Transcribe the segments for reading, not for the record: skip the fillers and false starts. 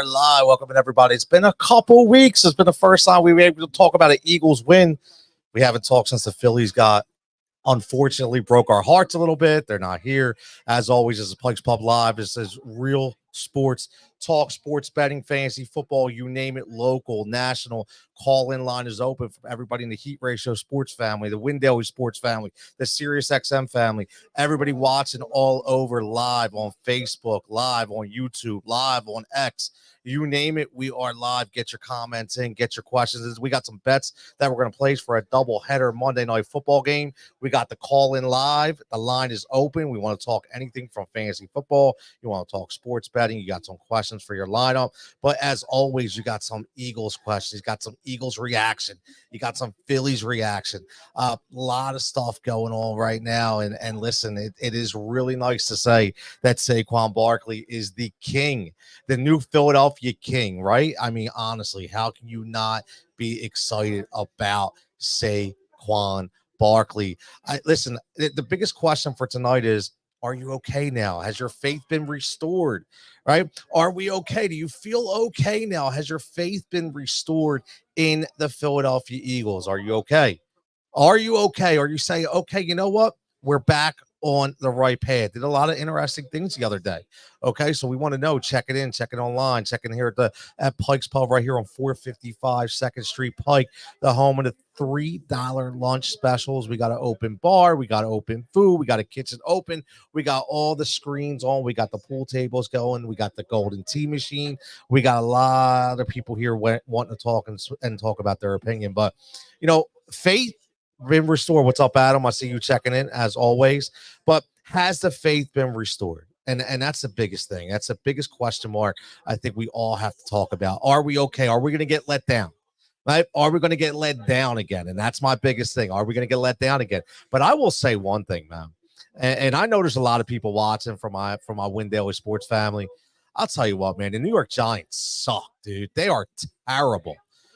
are live. Welcome in, everybody. It's been a couple weeks. It's been the first time we were able to talk about an Eagles win. We haven't talked since the Phillies unfortunately broke our hearts a little bit. They're not here. As always, this is Pike's Pub Live. This is real sports talk, sports betting, fantasy football, you name it, local, national. Call-in line is open for everybody in the Heat Ratio sports family, the Windale sports family, the Sirius XM family, everybody watching all over, live on Facebook, live on YouTube, live on X. You name it, we are live. Get your comments in, get your questions. We got some bets that we're going to place for a doubleheader Monday night football game. We got the call in live. The line is open. We want to talk anything from fantasy football. You want to talk sports betting. You got some questions for your lineup. But as always, you got some Eagles questions. You got some Eagles reaction. You got some Phillies reaction. A lot of stuff going on right now. And listen, it is really nice to say that Saquon Barkley is the king, the new Philadelphia king, right? I mean, honestly, how can you not be excited about Saquon Barkley? Listen, the biggest question for tonight is, are you okay now? Has your faith been restored? Right? Are we okay? Do you feel okay now? Has your faith been restored in the Philadelphia Eagles? Are you okay? Are you okay? Are you saying, okay, you know what? We're back on the right path. Did a lot of interesting things the other day. Okay, so we want to know. Check it in, check it online, check in here at Pike's Pub right here on 455 2nd Street Pike, the home of the $3 lunch specials. We got an open bar, we got open food, we got a kitchen open, we got all the screens on, we got the pool tables going, we got the golden tea machine. We got a lot of people here wanting to talk and talk about their opinion. But you know, faith been restored. What's up, Adam? I see you checking in as always. But has the faith been restored? And that's the biggest thing. That's the biggest question mark I think we all have to talk about. Are we okay? Are we going to get let down? Right? Are we going to get let down again? And that's my biggest thing. Are we going to get let down again? But I will say one thing, man. And I know there's a lot of people watching from my Windale sports family. I'll tell you what, man. The New York Giants suck, dude. They are terrible.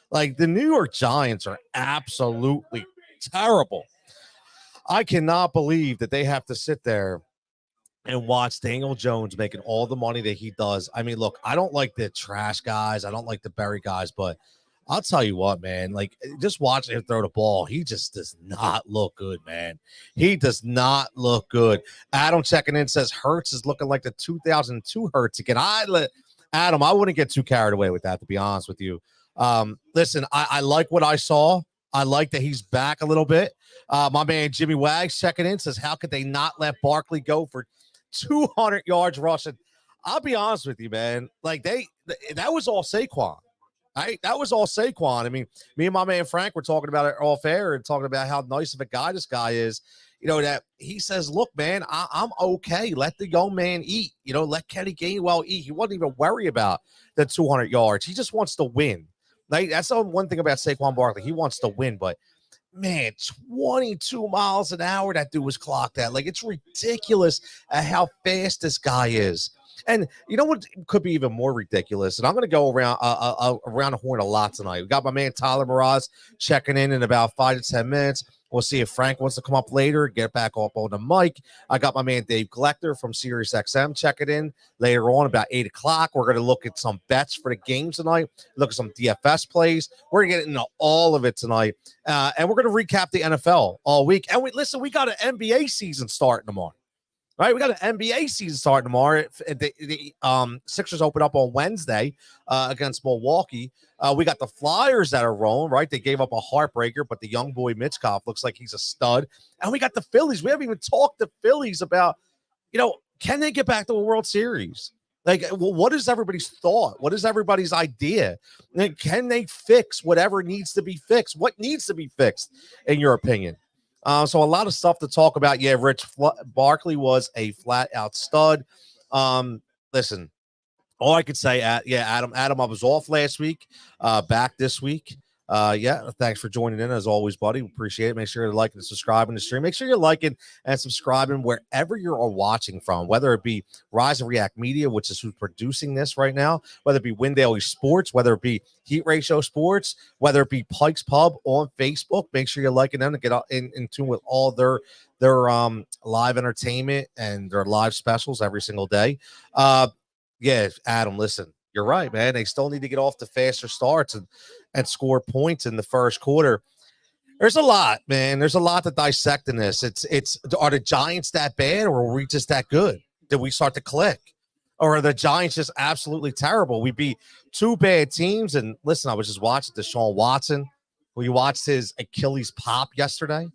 Like, the New York Giants are absolutely terrible. I cannot believe that they have to sit there and watch Daniel Jones making all the money that he does. I mean, look, I don't like the trash guys. I don't like the Berry guys, but I'll tell you what, man, like, just watching him throw the ball, he just does not look good, man. He does not look good. Adam checking in says Hurts is looking like the 2002 Hurts again. Adam, I wouldn't get too carried away with that, to be honest with you. Listen, I like what I saw. I like that he's back a little bit. My man Jimmy Wags checking in says, how could they not let Barkley go for 200 yards rushing? I'll be honest with you, man. Like, that was all Saquon. Right? That was all Saquon. I mean, me and my man Frank were talking about it off air and talking about how nice of a guy this guy is. You know, that he says, look, man, I'm okay. Let the young man eat. You know, let Kenny Gainwell eat. He wasn't even worried about the 200 yards. He just wants to win. Like, that's the one thing about Saquon Barkley. He wants to win, but man, 22 miles an hour that dude was clocked at. Like, it's ridiculous at how fast this guy is. And you know what could be even more ridiculous? And I'm going to go around the horn a lot tonight. We got my man Tyler Mraz checking in about 5 to 10 minutes. We'll see if Frank wants to come up later, get back up on the mic. I got my man Dave Glecter from Sirius XM checking in later on about 8 o'clock. We're going to look at some bets for the game tonight, look at some DFS plays. We're going to get into all of it tonight. And we're going to recap the NFL all week. And we got an NBA season starting tomorrow. Right, we got an NBA season starting tomorrow. The Sixers open up on Wednesday against Milwaukee. We got the Flyers that are rolling, right? They gave up a heartbreaker, but the young boy Mitchkov looks like he's a stud. And we got the Phillies. We haven't even talked to Phillies about, you know, can they get back to a World Series? Like, well, what is everybody's thought? What is everybody's idea? And can they fix whatever needs to be fixed? What needs to be fixed, in your opinion? So a lot of stuff to talk about. Yeah, Rich Barkley was a flat-out stud. Listen, all I could say, Adam, I was off last week, back this week. Thanks for joining in as always, buddy. Appreciate it. Make sure you're liking and subscribing to the stream. Make sure you're liking and subscribing wherever you're watching from, whether it be Rise and React Media, which is who's producing this right now, whether it be Windale Sports, whether it be Heat Ratio Sports, whether it be Pike's Pub on Facebook. Make sure you're liking them to get in tune with all their live entertainment and their live specials every single day. Adam, listen. You're right, man. They still need to get off the faster starts and score points in the first quarter. There's a lot, man. There's a lot to dissect in this. It's are the Giants that bad, or are we just that good? Did we start to click? Or are the Giants just absolutely terrible? We beat two bad teams. And listen, I was just watching Deshaun Watson. We watched his Achilles pop yesterday.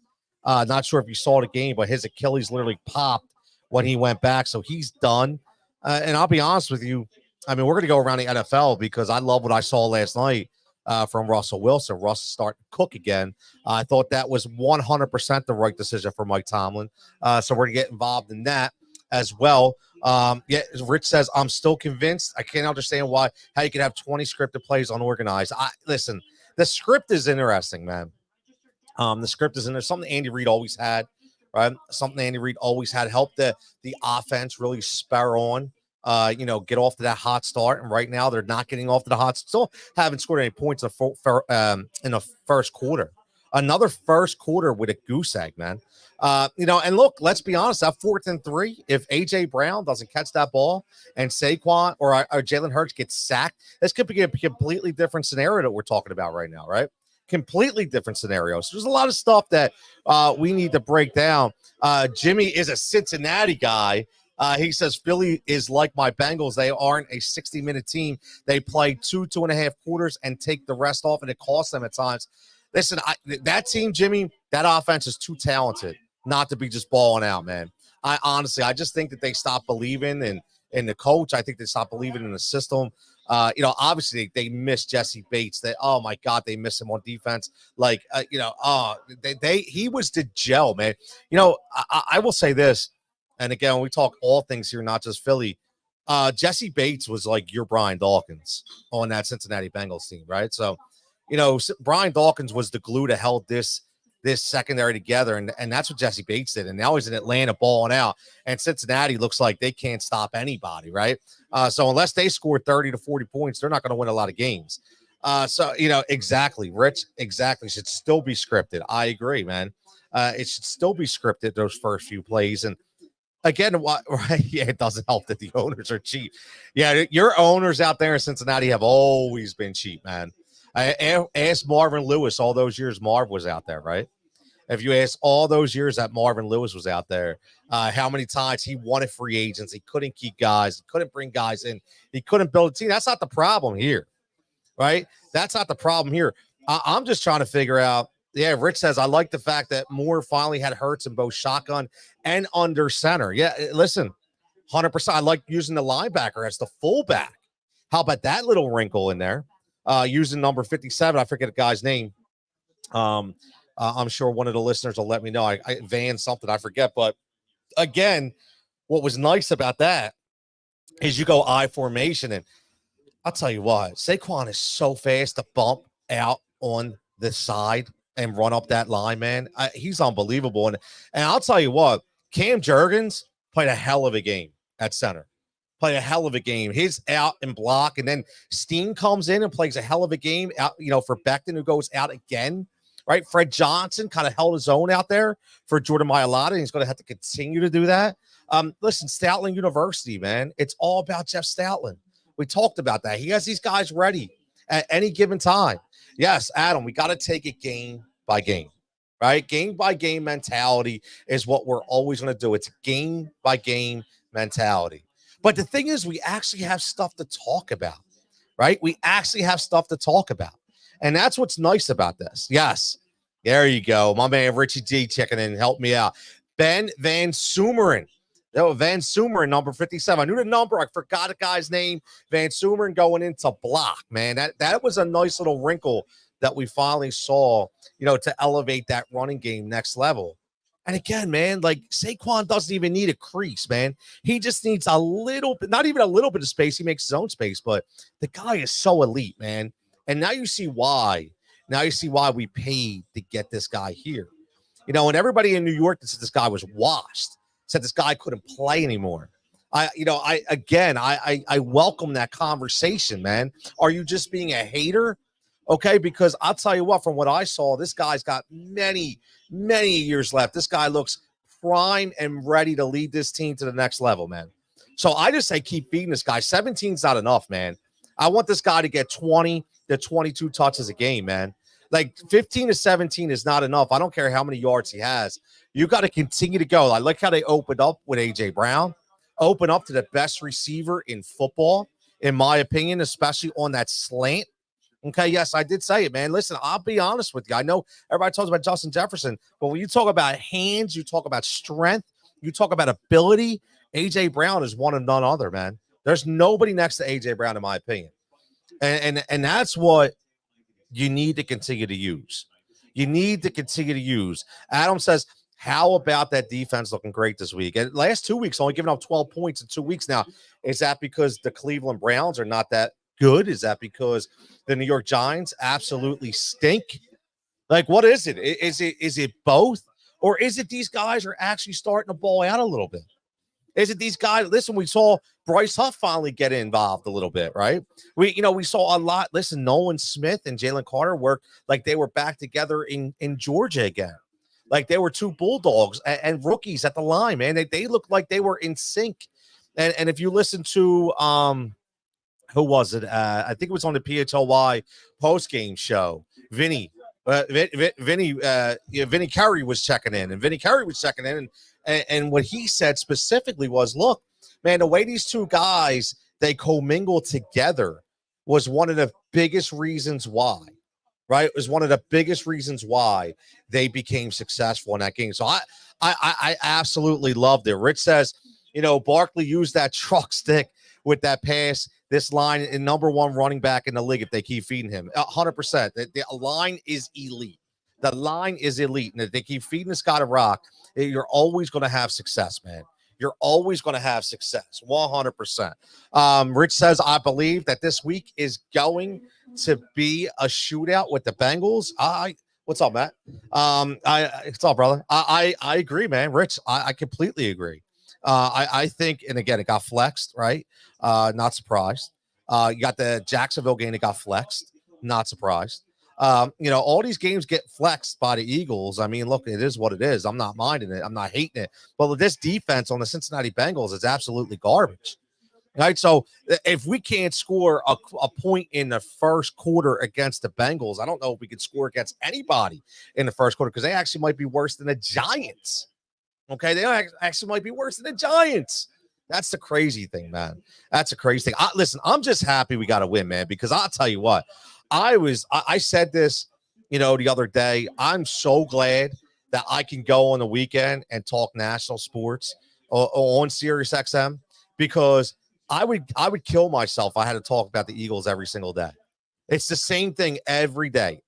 Not sure if you saw the game, but his Achilles literally popped when he went back. So he's done. And I'll be honest with you. I mean, we're going to go around the NFL because I love what I saw last night from Russell Wilson. Russell starting to cook again. I thought that was 100% the right decision for Mike Tomlin. So we're going to get involved in that as well. Yeah, Rich says, I'm still convinced. I can't understand how you could have 20 scripted plays unorganized. Listen, the script is interesting, man. The script is in there. Something Andy Reid always had, right? Something Andy Reid always had. Helped the offense really spur on. Get off to that hot start. And right now they're not getting off to the hot. Still haven't scored any points in the first quarter. Another first quarter with a goose egg, man. And look, let's be honest, that 4th and 3, if AJ Brown doesn't catch that ball and Saquon or Jalen Hurts gets sacked, this could be a completely different scenario that we're talking about right now, right? Completely different scenario. So there's a lot of stuff that we need to break down. Jimmy is a Cincinnati guy. He says Philly is like my Bengals. They aren't a 60-minute team. They play 2.5 quarters and take the rest off, and it costs them at times. Listen, that team, Jimmy, that offense is too talented not to be just balling out, man. I just think that they stopped believing in the coach. I think they stopped believing in the system. Obviously they miss Jesse Bates. Oh my God, they miss him on defense. He was the gel, man. I will say this, and again, when we talk all things here, not just Philly. Jesse Bates was like your Brian Dawkins on that Cincinnati Bengals team, right? So, Brian Dawkins was the glue that held this secondary together, and that's what Jesse Bates did. And now he's in Atlanta balling out, and Cincinnati looks like they can't stop anybody, right? So unless they score 30 to 40 points, they're not going to win a lot of games. Exactly, Rich, exactly. Should still be scripted. I agree, man. It should still be scripted, those first few plays. And again, right? Yeah, it doesn't help that the owners are cheap. Yeah, your owners out there in Cincinnati have always been cheap, man. I asked Marvin Lewis all those years Marv was out there, right? If you ask all those years that Marvin Lewis was out there, how many times he wanted free agents, he couldn't keep guys, he couldn't bring guys in, he couldn't build a team. That's not the problem here, right? That's not the problem here. I'm just trying to figure out. Yeah, Rich says, I like the fact that Moore finally had Hurts in both shotgun and under center. Yeah, listen, 100%. I like using the linebacker as the fullback. How about that little wrinkle in there? Using number 57, I forget the guy's name. I'm sure one of the listeners will let me know. I Van something, I forget. But again, what was nice about that is you go I formation, and I'll tell you what, Saquon is so fast to bump out on the side and run up that line, man. He's unbelievable. And I'll tell you what, Cam Jurgens played a hell of a game at center. Play a hell of a game. He's out and block, and then Steen comes in and plays a hell of a game out, for Becton, who goes out again, right? Fred Johnson kind of held his own out there for Jordan Mailata, and he's going to have to continue to do that. Listen, Stoutland University, man, it's all about Jeff Stoutland. We talked about that. He has these guys ready at any given time. Yes, Adam, we got to take it game by game, right? Game by game mentality is what we're always going to do. It's a game by game mentality. But the thing is, we actually have stuff to talk about, right? We actually have stuff to talk about. And that's what's nice about this. Yes. There you go. My man, Richie D, checking in. Help me out. Ben Van Sumeren. Van Sumeren, number 57. I knew the number. I forgot the guy's name. Van Sumeren going into block, man. That was a nice little wrinkle that we finally saw, to elevate that running game next level. And again, man, like Saquon doesn't even need a crease, man. He just needs a little bit, not even a little bit of space. He makes his own space, but the guy is so elite, man. And now you see why. Now you see why we paid to get this guy here. And everybody in New York that said this guy was washed, said this guy couldn't play anymore. I welcome that conversation, man. Are you just being a hater? Okay, because I'll tell you what, from what I saw, this guy's got many, many years left. This guy looks prime and ready to lead this team to the next level, man. So I just say keep feeding this guy. 17's not enough, man. I want this guy to get 20 to 22 touches a game, man. Like 15 to 17 is not enough. I don't care how many yards he has. You got to continue to go. I like how they opened up with A.J. Brown, open up to the best receiver in football, in my opinion, especially on that slant. Okay, yes, I did say it, man. Listen, I'll be honest with you. I know everybody talks about Justin Jefferson, but when you talk about hands, you talk about strength, you talk about ability, A.J. Brown is one of none other, man. There's nobody next to A.J. Brown, in my opinion. And that's what you need to continue to use. You need to continue to use. Adam says, how about that defense looking great this week? And last 2 weeks, only giving up 12 points in 2 weeks now. Is that because the Cleveland Browns are not that good? Is that because the New York Giants absolutely stink? Like, what is it? Is it both? Or is it these guys are actually starting to ball out a little bit? Is it these guys? Listen, we saw Bryce Huff finally get involved a little bit, right? We saw a lot. Listen, Nolan Smith and Jalen Carter work like they were back together in Georgia again. Like they were two Bulldogs and rookies at the line, man. They looked like they were in sync. And if you listen to who was it? I think it was on the PHLY post-game show. Vinny Curry was checking in, and Vinny Curry was checking in, and what he said specifically was, look, man, the way these two guys, they commingle together was one of the biggest reasons why, right? It was one of the biggest reasons why they became successful in that game. So I absolutely loved it. Rich says, Barkley used that truck stick with that pass. This line is number one running back in the league if they keep feeding him. 100%. The line is elite. The line is elite. And if they keep feeding this guy to rock, you're always going to have success, man. You're always going to have success. 100%. Rich says, I believe that this week is going to be a shootout with the Bengals. What's up, Matt? What's up, brother? I agree, man. Rich, I completely agree. I think, and again, it got flexed, right? Not surprised. You got the Jacksonville game that got flexed. Not surprised. All these games get flexed by the Eagles. I mean, look, it is what it is. I'm not minding it. I'm not hating it. But this defense on the Cincinnati Bengals is absolutely garbage. Right. So if we can't score a point in the first quarter against the Bengals, I don't know if we could score against anybody in the first quarter because they actually might be worse than the Giants. Okay, they actually might be worse than the Giants. That's the crazy thing, man. That's a crazy thing. Listen, I'm just happy we got a win, man, because I'll tell you what, I said this, the other day. I'm so glad that I can go on the weekend and talk national sports on Sirius XM because I would kill myself if I had to talk about the Eagles every single day. It's the same thing every day,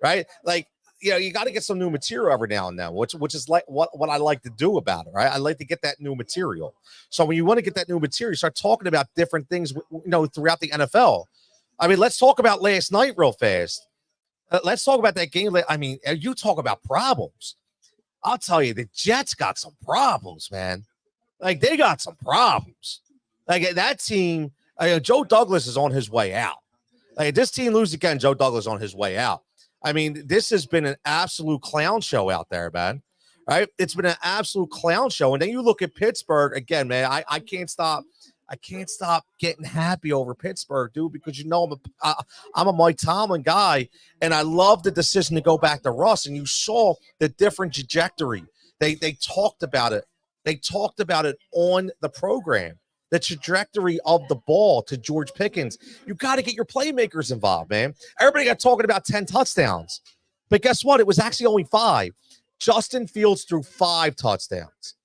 right? Like, you got to get some new material every now and then, which is like what I like to do about it, right? I like to get that new material. So when you want to get that new material, start talking about different things, throughout the NFL. I mean, let's talk about last night real fast. Let's talk about that game. I mean, you talk about problems. I'll tell you, the Jets got some problems, man. Like, they got some problems. Like, that team, Joe Douglas is on his way out. Like, this team loses again, Joe Douglas on his way out. I mean, this has been an absolute clown show out there, man. Right? It's been an absolute clown show. And then you look at Pittsburgh again, man. I can't stop. I can't stop getting happy over Pittsburgh, dude, because I'm a Mike Tomlin guy, and I love the decision to go back to Russ. And you saw the different trajectory. They talked about it. They talked about it on the program. The trajectory of the ball to George Pickens. You got to get your playmakers involved, man. Everybody got talking about 10 touchdowns. But guess what? It was actually only 5. Justin Fields threw 5 touchdowns.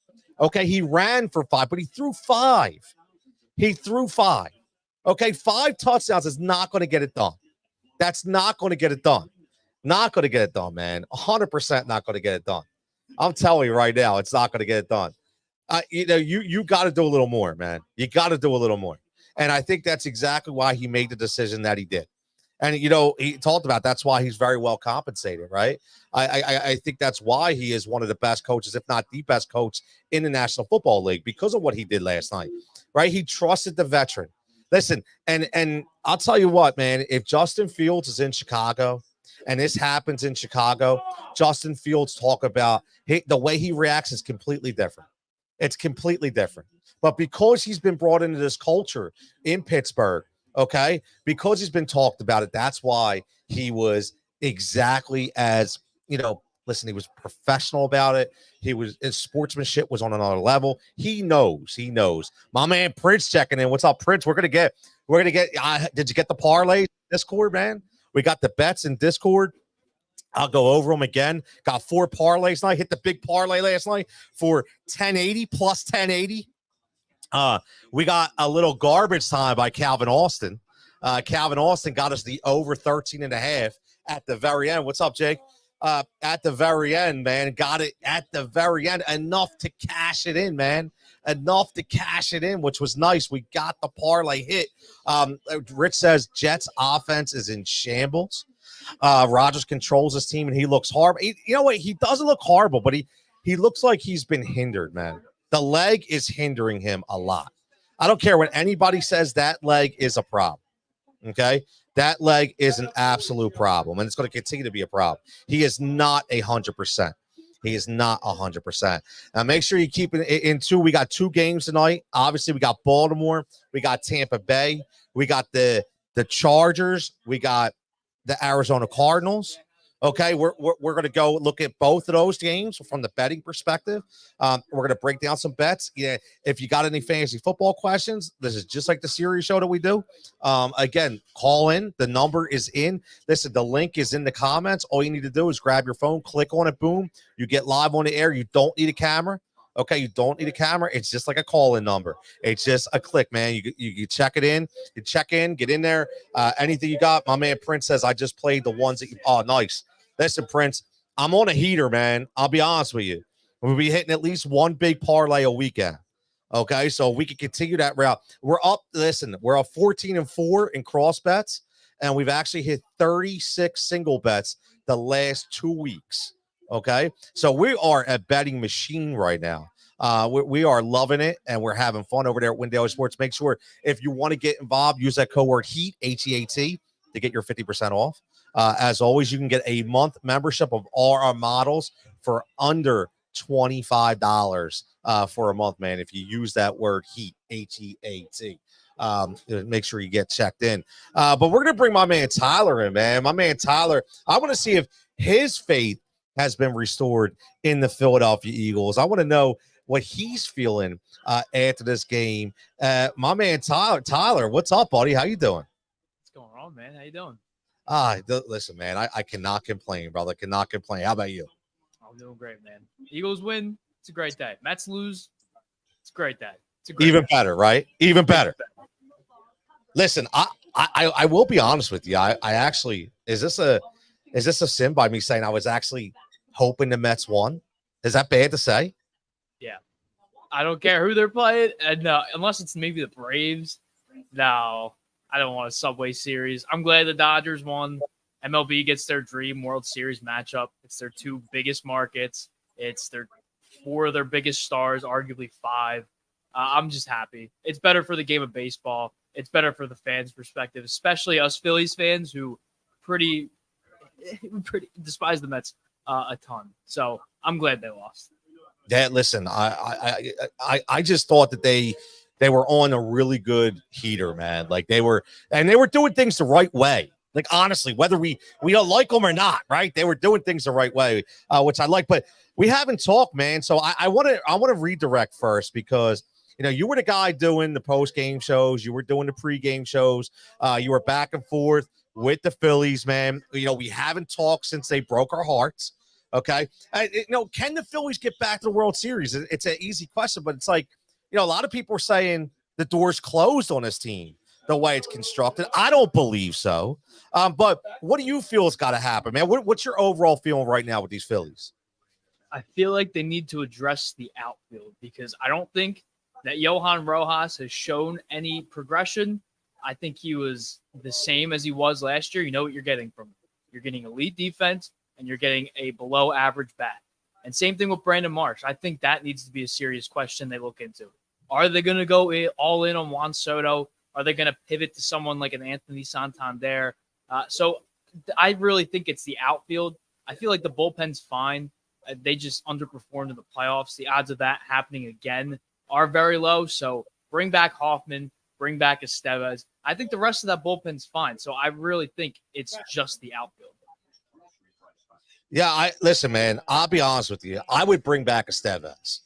Okay, he ran for 5, but he threw 5. He threw 5. Okay, 5 touchdowns is not going to get it done. That's not going to get it done. Not going to get it done, man. 100% not going to get it done. I'm telling you right now, it's not going to get it done. You got to do a little more, man. You got to do a little more. And I think that's exactly why he made the decision that he did. And, he talked about that's why he's very well compensated, right? I think that's why he is one of the best coaches, if not the best coach in the National Football League because of what he did last night, right? He trusted the veteran. Listen, and I'll tell you what, man, if Justin Fields is in Chicago and this happens in Chicago, Justin Fields talk about the way he reacts is completely different. It's completely different But because he's been brought into this culture in Pittsburgh, okay, because he's been talked about it, that's why he was exactly as, listen, he was professional about it. His sportsmanship was on another level. He knows. My man Prince checking in. What's up, Prince? We're gonna get. Did you get the parlay Discord, man? We got the bets in Discord. I'll go over them again. Got 4 parlays night. Hit the big parlay last night for 1080 plus 1080. We got a little garbage time by Calvin Austin. Calvin Austin got us the over 13.5 at the very end. What's up, Jake? At the very end, man. Got it at the very end. Enough to cash it in, man. Enough to cash it in, which was nice. We got the parlay hit. Rich says Jets offense is in shambles. Rodgers controls his team, and he looks horrible. You know what? He doesn't look horrible, but he looks like he's been hindered, man. The leg is hindering him a lot. I don't care what anybody says. That leg is a problem. Okay? That leg is an absolute problem, and it's going to continue to be a problem. He is not 100%. He is not 100%. Now, make sure you keep it in two. We got 2 games tonight. Obviously, we got Baltimore. We got Tampa Bay. We got the Chargers. We got the Arizona Cardinals. Okay, we're going to go look at both of those games from the betting perspective. We're going to break down some bets. Yeah, if you got any fantasy football questions, this is just like the series show that we do. Again, call in. The number is in. Listen, the link is in the comments. All you need to do is grab your phone, click on it, boom. You get live on the air. You don't need a camera. Okay, you don't need a camera. It's just like a call-in number. It's just a click, man. You check it in. You check in, get in there. Anything you got. My man Prince says, I just played the ones that you – oh, nice. Listen, Prince, I'm on a heater, man. I'll be honest with you. We'll be hitting at least one big parlay a weekend. Okay, so we can continue that route. We're up 14-4 in cross bets, and we've actually hit 36 single bets the last 2 weeks. Okay, so we are a betting machine right now. We are loving it, and we're having fun over there at Windale Sports. Make sure if you want to get involved, use that code word HEAT, HEAT, to get your 50% off. As always, you can get a month membership of all our models for under $25 for a month, man. If you use that word HEAT, HEAT, make sure you get checked in. But we're going to bring my man Tyler in, man. My man Tyler, I want to see if his faith has been restored in the Philadelphia Eagles. I want to know what he's feeling after this game. My man Tyler, what's up, buddy? How you doing? What's going on, man? How you doing? Listen, man, I cannot complain, brother. Cannot complain. How about you? I'm doing great, man. Eagles win. It's a great day. Mets lose. It's a great day. It's a great Even day. better, right? Even better. Listen, I will be honest with you. I actually is this a sin by me saying I was actually hoping the Mets won? Is that bad to say? Yeah. I don't care who they're playing. And unless it's maybe the Braves. No, I don't want a Subway Series. I'm glad the Dodgers won. MLB gets their dream World Series matchup. It's their 2 biggest markets. It's their 4 of their biggest stars, arguably 5. I'm just happy. It's better for the game of baseball. It's better for the fans' perspective, especially us Phillies fans who pretty despise the Mets a ton. So I'm glad they lost. Yeah, listen, I just thought that they were on a really good heater, man. Like they were doing things the right way. Like honestly, whether we don't like them or not, right? They were doing things the right way, which I like. But we haven't talked, man. So I want to redirect first because you were the guy doing the post game shows, you were doing the pregame shows, you were back and forth with the Phillies, man. We haven't talked since they broke our hearts. Okay, can the Phillies get back to the World Series? It's an easy question, but it's like a lot of people are saying the door's closed on this team the way it's constructed. I don't believe so. But what do you feel has got to happen, man? What's your overall feeling right now with these Phillies? I feel like they need to address the outfield because I don't think that Johan Rojas has shown any progression. I think he was the same as he was last year. You know what you're getting from him. You're getting elite defense and you're getting a below average bat. And same thing with Brandon Marsh. I think that needs to be a serious question they look into. Are they going to go all in on Juan Soto? Are they going to pivot to someone like an Anthony Santander? So I really think it's the outfield. I feel like the bullpen's fine. They just underperformed in the playoffs. The odds of that happening again are very low. So bring back Hoffman, bring back Estevez. I think the rest of that bullpen's fine. So I really think it's just the outfield. Yeah, listen, man. I'll be honest with you. I would bring back Estevez.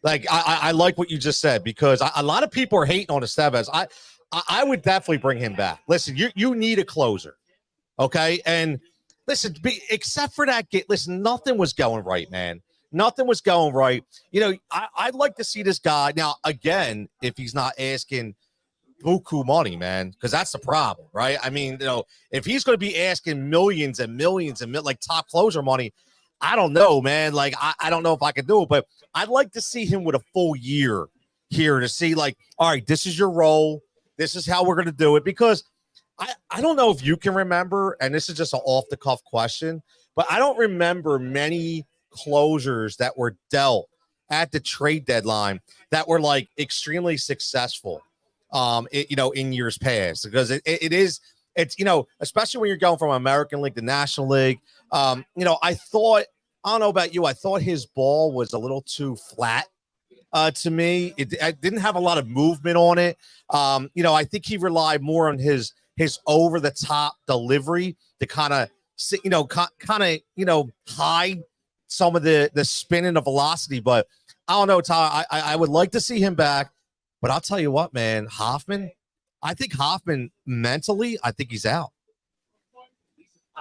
Like I like what you just said because a lot of people are hating on Estevez. I would definitely bring him back. Listen, you need a closer, okay? And listen, except for that game, listen, nothing was going right, man. Nothing was going right. I'd like to see this guy now again if he's not asking buku money, man, because that's the problem, right? I mean, if he's going to be asking millions and millions and like top closer money, I don't know, man. Like, I don't know if I could do it, but I'd like to see him with a full year here to see, like, all right, this is your role. This is how we're going to do it. Because I don't know if you can remember, and this is just an off-the-cuff question, but I don't remember many closers that were dealt at the trade deadline that were, like, extremely successful, in years past. Because it's especially when you're going from American League to National League. I don't know about you. I thought his ball was a little too flat to me. It didn't have a lot of movement on it. I think he relied more on his over the top delivery to kind of hide some of the spin and the velocity. But I don't know, Tyler. I would like to see him back. But I'll tell you what, man, I think Hoffman mentally, I think he's out.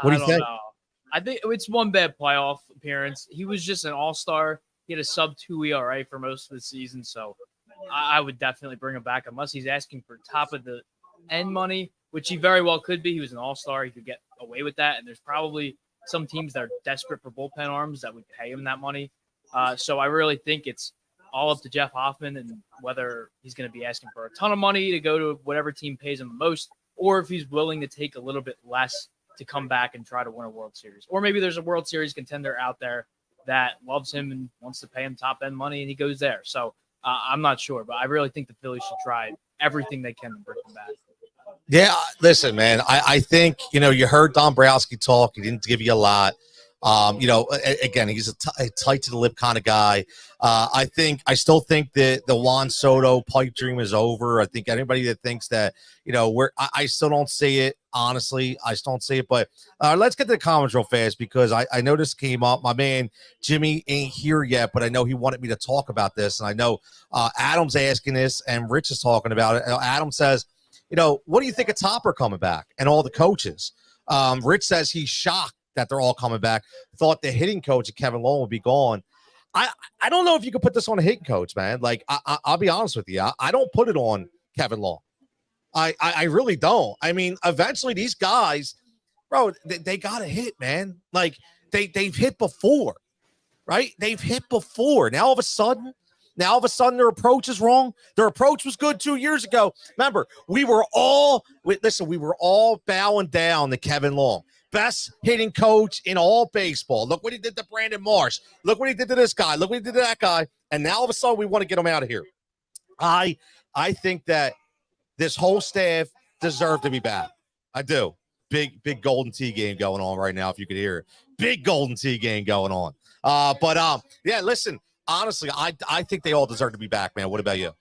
What do you think? Know. I think it's one bad playoff appearance. He was just an all-star. He had a sub-2 ERA for most of the season, so I would definitely bring him back unless he's asking for top-of-the-end money, which he very well could be. He was an all-star. He could get away with that, and there's probably some teams that are desperate for bullpen arms that would pay him that money. So I really think it's all up to Jeff Hoffman and whether he's going to be asking for a ton of money to go to whatever team pays him the most, or if he's willing to take a little bit less to come back and try to win a World Series. Or maybe there's a World Series contender out there that loves him and wants to pay him top-end money, and he goes there. So I'm not sure, but I really think the Phillies should try everything they can to bring him back. Yeah, listen, man, I think, you heard Dombrowski talk. He didn't give you a lot. Again, he's a tight to the lip kind of guy. I still think that the Juan Soto pipe dream is over. I think anybody that thinks that, I still don't see it. Honestly, I still don't see it. But let's get to the comments real fast because I know this came up. My man Jimmy ain't here yet, but I know he wanted me to talk about this. And I know Adam's asking this and Rich is talking about it. Adam says, what do you think of Topper coming back and all the coaches? Rich says he's shocked that they're all coming back. Thought the hitting coach of Kevin Long would be gone. I don't know if you could put this on a hitting coach, man. Like, I'll be honest with you. I don't put it on Kevin Long. I really don't. I mean, eventually these guys, bro, they got to hit, man. Like, they've hit before, right? They've hit before. Now, all of a sudden, their approach is wrong. Their approach was good 2 years ago. Remember, we were all bowing down to Kevin Long. Best hitting coach in all baseball. Look what he did to Brandon Marsh. Look what he did to this guy. Look what he did to that guy. And now all of a sudden we want to get him out of here. I think that this whole staff deserved to be back. I do. Big Golden Tee game going on right now, if you could hear it. Big Golden Tee game going on. Yeah, listen, honestly, I think they all deserve to be back, man. What about you?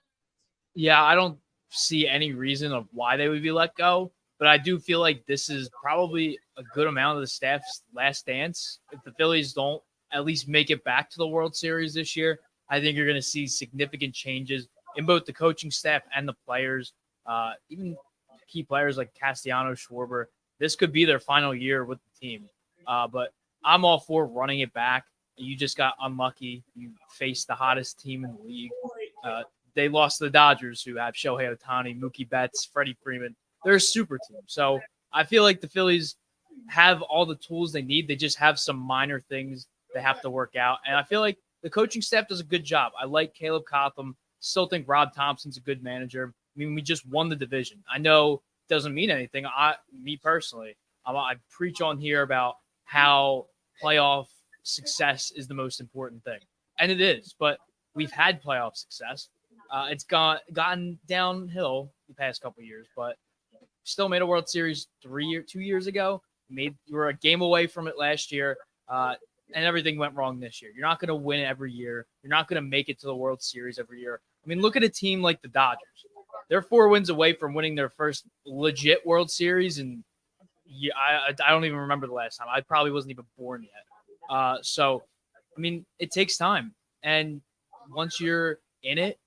Yeah, I don't see any reason of why they would be let go. But I do feel like this is probably a good amount of the staff's last dance. If the Phillies don't at least make it back to the World Series this year, I think you're going to see significant changes in both the coaching staff and the players, even key players like Castellanos, Schwarber. This could be their final year with the team. But I'm all for running it back. You just got unlucky. You faced the hottest team in the league. They lost to the Dodgers, who have Shohei Ohtani, Mookie Betts, Freddie Freeman. They're a super team. So I feel like the Phillies have all the tools they need. They just have some minor things they have to work out. And I feel like the coaching staff does a good job. I like Caleb Cotham. Still think Rob Thompson's a good manager. I mean, we just won the division. I know it doesn't mean anything. Me personally, I preach on here about how playoff success is the most important thing. And it is. But we've had playoff success. It's gotten downhill the past couple of years, but still made a World Series 2 years ago. You were a game away from it last year, and everything went wrong this year. You're not going to win every year. You're not going to make it to the World Series every year. I mean, look at a team like the Dodgers. They're 4 wins away from winning their first legit World Series, and I don't even remember the last time. I probably wasn't even born yet. So, I mean, it takes time. And once you're in it,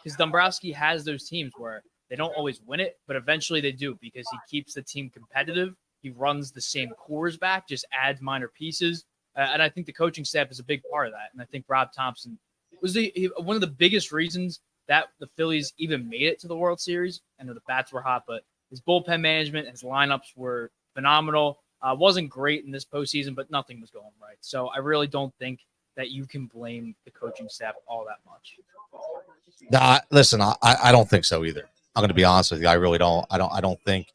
because Dombrowski has those teams where they don't always win it, but eventually they do because he keeps the team competitive. He runs the same cores back, just adds minor pieces. And I think the coaching staff is a big part of that. And I think Rob Thompson was one of the biggest reasons that the Phillies even made it to the World Series. I know the bats were hot, but his bullpen management, his lineups were phenomenal. Wasn't great in this postseason, but nothing was going right. So I really don't think that you can blame the coaching staff all that much. Nah, listen, I don't think so either. I'm going to be honest with you. I really don't. I don't think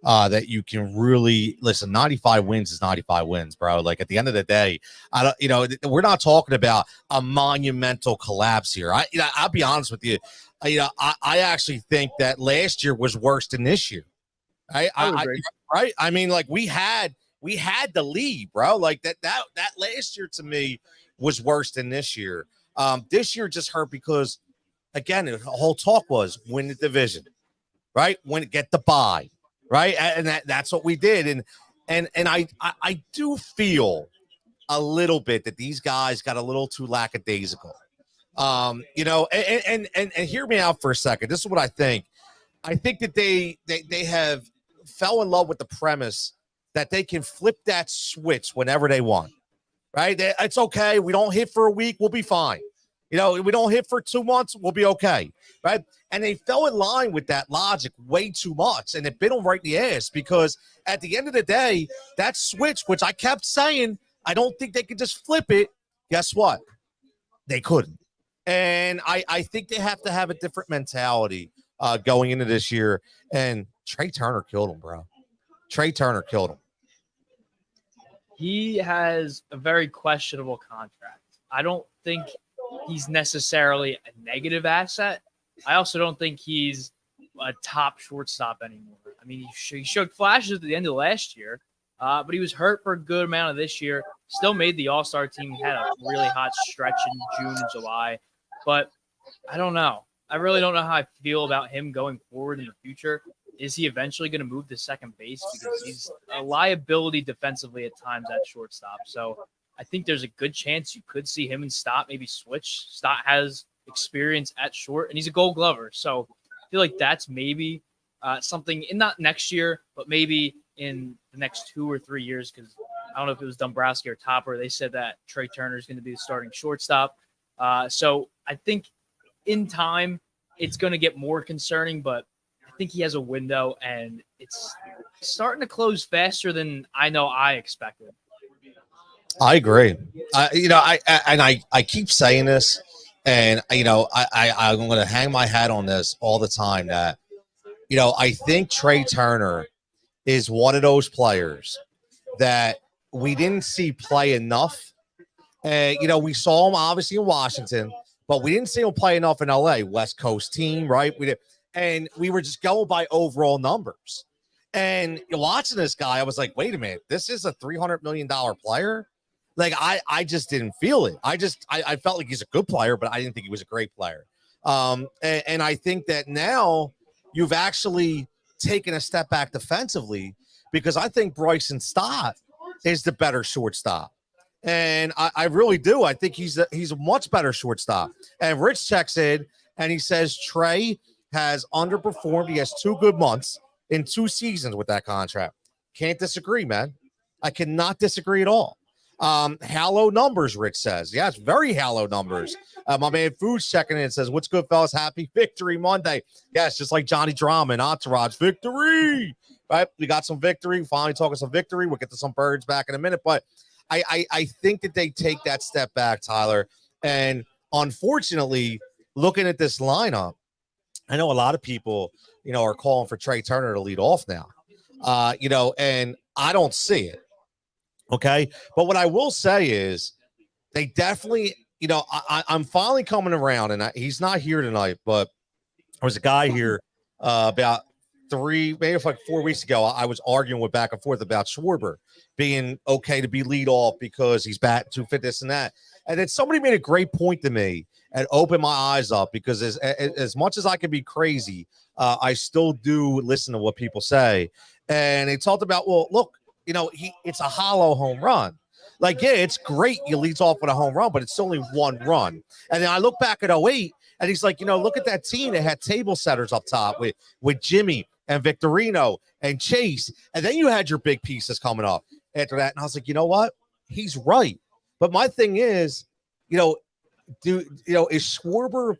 that you can really listen. 95 wins is 95 wins, bro. Like at the end of the day, I don't. You know, we're not talking about a monumental collapse here. I'll be honest with you. I actually think that last year was worse than this year. Right? I mean, like we had the lead, bro. Like that last year to me was worse than this year. This year just hurt because, again, the whole talk was win the division, right? Get the bye, right? And that's what we did. And I do feel a little bit that these guys got a little too lackadaisical. You know, and hear me out for a second. This is what I think. I think that they have fell in love with the premise that they can flip that switch whenever they want, right? It's okay. We don't hit for a week. We'll be fine. You know, we don't hit for 2 months. We'll be okay, right? And they fell in line with that logic way too much, and it bit them right in the ass because at the end of the day, that switch, which I kept saying, I don't think they could just flip it. Guess what? They couldn't. And I think they have to have a different mentality going into this year. And Trey Turner killed him, bro. Trey Turner killed him. He has a very questionable contract. I don't think he's necessarily a negative asset. I also don't think he's a top shortstop anymore. I mean, he showed flashes at the end of last year, but he was hurt for a good amount of this year. Still made the All-Star team. He had a really hot stretch in June and July. But I don't know. I really don't know how I feel about him going forward in the future. Is he eventually going to move to second base? Because he's a liability defensively at times at shortstop. So I think there's a good chance you could see him and Stott maybe switch. Stott has experience at short, and he's a Gold Glover. So I feel like that's maybe something, not next year, but maybe in the next 2 or 3 years, because I don't know if it was Dombrowski or Topper. They said that Trey Turner is going to be the starting shortstop. So I think in time it's going to get more concerning, but I think he has a window, and it's starting to close faster than I expected. I agree. I keep saying this, and I'm going to hang my hat on this all the time. That I think Trey Turner is one of those players that we didn't see play enough. We saw him obviously in Washington, but we didn't see him play enough in LA, West Coast team, right? And we were just going by overall numbers. And watching this guy, I was like, wait a minute, this is a $300 million player. Like I just didn't feel it. I felt like he's a good player, but I didn't think he was a great player. And I think that now you've actually taken a step back defensively, because I think Bryson Stott is the better shortstop. And I really do. I think he's a much better shortstop. And Rich checks in and he says Trey has underperformed. He has 2 good months in 2 seasons with that contract. Can't disagree, man. I cannot disagree at all. Hollow numbers, Rich says. Yes, very hollow numbers. My man Food's checking in and says, what's good, fellas? Happy Victory Monday. Yes, just like Johnny Drama and Entourage. Victory! Right? We got some victory. Finally talking some victory. We'll get to some birds back in a minute. But I think that they take that step back, Tyler. And unfortunately, looking at this lineup, I know a lot of people, are calling for Trey Turner to lead off now. And I don't see it. Okay. But what I will say is they definitely, I'm finally coming around, and he's not here tonight, but there was a guy here about maybe like 4 weeks ago, I was arguing with back and forth about Schwarber being okay to be lead off because he's batting 250, this and that. And then somebody made a great point to me and opened my eyes up, because as much as I can be crazy, I still do listen to what people say. And they talked about, well, look, it's a hollow home run. Like, yeah, it's great you leads off with a home run, but it's only one run. And then I look back at 08, and he's like, look at that team that had table setters up top with Jimmy and Victorino and Chase. And then you had your big pieces coming up after that. And I was like, you know what? He's right. But my thing is, is Schwarber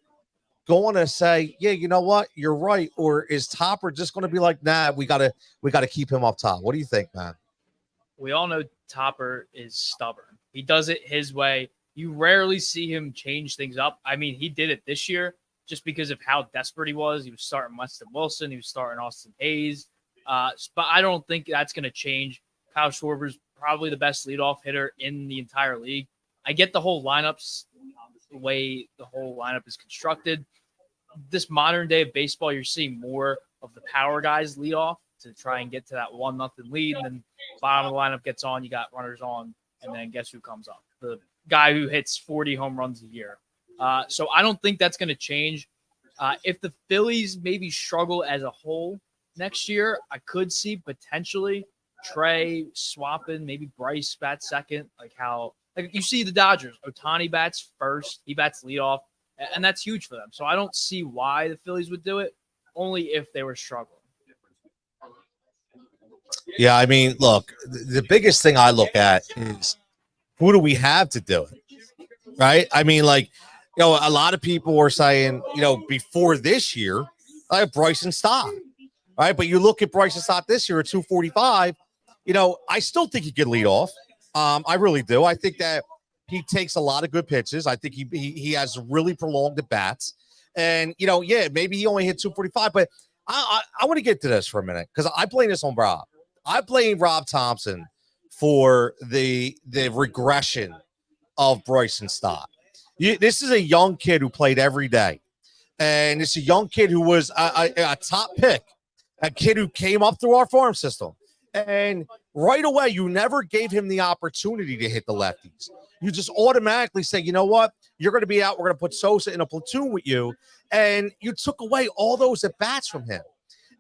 going to say, yeah, you know what? You're right. Or is Topper just going to be like, nah, we gotta keep him up top? What do you think, man? We all know Topper is stubborn. He does it his way. You rarely see him change things up. I mean, he did it this year just because of how desperate he was. He was starting Weston Wilson. He was starting Austin Hayes. But I don't think that's going to change. Kyle Schwarber's probably the best leadoff hitter in the entire league. I get the whole lineups, the way the whole lineup is constructed. This modern day of baseball, you're seeing more of the power guys lead off to try and get to that 1-0 lead. And then bottom of the lineup gets on, you got runners on, and then guess who comes up? The guy who hits 40 home runs a year. So I don't think that's going to change. If the Phillies maybe struggle as a whole next year, I could see potentially Trey swapping, maybe Bryce bats second, like you see the Dodgers. Ohtani bats first, he bats leadoff, and that's huge for them. So I don't see why the Phillies would do it, only if they were struggling. Yeah, I mean, look, the biggest thing I look at is who do we have to do it, right? I mean, like, a lot of people were saying, before this year, I have Bryson Stott, right? But you look at Bryson Stott this year at 245, I still think he could lead off. I really do. I think that he takes a lot of good pitches. I think he has really prolonged at bats. And, yeah, maybe he only hit 245, but I want to get to this for a minute because I blame this on Rob. I blame Rob Thompson for the regression of Bryson Stott. This is a young kid who played every day. And it's a young kid who was a top pick, a kid who came up through our farm system. And right away, you never gave him the opportunity to hit the lefties. You just automatically say, you know what? You're going to be out. We're going to put Sosa in a platoon with you. And you took away all those at-bats from him.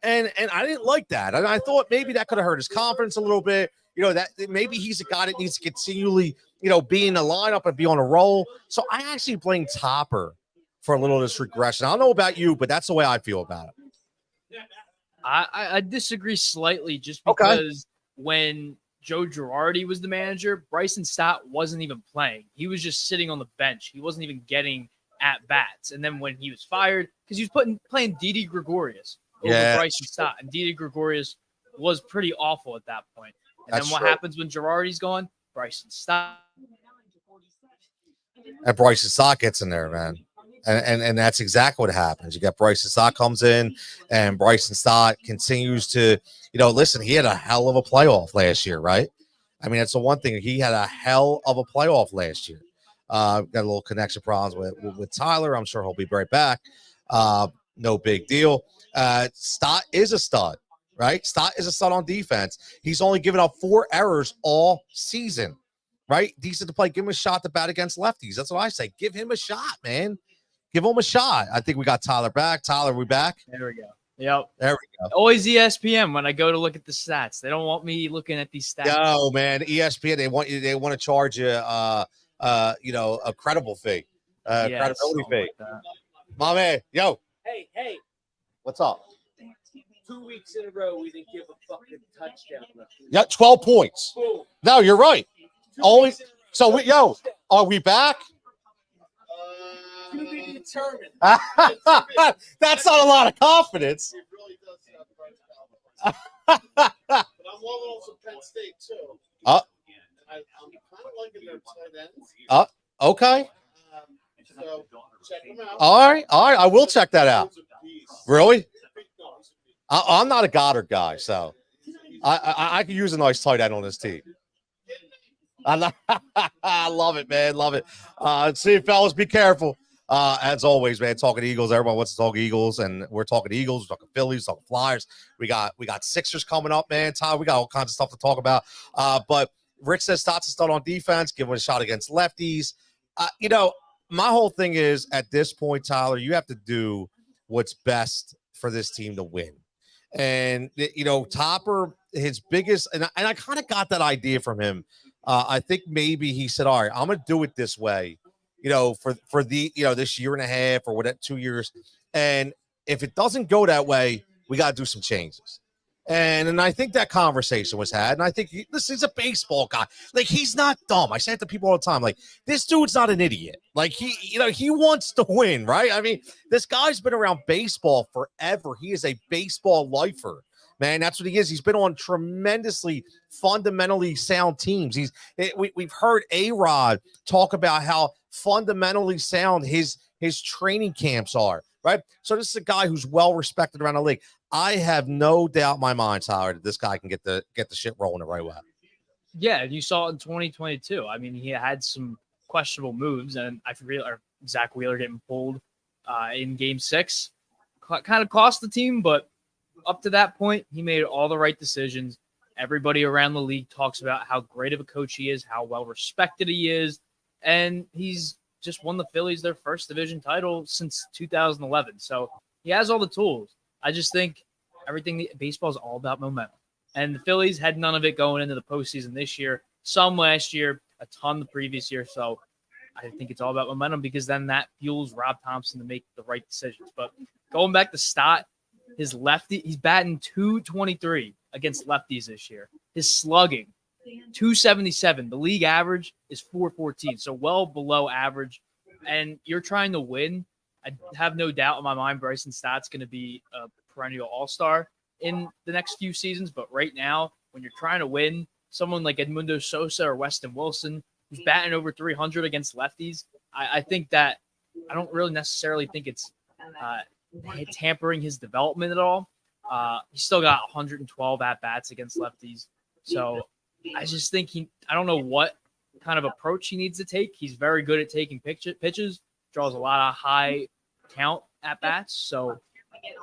And I didn't like that. And I thought maybe that could have hurt his confidence a little bit. That maybe he's a guy that needs to continually, be in the lineup and be on a roll. So I actually blame Topper for a little of this regression. I don't know about you, but that's the way I feel about it. I disagree slightly just because when Joe Girardi was the manager, Bryson Stott wasn't even playing. He was just sitting on the bench. He wasn't even getting at bats. And then when he was fired, because he was playing Didi Gregorius over Bryson Stott, and Didi Gregorius was pretty awful at that point. And then what happens when Girardi's gone? Bryson Stott. And Bryson Stott gets in there, man. And that's exactly what happens. You got Bryson Stott comes in, and Bryson Stott continues to, listen, he had a hell of a playoff last year, right? I mean, that's the one thing. He had a hell of a playoff last year. Got a little connection problems with Tyler. I'm sure he'll be right back. No big deal. Stott is a stud, right? Stott is a stud on defense. He's only given up 4 errors all season, right? Decent to play. Give him a shot to bat against lefties. That's what I say. Give him a shot, man. Give him a shot. I think we got Tyler back. Tyler, we back? There we go. Yep. There we go. Always ESPN when I go to look at the stats. They don't want me looking at these stats. No, man. ESPN, they want to charge you a credible fee. Credibility fee. Like my man, yo. Hey. What's up? 2 weeks in a row, we didn't give a fucking touchdown. Yeah, 12 points. Boom. No, you're right. Always. So, are we back? To be determined. That's not a lot of confidence. It really does sound but I'm loving on some Penn State too. I'm kind of liking their tight ends. Okay. So check them out. All right. I will check that out. Really? I'm not a Goddard guy, so I could use a nice tight end on this team. I love it, man. Love it. See, fellas, be careful. As always, man, talking Eagles. Everyone wants to talk Eagles, and we're talking Eagles, we're talking Phillies, talking Flyers. We got Sixers coming up, man. Ty, we got all kinds of stuff to talk about. But Rich says Stotts is still on defense, give him a shot against lefties. My whole thing is at this point, Tyler, you have to do what's best for this team to win. And, Topper, his biggest, and I kind of got that idea from him. I think maybe he said, all right, I'm going to do it this way, for the, this year and a half or whatever, 2 years. And if it doesn't go that way, we got to do some changes. And I think that conversation was had. And I think he's a baseball guy. Like, he's not dumb. I say it to people all the time. Like, this dude's not an idiot. Like, he wants to win, right? I mean, this guy's been around baseball forever. He is a baseball lifer, man. That's what he is. He's been on tremendously fundamentally sound teams. We've heard A-Rod talk about how fundamentally sound his training camps are, right? So this is a guy who's well respected around the league. I have no doubt in my mind, Tyler, that this guy can get the shit rolling the right way. Yeah, and you saw it in 2022. I mean, he had some questionable moves, and I forget Zach Wheeler getting pulled in Game 6. Kind of cost the team, but up to that point, he made all the right decisions. Everybody around the league talks about how great of a coach he is, how well respected he is, and he's just won the Phillies their first division title since 2011. So he has all the tools. I just think baseball is all about momentum. And the Phillies had none of it going into the postseason this year, some last year, a ton the previous year. So I think it's all about momentum because then that fuels Rob Thompson to make the right decisions. But going back to Stott, his lefty, he's batting .223 against lefties this year. His slugging, .277. The league average is .414, so well below average. And you're trying to win. I have no doubt in my mind Bryson Stott's going to be a perennial all-star in the next few seasons. But right now, when you're trying to win, someone like Edmundo Sosa or Weston Wilson, who's batting over 300 against lefties, I think that I don't really necessarily think it's hampering his development at all. He's still got 112 at-bats against lefties. So I just think I don't know what kind of approach he needs to take. He's very good at taking pitches, draws a lot of high count at bats. So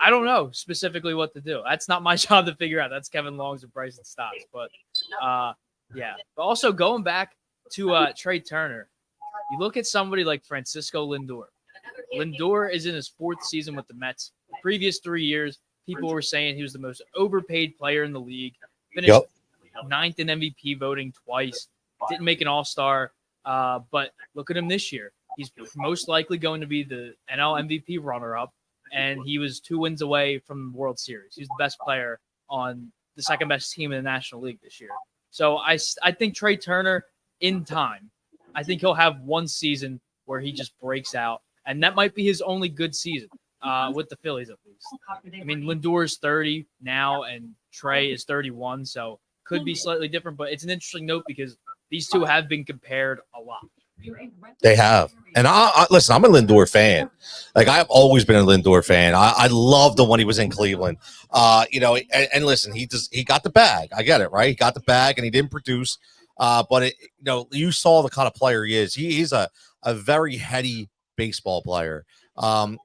I don't know specifically what to do. That's not my job to figure out. That's Kevin Long's and Bryson Stott's. But yeah. But also going back to Trey Turner, you look at somebody like Francisco Lindor. Lindor is in his 4th season with the Mets. The previous 3 years, people were saying he was the most overpaid player in the league. Finished 9th in MVP voting twice. Didn't make an all-star. But look at him this year. He's most likely going to be the NL MVP runner-up, and he was 2 wins away from the World Series. He's the best player on the second-best team in the National League this year. So I think Trey Turner, in time, I think he'll have one season where he just breaks out, and that might be his only good season with the Phillies at least. I mean, Lindor's 30 now, and Trey is 31, so could be slightly different, but it's an interesting note because these two have been compared a lot. They have. And I listen, I'm a Lindor fan. Like, I've always been a Lindor fan. I loved him when he was in Cleveland. And listen, he got the bag. I get it, right? He got the bag and he didn't produce. But you saw the kind of player he is. He's a very heady baseball player.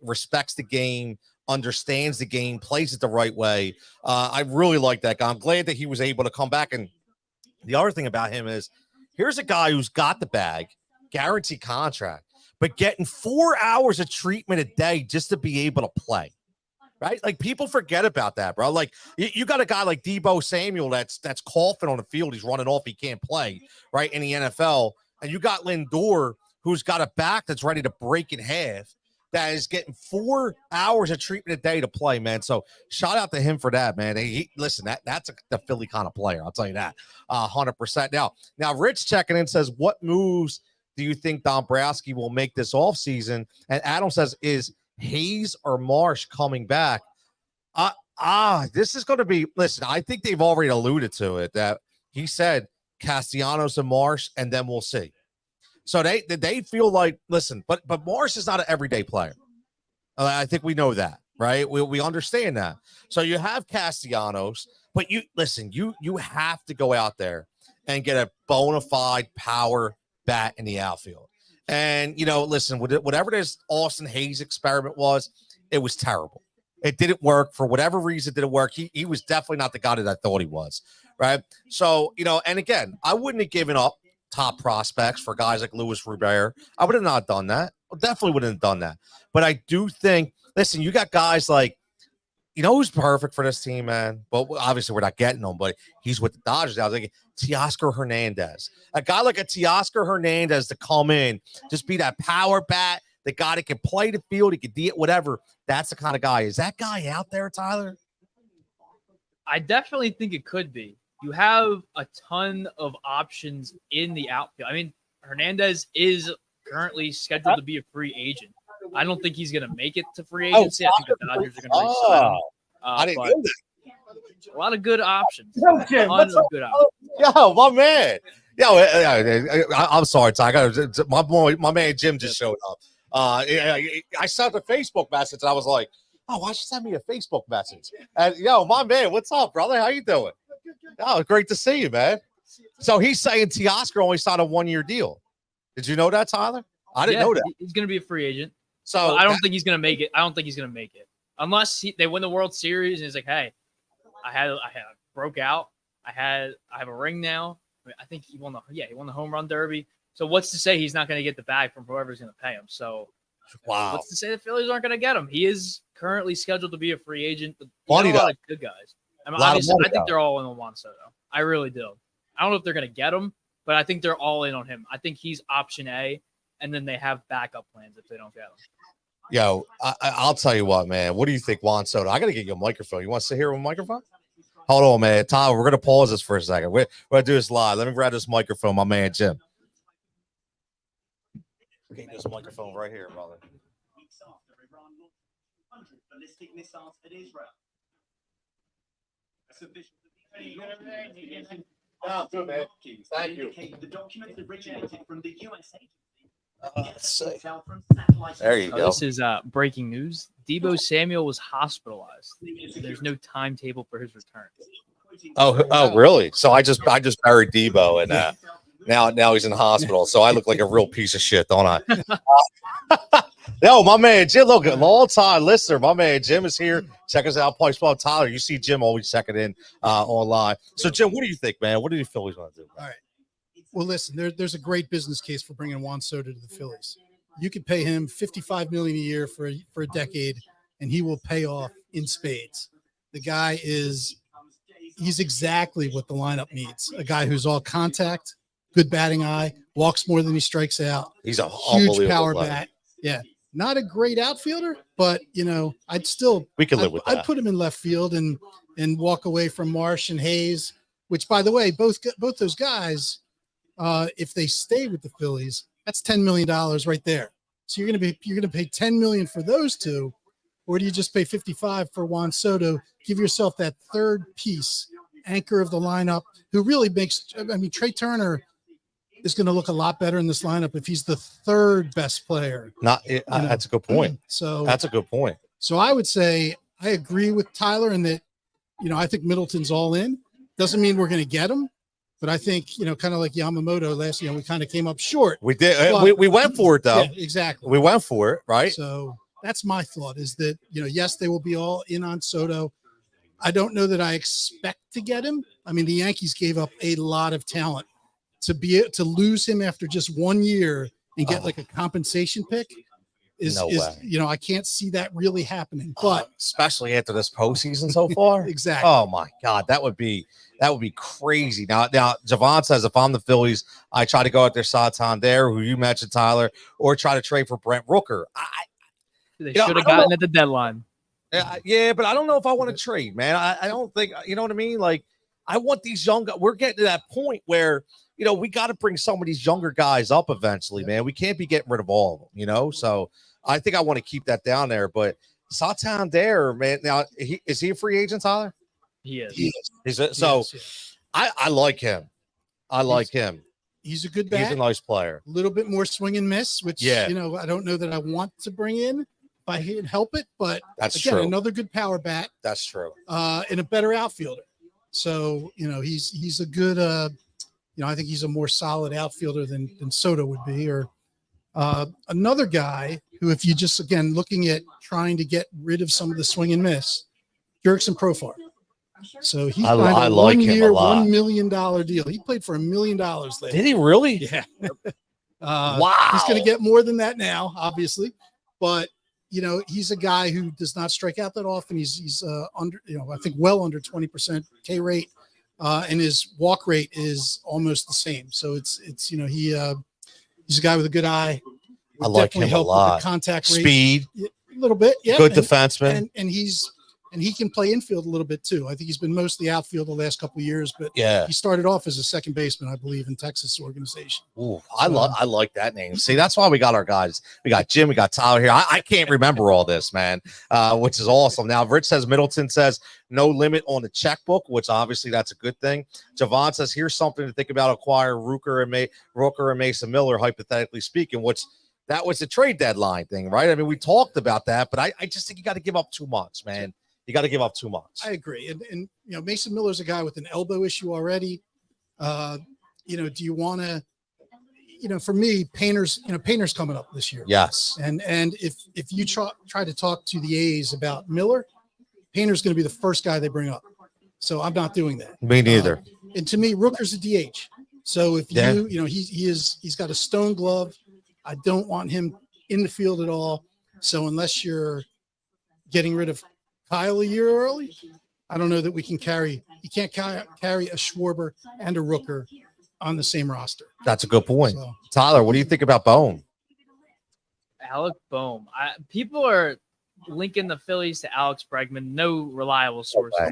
Respects the game, understands the game, plays it the right way. I really like that guy. I'm glad that he was able to come back. And the other thing about him is, here's a guy who's got the bag, guaranteed contract, but getting 4 hours of treatment a day just to be able to play, right? Like, people forget about that, bro. Like, you got a guy like Deebo Samuel that's coughing on the field. He's running off. He can't play, right, in the NFL. And you got Lindor, who's got a back that's ready to break in half, that is getting 4 hours of treatment a day to play, man. So shout out to him for that, man. Listen, that's the Philly kind of player. I'll tell you that 100%. Now, Rich checking in says, what moves do you think Dombrowski will make this offseason? And Adam says, is Hayes or Marsh coming back? This is going to be, listen, I think they've already alluded to it, that he said Castellanos and Marsh, and then we'll see. So they feel like, listen, but Marsh is not an everyday player. I think we know that, right? We understand that. So you have Castellanos, but you have to go out there and get a bona fide power bat in the outfield. And, listen, whatever this Austin Hayes experiment was, it was terrible. It didn't work. For whatever reason, it didn't work. He was definitely not the guy that I thought he was, right? So, and again, I wouldn't have given up top prospects for guys like Luis Robert. I would have not done that. Definitely wouldn't have done that. But I do think, listen, you got guys like, who's perfect for this team, man? But obviously we're not getting him, but he's with the Dodgers now. I was like Teoscar Hernandez. A guy like a Teoscar Hernandez to come in, just be that power bat, the guy that can play the field, he can do it, whatever. That's the kind of guy. Is that guy out there, Tyler? I definitely think it could be. You have a ton of options in the outfield. I mean, Hernandez is currently scheduled to be a free agent. I don't think he's going to make it to free agency. I think the Dodgers are going to re-sign him. I didn't know that. A lot of good options. Jim, Yo, my man. I'm sorry, Ty. My man Jim just showed up. I sent a Facebook message and I was like, oh, why don't you send me a Facebook message? And my man, what's up, brother? How you doing? Oh, great to see you, man. So he's saying Teoscar only signed a 1-year deal. Did you know that, Tyler? I didn't know that. He's going to be a free agent. So I don't think he's going to make it. I don't think he's going to make it unless they win the World Series and he's like, hey, I broke out. I have a ring now. I think he won the home run derby. So what's to say he's not going to get the bag from whoever's going to pay him? So what's to say the Phillies aren't going to get him? He is currently scheduled to be a free agent. But a lot of good guys. I mean, obviously, I think they're all in on Juan Soto. I really do. I don't know if they're going to get him, but I think they're all in on him. I think he's option A, and then they have backup plans if they don't get him. I'll tell you what, man. What do you think, Juan Soto? I got to get you a microphone. You want to sit here with a microphone? Hold on, man. Tyler, we're going to pause this for a second. We're going to do this live. Let me grab this microphone, my man, Jim. We're getting this microphone right here, brother. Oh, good, man. Thank you. The document originated from the USA. There you go. This is breaking news. Deebo Samuel was hospitalized. There's no timetable for his return. Oh, really? So I just buried Deebo, and now he's in the hospital. So I look like a real piece of shit, don't I? No, my man Jim, look, long time listener. My man Jim is here. Check us out, Pike Spot. Tyler, you see Jim always checking in online. So Jim, what do you think, man? What do you Phillies want to do? All right. Well, listen, there's a great business case for bringing Juan Soto to the Phillies. You could pay him $55 million a year for a decade, and he will pay off in spades. The guy he's exactly what the lineup needs. A guy who's all contact, good batting eye, walks more than he strikes out. He's a huge power bat. Yeah. Not a great outfielder, but we can live with that. I'd put him in left field and walk away from Marsh and Hayes, which, by the way, both those guys, if they stay with the Phillies, that's $10 million right there. So you're gonna pay $10 million for those two, or do you just pay $55 for Juan Soto? Give yourself that third piece, anchor of the lineup, who really makes. I mean, Trey Turner is going to look a lot better in this lineup if he's the third best player. That's a good point. So that's a good point. So I would say I agree with Tyler in that, I think Middleton's all in. Doesn't mean we're going to get him, but I think, kind of like Yamamoto last year, we kind of came up short. We did. We went for it, though. Yeah, exactly. We went for it, right? So that's my thought is that, yes, they will be all in on Soto. I don't know that I expect to get him. I mean, the Yankees gave up a lot of talent. To lose him after just 1 year and get like a compensation pick is I can't see that really happening. But especially after this postseason so far. Exactly. Oh my God, that would be crazy. Now Javon says if I'm the Phillies, I try to go out there Santander, who you mentioned, Tyler, or try to trade for Brent Rooker. They should have gotten at the deadline. Yeah, but I don't know if I want to trade, man. I don't think you know what I mean. Like I want these young guys. We're getting to that point where. We got to bring some of these younger guys up eventually, man. We can't be getting rid of all of them, So I think I want to keep that down there. But Santander, man, now is he a free agent, Tyler? He is. I like him. I like him. He's a good bat. He's a nice player. A little bit more swing and miss, which I don't know that I want to bring in if I can help it. But that's true. Another good power bat. That's true. And a better outfielder. So he's a good. I think he's a more solid outfielder than Soto would be, or Another guy who, if you just, again, looking at trying to get rid of some of the swing and miss, Jurickson Profar. So he signed a like him a lot. $1 million deal. He played for $1 million last year. Did he really? Yeah. Wow. He's going to get more than that now, obviously. But, he's a guy who does not strike out that often. He's under, I think well under 20% K rate. And his walk rate is almost the same. So it's he's a guy with a good eye. I like him a lot. Contact rate, speed, a little bit, yeah. Good defenseman, and he can play infield a little bit too. I think he's been mostly outfield the last couple of years, but yeah, he started off as a second baseman, I believe, in Texas organization. Ooh, I like that name. See, that's why we got our guys. We got Jim, we got Tyler here. I can't remember all this, man, which is awesome. Now, Rich says Middleton says no limit on the checkbook, which obviously that's a good thing. Javon says here's something to think about: acquire Rooker and Mason Miller, hypothetically speaking, which. That was the trade deadline thing, right? I mean, we talked about that, but I just think you got to give up too much, man. You got to give up too much. I agree. And Mason Miller's a guy with an elbow issue already. Do you want to, for me, Painter's coming up this year. Yes. And if you try to talk to the A's about Miller, Painter's going to be the first guy they bring up. So I'm not doing that. Me neither. And to me, Rooker's a DH. So if he's got a stone glove. I don't want him in the field at all. So unless you're getting rid of Kyle a year early, I don't know that we can carry. You can't carry a Schwarber and a Rooker on the same roster. That's a good point. So, Tyler, what do you think about Bohm? Alec Bohm. People are linking the Phillies to Alex Bregman. No reliable source. Okay.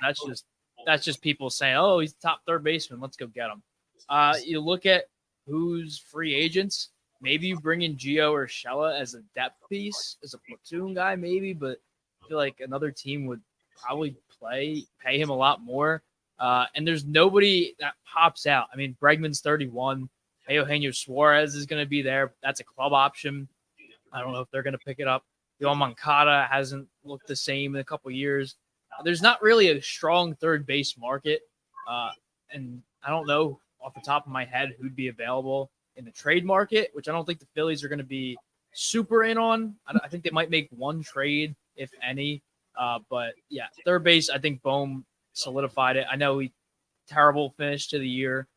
That's just people saying, "Oh, he's the top third baseman. Let's go get him." You look at who's free agents. Maybe you bring in Gio Urshela as a depth piece, as a platoon guy, maybe, but I feel like another team would probably pay him a lot more. And there's nobody that pops out. I mean, Bregman's 31. Eugenio Suarez is going to be there. That's a club option. I don't know if they're going to pick it up. Yoel Moncada hasn't looked the same in a couple of years. There's not really a strong third base market. And I don't know off the top of my head who'd be available in the trade market, which I don't think the Phillies are going to be super in on. I think they might make one trade, if any. But yeah, third base, I think Bohm solidified it. I know terrible finish to the year,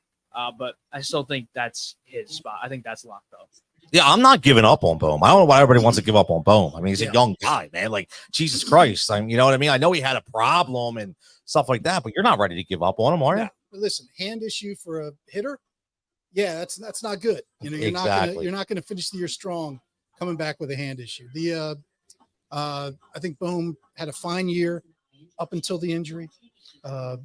but I still think that's his spot. I think that's locked up. Yeah, I'm not giving up on Bohm. I don't know why everybody wants to give up on Bohm. I mean, he's a young guy, man. Like, Jesus Christ. You know what I mean? I know he had a problem and stuff like that, but you're not ready to give up on him, are you? Yeah. Listen, hand issue for a hitter. Yeah, that's not good. You're not going to finish the year strong coming back with a hand issue. I think Bohm had a fine year up until the injury. I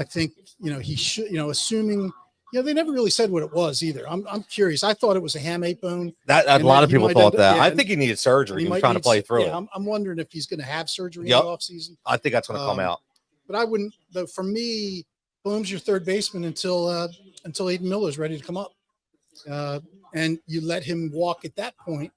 think he should. Assuming they never really said what it was either. I'm curious. I thought it was a hamate bone. That a lot of people thought that. I think he needed surgery. He was trying to play through it. I'm wondering if he's going to have surgery in the offseason. I think that's going to come out. But I wouldn't. Though for me, Bohm's your third baseman until Aiden Miller's ready to come up, and you let him walk at that point,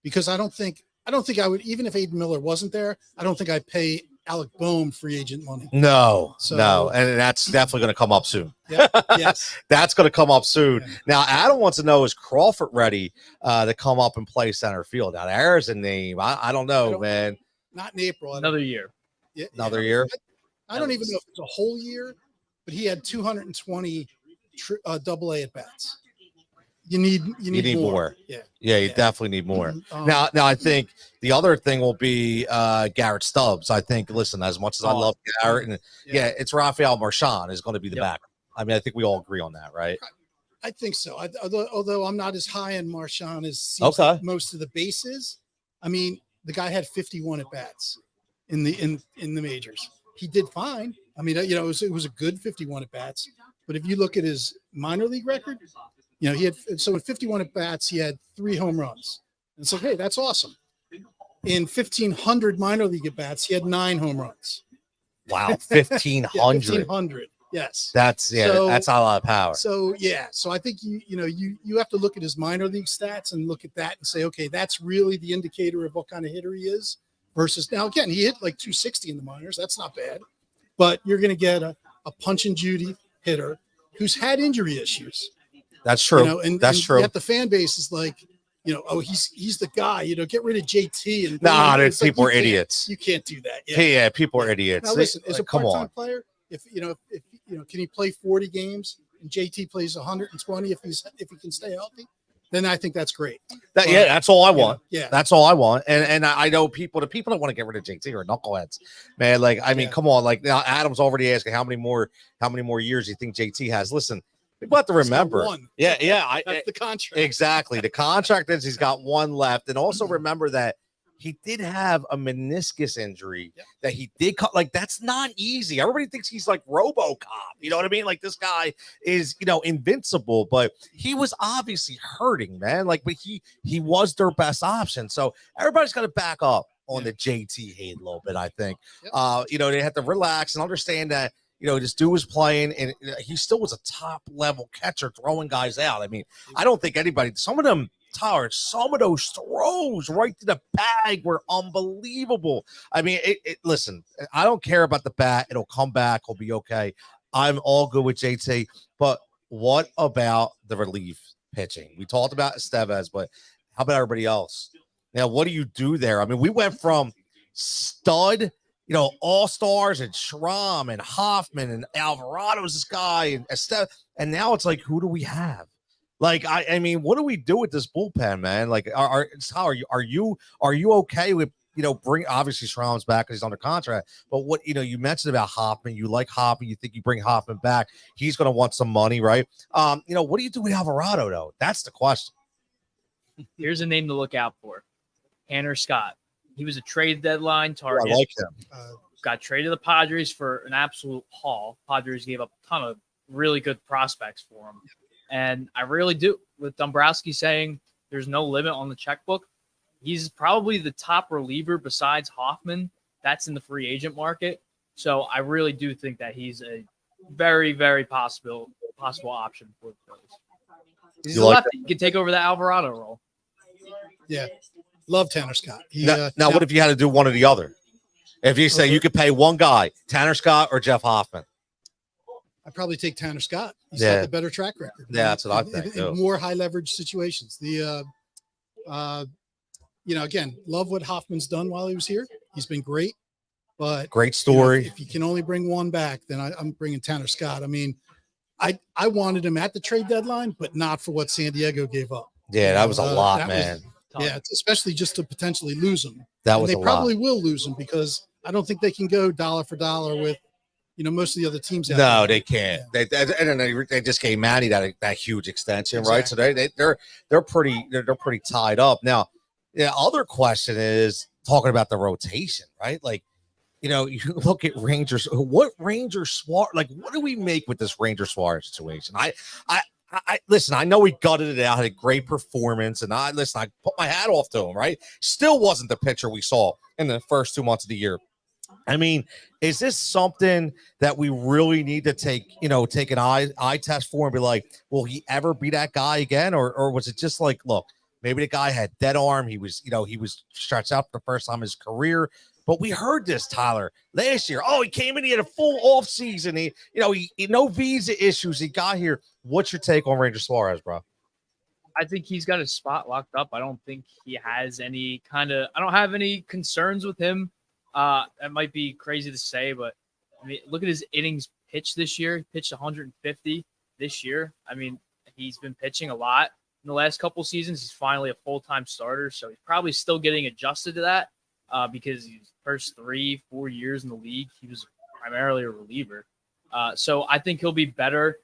because I don't think I would, even if Aiden Miller wasn't there, I don't think I'd pay Alec Bohm free agent money. No, and that's definitely going to come up soon. Yeah, yes, that's going to come up soon. Yeah. Now, Adam wants to know, is Crawford ready to come up and play center field? Now, there's a name. I don't know, man. Not in April. Another year. Yeah, another year. I don't even know if it's a whole year, but he had 220 double-A at bats. You need more. Yeah, you definitely need more. Now, I think the other thing will be Garrett Stubbs. I think, listen, as much as I love Garrett, and it's Rafael Marchand is going to be the back. I mean, I think we all agree on that, right? I think so. Although I'm not as high on Marchand as like most of the bases. I mean, the guy had 51 at bats in the majors. He did fine. I mean, it was a good 51 at bats. But if you look at his minor league record, he had, so in 51 at bats, he had 3 home runs. And so, hey, that's awesome. In 1,500 minor league at bats, he had 9 home runs. Wow, 1,500. 1,500. Yes. That's a lot of power. So I think you have to look at his minor league stats and look at that and say, okay, that's really the indicator of what kind of hitter he is. Versus now, again, he hit like 260 in the minors. That's not bad. But you're going to get a punch and Judy hitter who's had injury issues. That's true. And that's true. Yet the fan base is like, he's the guy. Get rid of JT and there's it's like, people are idiots. You can't do that. Yeah, people are idiots. Now listen, as a come part-time on. player, if can he play 40 games and JT plays 120 if he can stay healthy, then I think that's great. That's all I want. Yeah, that's all I want. And I know the people that want to get rid of JT are knuckleheads, man. Like, I mean, come on. Like, now Adam's already asking how many more years do you think JT has? Listen, people have to remember. That's the contract. Exactly. The contract is he's got one left, and also remember that he did have a meniscus injury that he did cut. Like, that's not easy. Everybody thinks he's like RoboCop. You know what I mean? Like, this guy is, invincible, but he was obviously hurting, man. Like, but he was their best option. So everybody's got to back up on the JT hate a little bit, I think. They have to relax and understand that, this dude was playing and he still was a top level catcher throwing guys out. I mean, I don't think some of those throws right to the bag were unbelievable. I mean, listen, I don't care about the bat. It'll come back. He'll be okay. I'm all good with JT. But what about the relief pitching? We talked about Estevez, but how about everybody else? Now, what do you do there? I mean, we went from stud, all-stars and Schramm and Hoffman and Alvarado's this guy and Estevez, and now it's like, who do we have? Like, I mean, what do we do with this bullpen, man? Like, are you okay with, bring, obviously Schramm's back because he's under contract, but what, you mentioned about Hoffman, you like Hoffman, you think you bring Hoffman back, he's going to want some money, right? What do you do with Alvarado, though? That's the question. Here's a name to look out for. Tanner Scott. He was a trade deadline target. I like him. Got traded to the Padres for an absolute haul. Padres gave up a ton of really good prospects for him. And I really do. With Dombrowski saying there's no limit on the checkbook, he's probably the top reliever besides Hoffman that's in the free agent market. So I really do think that he's a very, very possible option for the Phillies. He's a lefty. He can take over the Alvarado role. Yeah. Love Tanner Scott. Now, what if you had to do one or the other? If you say you could pay one guy, Tanner Scott or Jeff Hoffman? I'd probably take Tanner Scott. He's got the better track record. Yeah, that's what I think. In more high leverage situations. Again, love what Hoffman's done while he was here. He's been great. But great story. If you can only bring one back, then I'm bringing Tanner Scott. I mean, I wanted him at the trade deadline, but not for what San Diego gave up. Yeah, that was a lot, man. Especially just to potentially lose him. They probably will lose him because I don't think they can go dollar for dollar with, most of the other teams. No, they can't. They just gave Manny that huge extension, right? So they're pretty tied up now. Yeah. Other question is talking about the rotation, right? Like, you look at Rangers. What Ranger Suarez? Like, what do we make with this Ranger Suarez situation? I listen. I know we gutted it out, had a great performance, and I put my hat off to him. Right? Still wasn't the pitcher we saw in the first 2 months of the year. I mean, is this something that we really need to take an eye test for and be like, will he ever be that guy again? Or was it just like, look, maybe the guy had dead arm. He was stretched out for the first time in his career. But we heard this, Tyler, last year. Oh, he came in, he had a full offseason. He no visa issues. He got here. What's your take on Ranger Suarez, bro? I think he's got his spot locked up. I don't think he has I don't have any concerns with him. That might be crazy to say, but I mean, look at his innings pitched this year. He pitched 150 this year. I mean, he's been pitching a lot in the last couple seasons. He's finally a full-time starter, so he's probably still getting adjusted to that because his first 3-4 years in the league, he was primarily a reliever. So I think he'll be better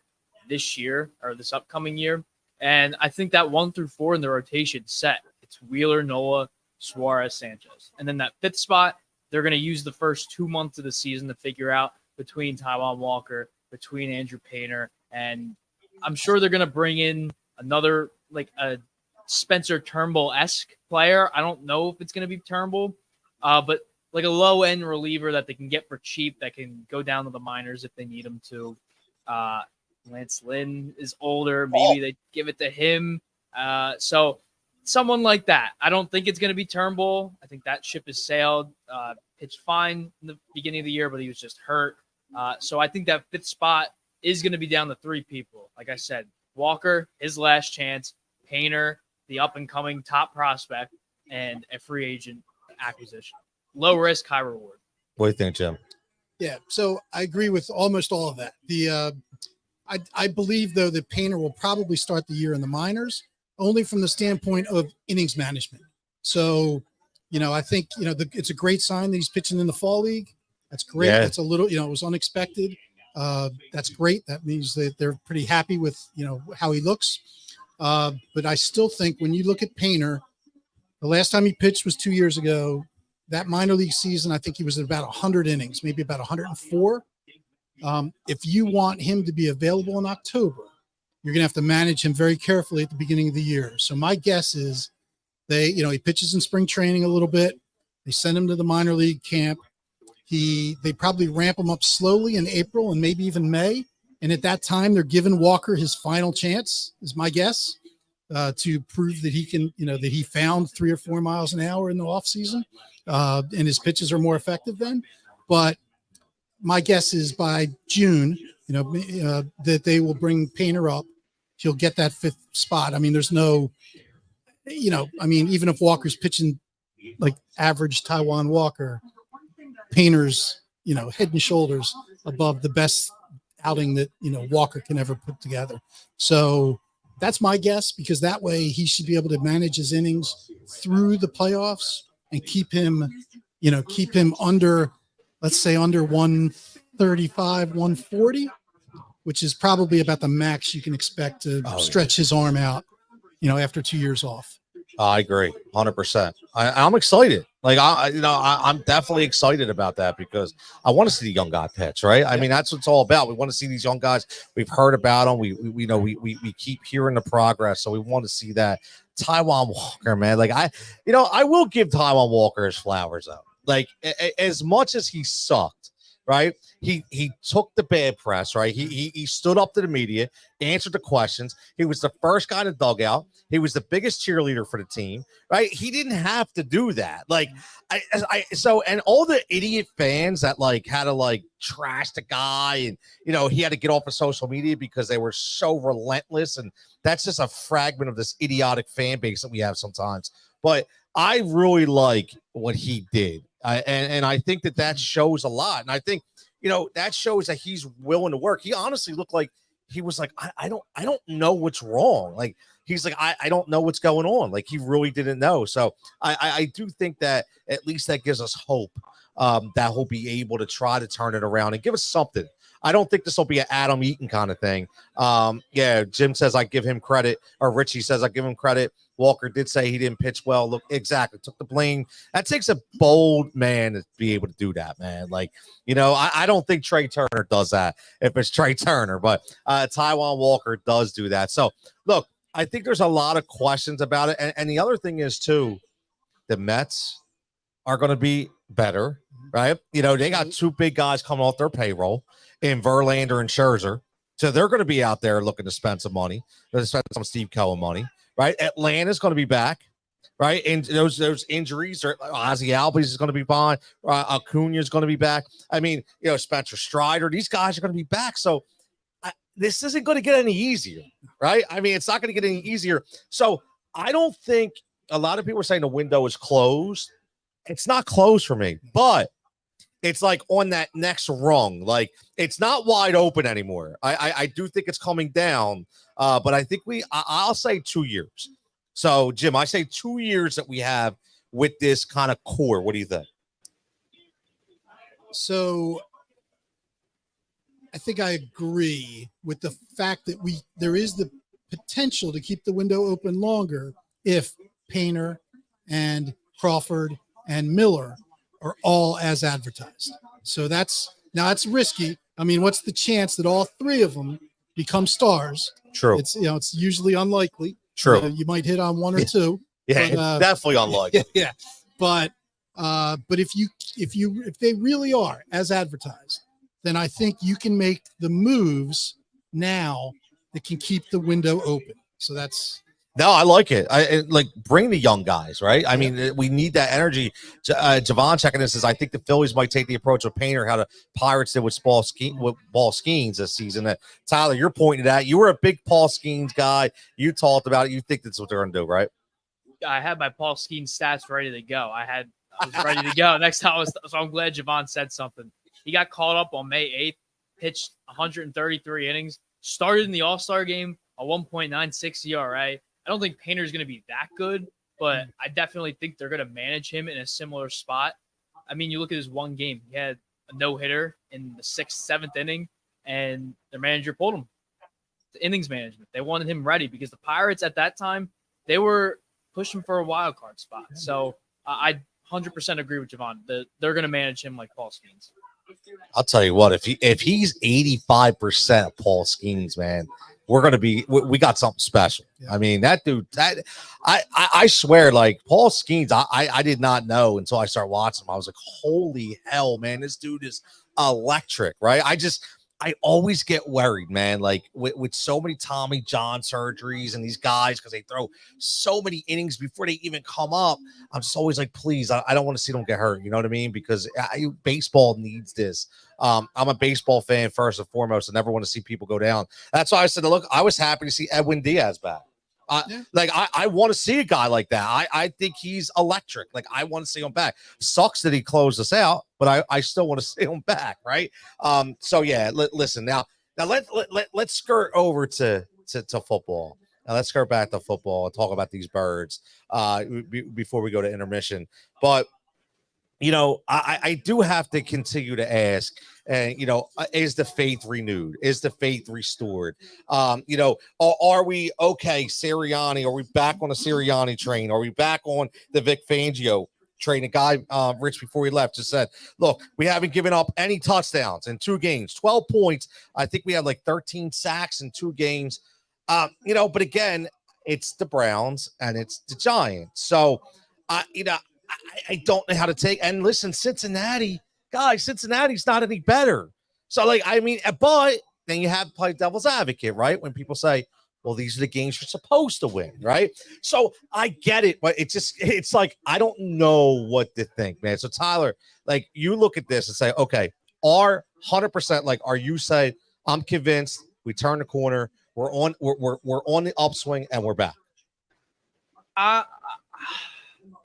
this year or this upcoming year. And I think that 1 through 4 in the rotation set. It's Wheeler, Nola, Suarez, Sanchez. And then that fifth spot, they're going to use the first 2 months of the season to figure out between Taijuan Walker, between Andrew Painter, and I'm sure they're going to bring in another, like a Spencer Turnbull-esque player. I don't know if it's going to be Turnbull, but like a low-end reliever that they can get for cheap that can go down to the minors if they need him to. Lance Lynn is older. Maybe they give it to him. So someone like that. I don't think it's going to be Turnbull. I think that ship has sailed. Pitched fine in the beginning of the year, but he was just hurt. So I think that fifth spot is going to be down to 3 people. Like I said, Walker, his last chance, Painter, the up-and-coming top prospect, and a free agent acquisition. Low risk, high reward. What do you think, Jim? Yeah, so I agree with almost all of that. I believe, though, that Painter will probably start the year in the minors, only from the standpoint of innings management. So, I think, it's a great sign that he's pitching in the fall league. That's great. Yeah. That's a little, it was unexpected. That's great. That means that they're pretty happy with, how he looks. But I still think when you look at Painter, the last time he pitched was 2 years ago. That minor league season, I think he was at about 100 innings, maybe about 104. If you want him to be available in October, you're going to have to manage him very carefully at the beginning of the year. So my guess is he pitches in spring training a little bit. They send him to the minor league camp. They probably ramp him up slowly in April and maybe even May. And at that time, they're giving Walker his final chance, is my guess, to prove that he can, that he found 3 or 4 miles an hour in the offseason. And his pitches are more effective then. But my guess is by June, that they will bring Painter up. He'll get that 5th spot. I mean, there's no, even if Walker's pitching like average Taiwan Walker, Painter's, head and shoulders above the best outing that, Walker can ever put together. So that's my guess, because that way he should be able to manage his innings through the playoffs and keep him under, let's say, under 135, 140, which is probably about the max you can expect to stretch his arm out, after 2 years off. I agree 100%. I'm excited. Like, I'm definitely excited about that, because I want to see the young guy pitch, right? I mean, that's what it's all about. We want to see these young guys. We've heard about them. We keep hearing the progress. So we want to see that. Taiwan Walker, man. Like, I will give Taiwan Walker his flowers, though. Like, as much as he sucked, right? He took the bad press, right? He stood up to the media, answered the questions. He was the first guy in the dugout. He was the biggest cheerleader for the team, right? He didn't have to do that. Like, and all the idiot fans that had to trash the guy, and he had to get off of social media because they were so relentless, and that's just a fragment of this idiotic fan base that we have sometimes. But I really like what he did. And I think that shows a lot. And I think, that shows that he's willing to work. He honestly looked like he was like, I don't know what's wrong. Like, he's like, I don't know what's going on. Like, he really didn't know. So I do think that at least that gives us hope that he'll be able to try to turn it around and give us something. I don't think this will be an Adam Eaton kind of thing. Jim says I give him credit, or Richie says I give him credit. Walker did say he didn't pitch well. Look, exactly, took the blame. That takes a bold man to be able to do that, man. Like, I don't think Trey Turner does that if it's Trey Turner, but Taiwan Walker does do that. So, look, I think there's a lot of questions about it. And the other thing is, too, the Mets are going to be better, right? They got 2 big guys coming off their payroll in Verlander and Scherzer. So they're going to be out there looking to spend some money. They're going to spend some Steve Cohen money. Right, Atlanta's going to be back, right? And those injuries, Ozzie Albies is going to be fine. Acuna is going to be back. I mean, Spencer Strider, these guys are going to be back. So this isn't going to get any easier, right? I mean, it's not going to get any easier. So I don't think a lot of people are saying the window is closed. It's not closed for me, but it's like on that next rung. Like, it's not wide open anymore. I do think it's coming down. But I think I'll say 2 years. So, Jim, I say 2 years that we have with this kind of core. What do you think? So, I think I agree with the fact that there is the potential to keep the window open longer if Painter and Crawford and Miller are all as advertised. So that's risky. I mean, what's the chance that all 3 of them become stars? True. It's usually unlikely. True. You might hit on 1 or 2. Yeah, but, definitely unlikely. Yeah. But if they really are as advertised, then I think you can make the moves now that can keep the window open. So that's No, I like it. Like bring the young guys, right? I mean, we need that energy. Javon checking this says, I think the Phillies might take the approach of Painter, how the Pirates did with Paul Skeens this season. That Tyler, you're pointing at. You were a big Paul Skeens guy. You talked about it. You think that's what they're going to do, right? I had my Paul Skeens stats ready to go. I was ready to go. Next time, so I'm glad Javon said something. He got called up on May 8th, pitched 133 innings, started in the All-Star game, a 1.96 ERA. I don't think Painter's going to be that good, but I definitely think they're going to manage him in a similar spot. I mean, you look at his one game. He had a no-hitter in the 6th, 7th inning, and their manager pulled him. The innings management. They wanted him ready because the Pirates at that time, they were pushing for a wild card spot. So I 100% agree with Javon. They're going to manage him like Paul Skeens. I'll tell you what, if he's 85% of Paul Skeens, man, we got something special. Yeah. I mean, that dude, I swear, like Paul Skeens, I did not know until I started watching him. I was like, holy hell, man, this dude is electric, right? I always get worried, man, like with so many Tommy John surgeries and these guys, because they throw so many innings before they even come up. I'm just always like, please, I don't want to see them get hurt. You know what I mean? Because baseball needs this. I'm a baseball fan first and foremost. I never want to see people go down. That's why I said, look, I was happy to see Edwin Diaz back. Like I want to see a guy like that. I think he's electric. Like I want to see him back. Sucks that he closed us out, but I still want to see him back, right? So yeah, listen now let's skirt over to football. Now let's skirt back to football and talk about these birds before we go to intermission. But you know, I do have to continue to ask, and you know, is the faith renewed? Is the faith restored? You know, are we okay? Sirianni, are we back on the Sirianni train? Are we back on the Vic Fangio train? A guy, Rich, before he left, just said, "Look, we haven't given up any touchdowns in 2 games, 12 points. I think we had like 13 sacks in 2 games. You know, but again, it's the Browns and it's the Giants. So, you know." I don't know how to take. And listen, Cincinnati's not any better. So, like, I mean, but then you have to play devil's advocate, right? When people say, well, these are the games you're supposed to win, right? So I get it, but it's like, I don't know what to think, man. So, Tyler, like, you look at this and say, okay, are 100%, like, are you saying, I'm convinced we turn the corner, we're on the upswing and we're back?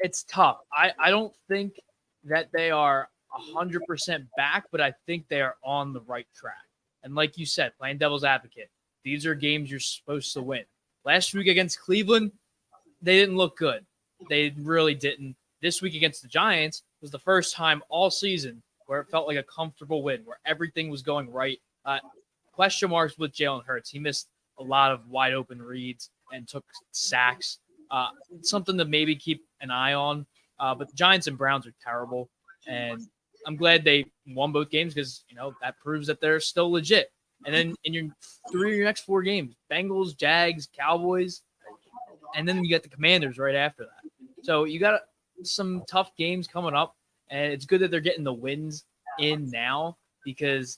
It's tough. I don't think that they are 100% back, but I think they are on the right track. And like you said, playing devil's advocate, these are games you're supposed to win. Last week against Cleveland, they didn't look good. They really didn't. This week against the Giants was the first time all season where it felt like a comfortable win, where everything was going right. Question marks with Jalen Hurts. He missed a lot of wide open reads and took sacks. Something to maybe keep an eye on. But the Giants and Browns are terrible. And I'm glad they won both games because, you know, that proves that they're still legit. And then in your next 4 games, Bengals, Jags, Cowboys, and then you got the Commanders right after that. So you got some tough games coming up. And it's good that they're getting the wins in now because,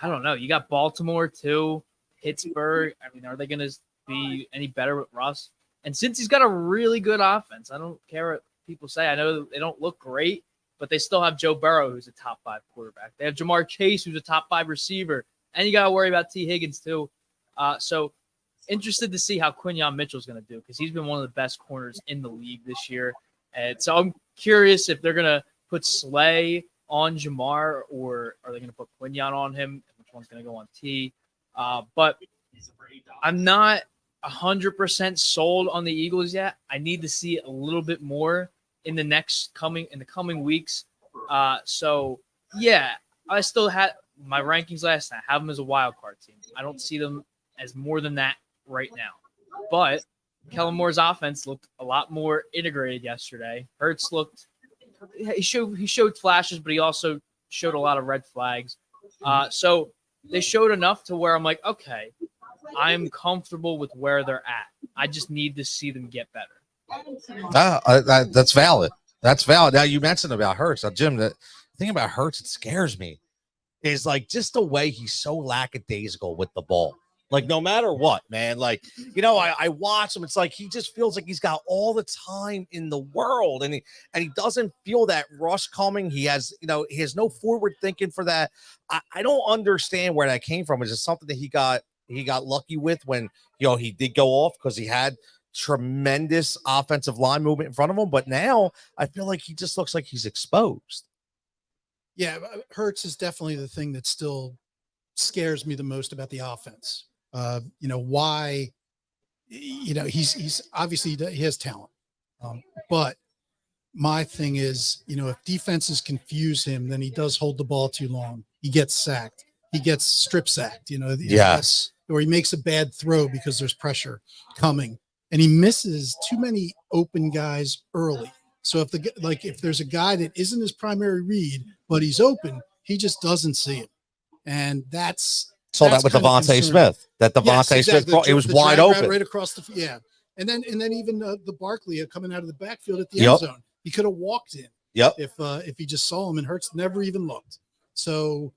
I don't know, you got Baltimore too, Pittsburgh. I mean, are they going to be any better with Russ? And since he's got a really good offense, I don't care what people say. I know they don't look great, but they still have Joe Burrow, who's a top 5 quarterback. They have Jamar Chase, who's a top 5 receiver. And you got to worry about T. Higgins, too. So interested to see how Quinyon Mitchell's going to do because he's been one of the best corners in the league this year. And so I'm curious if they're going to put Slay on Jamar or are they going to put Quinyon on him? Which one's going to go on T? But I'm not 100% sold on the Eagles yet. I need to see a little bit more in the coming weeks. So yeah, I still had my rankings last night. I have them as a wild card team. I don't see them as more than that right now. But Kellen Moore's offense looked a lot more integrated yesterday. Hurts he showed flashes, but he also showed a lot of red flags. So they showed enough to where I'm like, okay, I'm comfortable with where they're at. I just need to see them get better. That's valid. That's valid. Now you mentioned about Hurts. Now, Jim, the thing about Hurts that scares me is like just the way he's so lackadaisical with the ball. Like, no matter what, man, like, I watch him. It's like he just feels like he's got all the time in the world, and he doesn't feel that rush coming. He has no forward thinking for that. I don't understand where that came from. Is it something that he got lucky with when he did go off because he had tremendous offensive line movement in front of him? But now I feel like he just looks like he's exposed. Yeah, Hurts is definitely the thing that still scares me the most about the offense. Why, he's obviously he has talent. But my thing is, if defenses confuse him, then he does hold the ball too long. He gets sacked. He gets strip sacked, Yes. Or he makes a bad throw because there's pressure coming and he misses too many open guys early. So if there's a guy that isn't his primary read, but he's open, he just doesn't see him. And saw that with Devontae Smith. That Devontae Smith, it was wide open, right across the and then even the Barkley coming out of the backfield at the end zone, he could have walked in. If he just saw him, and Hurts never even looked. So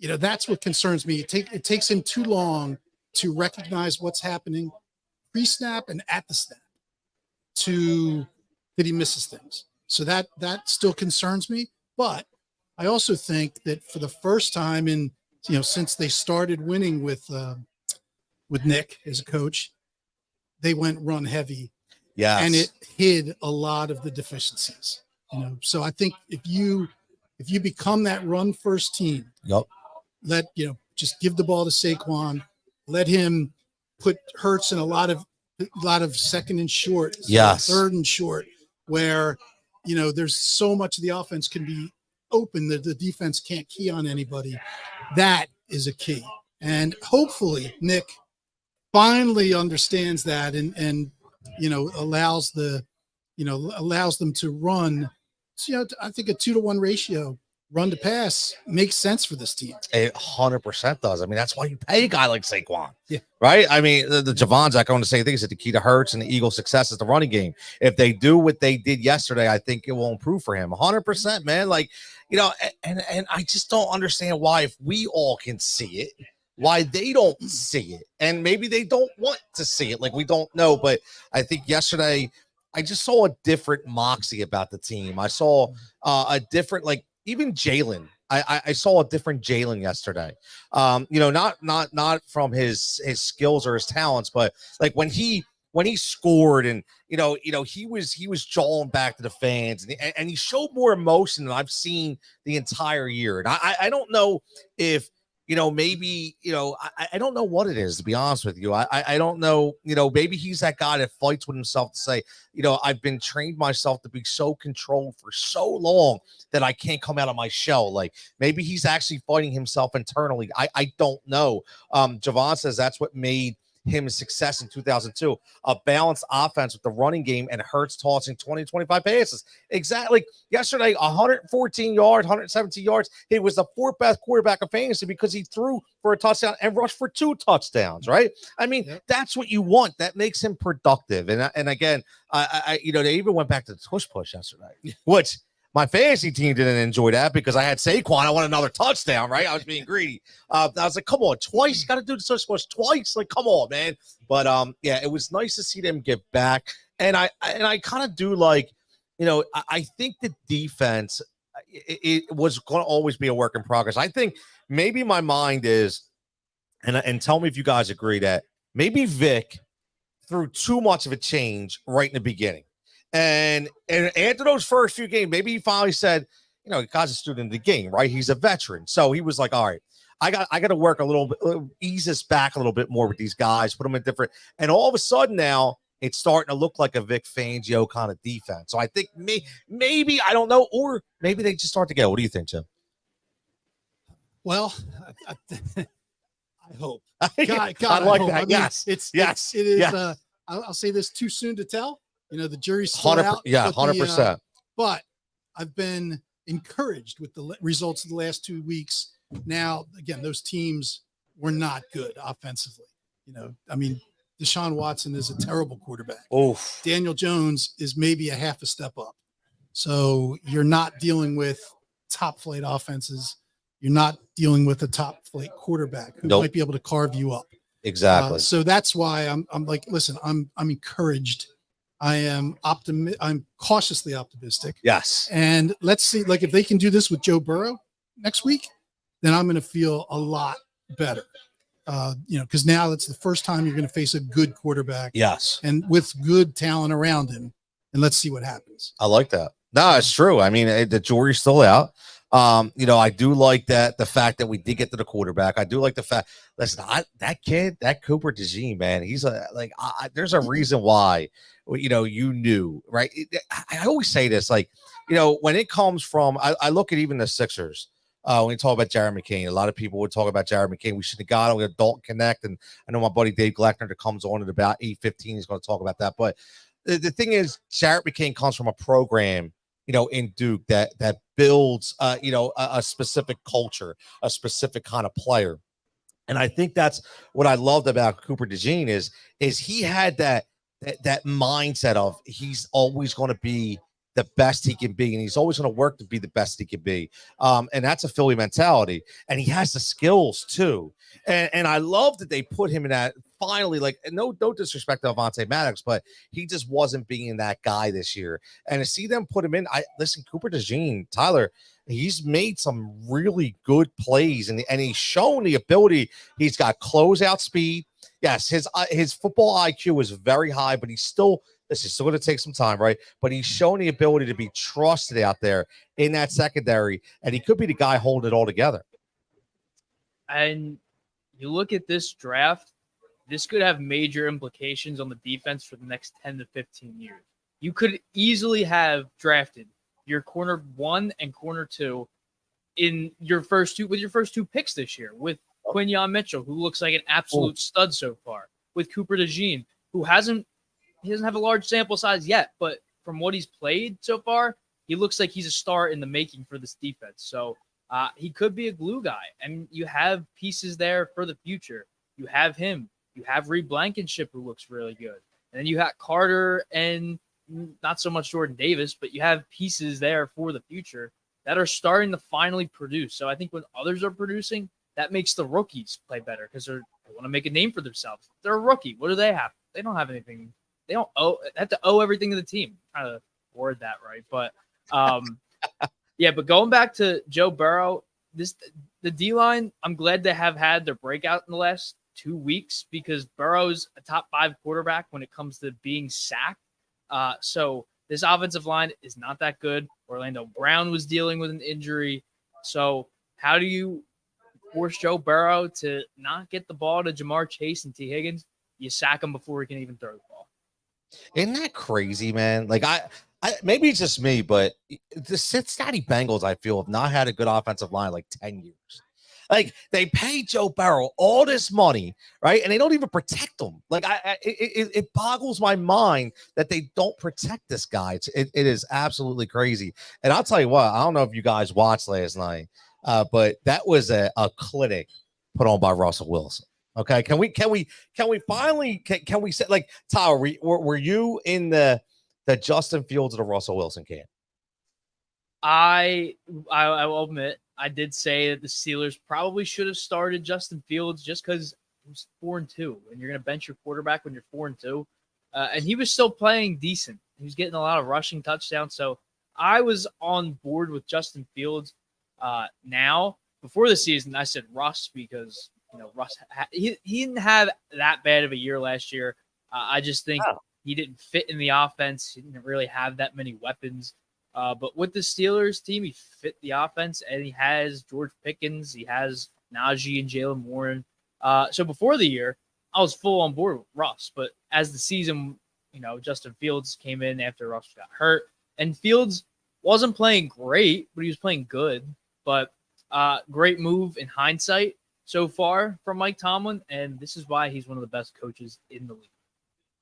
that's what concerns me. It takes him too long to recognize what's happening pre-snap and at the snap. That he misses things. So that still concerns me. But I also think that for the first time in since they started winning with Nick as a coach, they went run heavy. Yeah. And it hid a lot of the deficiencies. So I think if you become that run first team, just give the ball to Saquon, let him put Hurts in a lot of second and short, third and short, where there's so much of the offense can be open that the defense can't key on anybody. That is a key. And hopefully Nick finally understands that and allows them to run. I think a 2-to-1 ratio run to pass makes sense for this team. It 100% does. I mean, that's why you pay a guy like Saquon, right? I mean, the Javon's not going to say things that the key to Hurts and the Eagles' success is the running game. If they do what they did yesterday, I think it will improve for him 100%, man. Like, and I just don't understand why, if we all can see it, why they don't see it. And maybe they don't want to see it. Like, we don't know. But I think yesterday I just saw a different moxie about the team. I saw a different, like, even Jalen, I saw a different Jalen yesterday. Not from his skills or his talents, but like when he scored and he was jawing back to the fans and he showed more emotion than I've seen the entire year. And I don't know if maybe I don't know what it is, to be honest with you. I don't know, maybe he's that guy that fights with himself to say, I've been trained myself to be so controlled for so long that I can't come out of my shell. Like, maybe he's actually fighting himself internally. I don't know. Javon says that's what made him a success in 2002, a balanced offense with the running game and Hurts tossing 20-25 passes. Exactly. Yesterday, 114 yards, 117 yards. He was the fourth best quarterback of fantasy because he threw for a touchdown and rushed for 2 touchdowns, right? I mean, that's what you want. That makes him productive. And again, they even went back to the tush push yesterday, which my fantasy team didn't enjoy that because I had Saquon. I want another touchdown, right? I was being greedy. I was like, come on, twice. You got to do the tush push twice. Like, come on, man. But it was nice to see them get back. And I kind of do like, I think the defense, it was going to always be a work in progress. I think maybe my mind is, and tell me if you guys agree, that maybe Vic threw too much of a change right in the beginning. And after those first few games, maybe he finally said, the guy's a student of the game, right? He's a veteran. So he was like, all right, I got to work a little bit, ease us back a little bit more with these guys, put them in different. And all of a sudden now it's starting to look like a Vic Fangio kind of defense. So I think maybe, I don't know, or maybe they just start to go. What do you think, Tim? Well, I hope. God, I like that. Yes. It is. I'll say this, too soon to tell. The jury's still out. Yeah, 100%. But I've been encouraged with the results of the last 2 weeks. Now, again, those teams were not good offensively. Deshaun Watson is a terrible quarterback. Oof. Daniel Jones is maybe a half a step up. So you're not dealing with top flight offenses. You're not dealing with a top flight quarterback who might be able to carve you up. Exactly. So that's why I'm like, listen, I'm encouraged. I'm cautiously optimistic. Yes. And let's see, like if they can do this with Joe Burrow next week, then I'm going to feel a lot better. Because now it's the first time you're going to face a good quarterback. Yes. And with good talent around him. And let's see what happens. I like that. No, it's true. I mean, the jury's still out. I do like that the fact that we did get to the quarterback. I do like the fact. Listen, that kid, that Cooper DeJean, man, he's there's a reason why. You knew, right? I always say this, when it comes from, I look at even the Sixers. When we talk about Jared McCain, a lot of people would talk about Jared McCain. We should have got him with Adult Connect, and I know my buddy Dave Gleckner that comes on at about 8:15. He's going to talk about that, but the thing is, Jared McCain comes from a program, in Duke that builds, a specific culture, a specific kind of player. And I think that's what I loved about Cooper DeJean is he had that mindset of he's always going to be the best he can be, and he's always going to work to be the best he can be. And that's a Philly mentality, and he has the skills too. And I love that they put him in that. Finally, no disrespect to Avonte Maddox, but he just wasn't being that guy this year. And to see them put him in, Cooper DeJean, Tyler, he's made some really good plays, and he's shown the ability. He's got closeout speed. Yes, his football IQ is very high, but he's still. This is still going to take some time, right? But he's shown the ability to be trusted out there in that secondary, and he could be the guy holding it all together. And you look at this draft, this could have major implications on the defense for the next 10 to 15 years. You could easily have drafted your corner 1 and corner 2 in your first two picks this year with Quinyon Mitchell, who looks like an absolute stud so far, with Cooper DeJean, who he doesn't have a large sample size yet, but from what he's played so far, he looks like he's a star in the making for this defense. So he could be a glue guy, and you have pieces there for the future. You have him. You have Reed Blankenship, who looks really good. And then you got Carter and not so much Jordan Davis, but you have pieces there for the future that are starting to finally produce. So I think when others are producing, that makes the rookies play better because they want to make a name for themselves. They're a rookie. What do they have? They don't have anything. They have to owe everything to the team. I'm trying to word that right. But but going back to Joe Burrow, the D-line, I'm glad they have had their breakout in the last 2 weeks because Burrow's a top 5 quarterback when it comes to being sacked. So this offensive line is not that good. Orlando Brown was dealing with an injury. So how do you force Joe Burrow to not get the ball to Jamar Chase and T. Higgins? You sack him before he can even throw the ball. Isn't that crazy, man? I maybe it's just me, but the Cincinnati Bengals, I feel, have not had a good offensive line 10 years. They pay Joe Burrow all this money, right? And they don't even protect him. It boggles my mind that they don't protect this guy. It is absolutely crazy. And I'll tell you what, I don't know if you guys watched last night, but that was a clinic put on by Russell Wilson. Okay, can we finally say Tyler, were you in the Justin Fields or the Russell Wilson camp? I will admit I did say that the Steelers probably should have started Justin Fields just because he was 4-2, and you're going to bench your quarterback when you're 4-2, and he was still playing decent. He was getting a lot of rushing touchdowns, so I was on board with Justin Fields. Now, before the season, I said Russ because Russ he didn't have that bad of a year last year. I just think he didn't fit in the offense. He didn't really have that many weapons. But with the Steelers team, he fit the offense, and he has George Pickens. He has Najee and Jalen Warren. So before the year, I was full on board with Russ. But as the season, Justin Fields came in after Russ got hurt. And Fields wasn't playing great, but he was playing good. But great move in hindsight so far from Mike Tomlin. And this is why he's one of the best coaches in the league.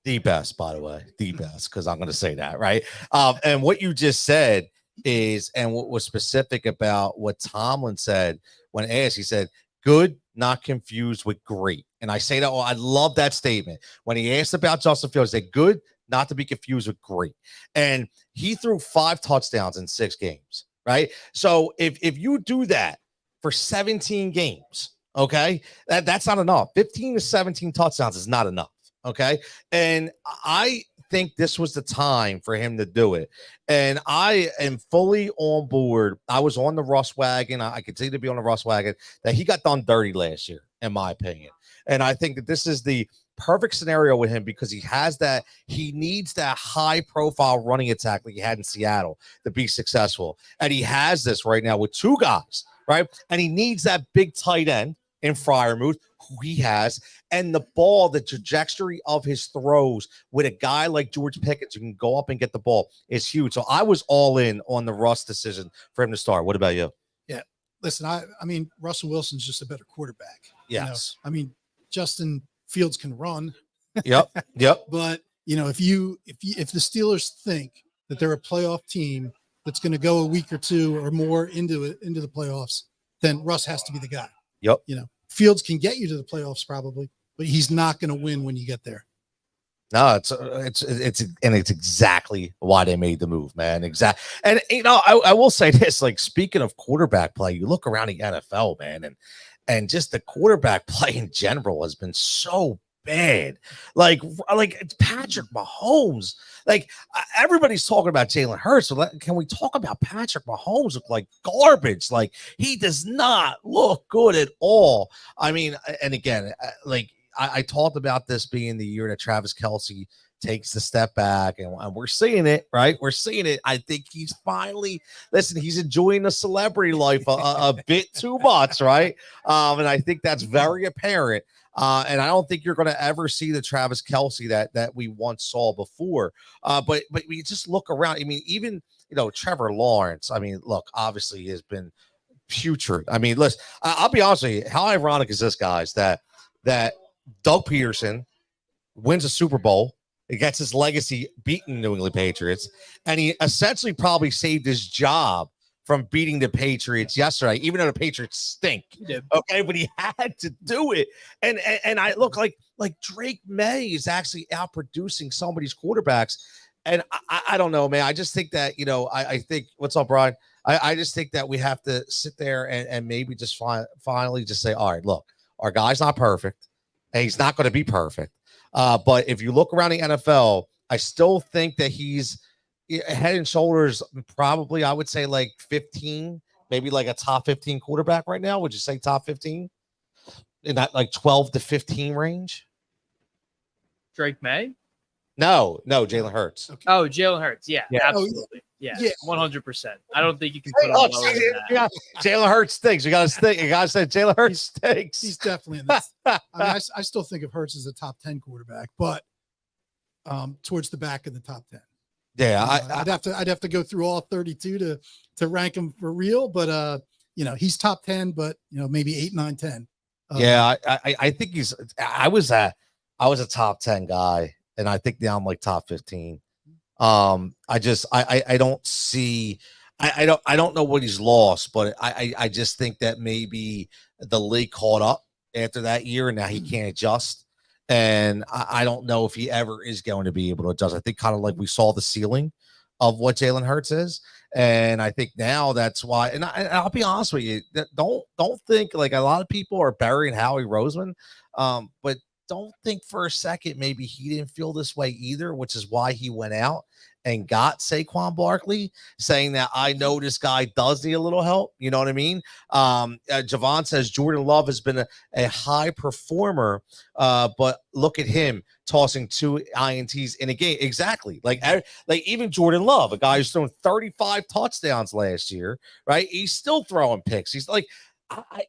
The best, by the way, the best, because I'm going to say that, right? And what you just said is, and what was specific about what Tomlin said when asked, he said, good, not confused with great. And I say that, I love that statement. When he asked about Justin Fields, he said, good, not to be confused with great. And he threw 5 touchdowns in 6 games, right? So if you do that for 17 games, Okay, that's not enough. 15 to 17 touchdowns is not enough. Okay, and I think this was the time for him to do it. And I am fully on board. I was on the Russ wagon. I continue to be on the Russ wagon that he got done dirty last year, in my opinion. And I think that this is the perfect scenario with him because he needs that high profile running attack like he had in Seattle to be successful. And he has this right now with two guys, right? And he needs that big tight end in Freiermuth, who he has, and the ball, the trajectory of his throws with a guy like George Pickens who can go up and get the ball is huge. So I was all in on the Russ decision for him to start. What about you? Yeah, listen, I mean, Russell Wilson's just a better quarterback. Yes. I mean, Justin Fields can run. Yep. But if the Steelers think that they're a playoff team that's going to go a week or two or more into the playoffs, then Russ has to be the guy. Yep. Fields can get you to the playoffs probably, but he's not going to win when you get there. No, it's exactly why they made the move, man. Exactly. And I will say this, like, speaking of quarterback play, you look around the NFL, man, and just the quarterback play in general has been so bad. Like it's Patrick Mahomes. Like, everybody's talking about Jalen Hurts. So can we talk about Patrick Mahomes? Look like garbage. Like, he does not look good at all. I mean, and again, like, I talked about this being the year that Travis Kelce takes the step back, and we're seeing it, right? We're seeing it. I think he's finally, he's enjoying the celebrity life a bit too much, right? And I think that's very apparent. And I don't think you're going to ever see the Travis Kelce that we once saw before. But we just look around. I mean, even, Trevor Lawrence, I mean, look, obviously he has been putrid. I mean, listen, I'll be honest with you. How ironic is this, guys, that Doug Peterson wins a Super Bowl, he gets his legacy beating New England Patriots, and he essentially probably saved his job from beating the Patriots yesterday, even though the Patriots stink. Okay, but he had to do it. And I look like Drake May is actually outproducing some of these quarterbacks. And I don't know, man. I just think that, I think, what's up, Brian? I just think that we have to sit there and maybe just finally just say, all right, look, our guy's not perfect, and he's not going to be perfect. But if you look around the NFL, I still think that he's head and shoulders, probably, I would say, like 15, maybe like a top 15 quarterback right now. Would you say top 15 in that like 12 to 15 range? Drake May? No, Jalen Hurts. Okay. Oh, Jalen Hurts. Yeah, absolutely. Yeah, 100%. I don't think you can put him lower than that. Jalen Hurts stinks. You got to say Jalen Hurts stinks. He's definitely in this. I mean, I still think of Hurts as a top 10 quarterback, but towards the back of the top 10. Yeah, I'd have to go through all 32 to rank him for real, but he's top 10, but maybe 8, 9, 10. Yeah, I think I was a top 10 guy, and I think now I'm like top 15. I don't see, I don't know what he's lost, but I just think that maybe the league caught up after that year, and now he can't adjust. And I don't know if he ever is going to be able to adjust. I think kind of like we saw the ceiling of what Jalen Hurts is. And I think now that's why, and I'll be honest with you, don't think like a lot of people are burying Howie Roseman, but don't think for a second maybe he didn't feel this way either, which is why he went out and got Saquon Barkley, saying that I know this guy does need a little help. You know what I mean? Javon says Jordan Love has been a high performer, but look at him tossing 2 INTs in a game. Exactly. Like even Jordan Love, a guy who's thrown 35 touchdowns last year, right? He's still throwing picks. He's like,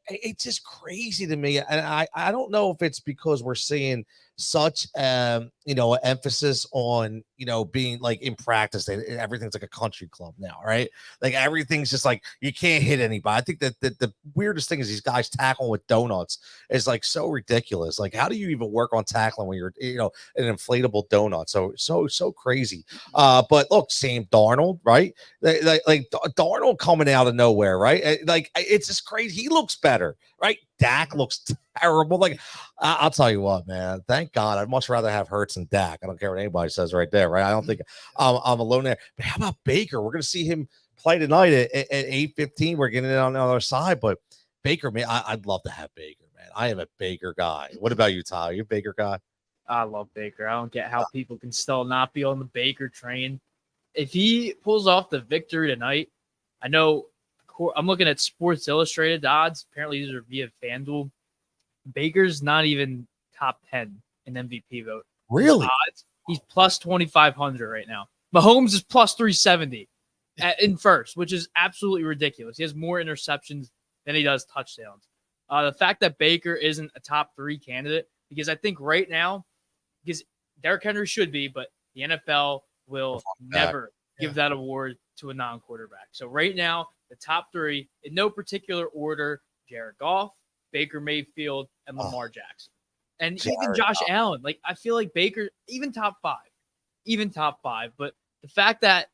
it's just crazy to me. And I don't know if it's because we're seeing such an emphasis on being like in practice, everything's like a country club now, right? Like everything's just like you can't hit anybody. I think that the weirdest thing is these guys tackling with donuts is like so ridiculous. Like, how do you even work on tackling when you're an inflatable donut? So crazy. But look, Sam Darnold, right? Like Darnold coming out of nowhere, right? Like it's just crazy. He looks better, right? Dak looks terrible. Like, I'll tell you what, man. Thank God. I'd much rather have Hurts than Dak. I don't care what anybody says right there, right? I don't think I'm alone there. But how about Baker? We're going to see him play tonight at 8:15. We're getting it on the other side. But Baker, man, I'd love to have Baker, man. I am a Baker guy. What about you, Tyler? You a Baker guy? I love Baker. I don't get how people can still not be on the Baker train. If he pulls off the victory tonight, I know I'm looking at Sports Illustrated odds. Apparently, these are via FanDuel. Baker's not even top 10 in MVP vote. Really? Odds, he's plus 2,500 right now. Mahomes is plus 370 in first, which is absolutely ridiculous. He has more interceptions than he does touchdowns. The fact that Baker isn't a top 3 candidate, because I think right now, because Derrick Henry should be, but the NFL will never give that award to a non-quarterback. So right now, the top 3, in no particular order, Jared Goff, Baker Mayfield, and Lamar Jackson. And even Josh Allen. Like, I feel like Baker, even top 5. But the fact that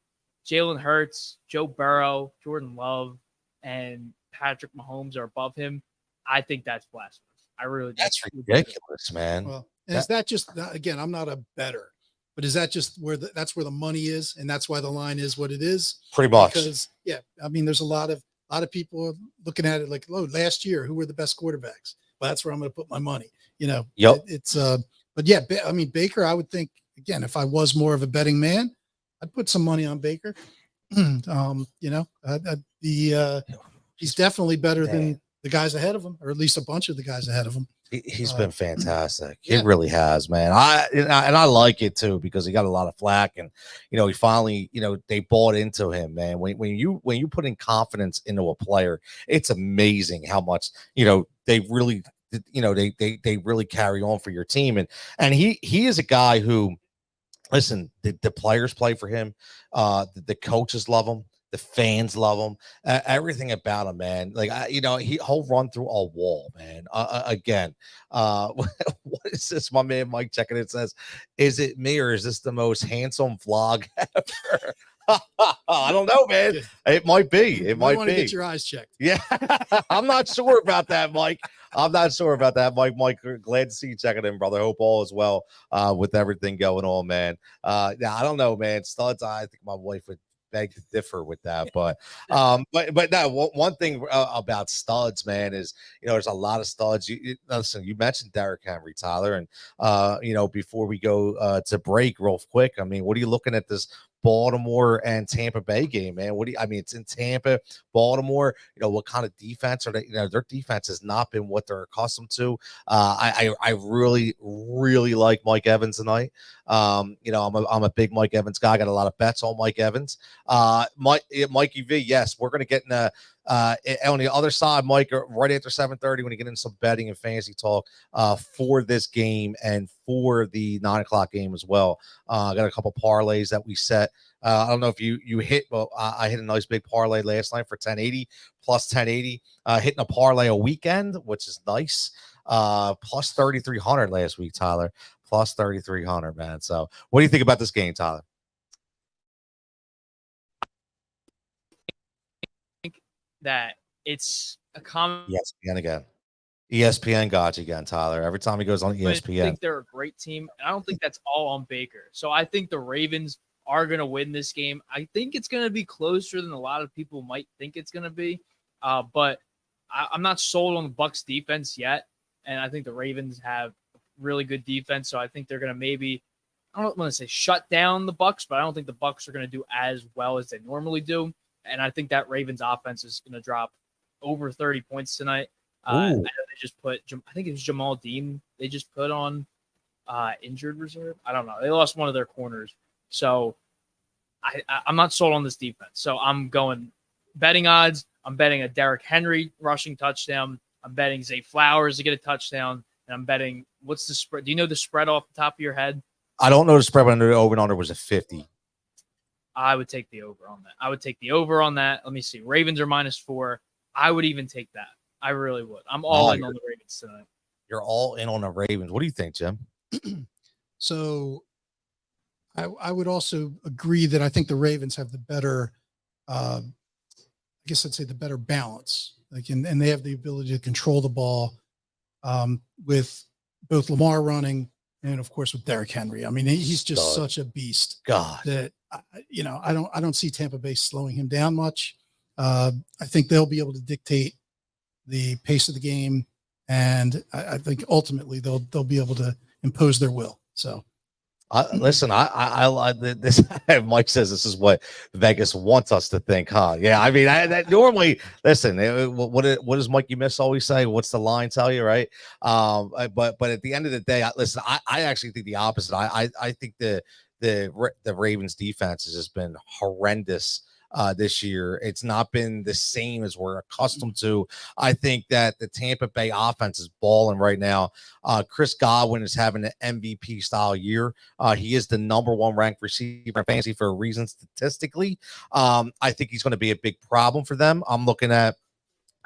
Jalen Hurts, Joe Burrow, Jordan Love, and Patrick Mahomes are above him, I think that's blasphemous. That's ridiculous, man. Well, and is that just, again, I'm not a bettor, but is that just where that's where the money is, and that's why the line is what it is? Pretty much. Because I mean, there's a lot of people looking at it like, oh, last year, who were the best quarterbacks? Well, that's where I'm going to put my money. Yep. But yeah, I mean, Baker, I would think, again, if I was more of a betting man, I'd put some money on Baker. He's definitely better than the guys ahead of him, or at least a bunch of the guys ahead of him. He's been fantastic. He really has, man. I like it too, because he got a lot of flack, and he finally, they bought into him, man. When you put in confidence into a player, it's amazing how much they really they really carry on for your team, and he is a guy who, listen, the players play for him, the coaches love him. The fans love him. Everything about him, man. Like, he'll run through a wall, man. Again, what is this? My man Mike checking it says, is it me, or is this the most handsome vlog ever? I don't know, man. It might be. It might be. Get your eyes checked. Yeah, I'm not sure about that, Mike. Mike, glad to see you checking in, brother. Hope all is well with everything going on, man. I don't know, man. Studs, I think my wife would beg to differ with that, but no, one thing about studs, man, is there's a lot of studs. Listen, you mentioned Derrick Henry, Tyler, and before we go to break real quick, I mean, what are you looking at this Baltimore and Tampa Bay game, man? It's in Tampa, Baltimore. What kind of defense are they? Their defense has not been what they're accustomed to. I really, really like Mike Evans tonight. I'm a big Mike Evans guy. I got a lot of bets on Mike Evans. Mikey V, yes, we're gonna get in on the other side, Mike, right after 7:30, when you get into some betting and fantasy talk for this game and for the 9:00 game as well. I got a couple parlays that we set. I don't know if you hit, but I hit a nice big parlay last night for 1080 plus 1080. Hitting a parlay a weekend, which is nice. Plus 3,300 last week, Tyler. Plus 3,300, man. So, what do you think about this game, Tyler? That it's a common. ESPN again. ESPN got you again, Tyler. Every time he goes on ESPN. I think they're a great team. I don't think that's all on Baker. So I think the Ravens are going to win this game. I think it's going to be closer than a lot of people might think it's going to be. But I'm not sold on the Bucs defense yet. And I think the Ravens have really good defense. So I think they're going to maybe, I don't want to say shut down the Bucs, but I don't think the Bucs are going to do as well as they normally do. And I think that Ravens offense is going to drop over 30 points tonight. I know they just put, I think it was Jamal Dean they just put on injured reserve. I don't know. They lost one of their corners. So I'm not sold on this defense. So I'm going betting odds. I'm betting a Derrick Henry rushing touchdown. I'm betting Zay Flowers to get a touchdown. And I'm betting, what's the spread? Do you know the spread off the top of your head? I don't know the spread, but I know the over and under was a 50. I would take the over on that. Let me see. Ravens are -4. I would even take that. I really would. I'm all in on the Ravens tonight. You're all in on the Ravens. What do you think, Jim? So I would also agree that I think the Ravens have the better, I guess I'd say the better balance. And they have the ability to control the ball with both Lamar running and, of course, with Derrick Henry. I mean, he's just such a beast. God, that I don't see Tampa Bay slowing him down much. I think they'll be able to dictate the pace of the game. and I think ultimately they'll be able to impose their will. So. Listen, I this. Mike says this is what Vegas wants us to think, huh? Yeah, I mean, that normally. Listen, what does Mikey Miss always say? What's the line tell you, right? But at the end of the day, listen, I actually think the opposite. I think the Ravens defense has just been horrendous this year. It's not been the same as we're accustomed to. I think that the Tampa Bay offense is balling right now. Chris Godwin is having an MVP style year. He is the number one ranked receiver in fantasy for a reason statistically. I think he's going to be a big problem for them. I'm looking at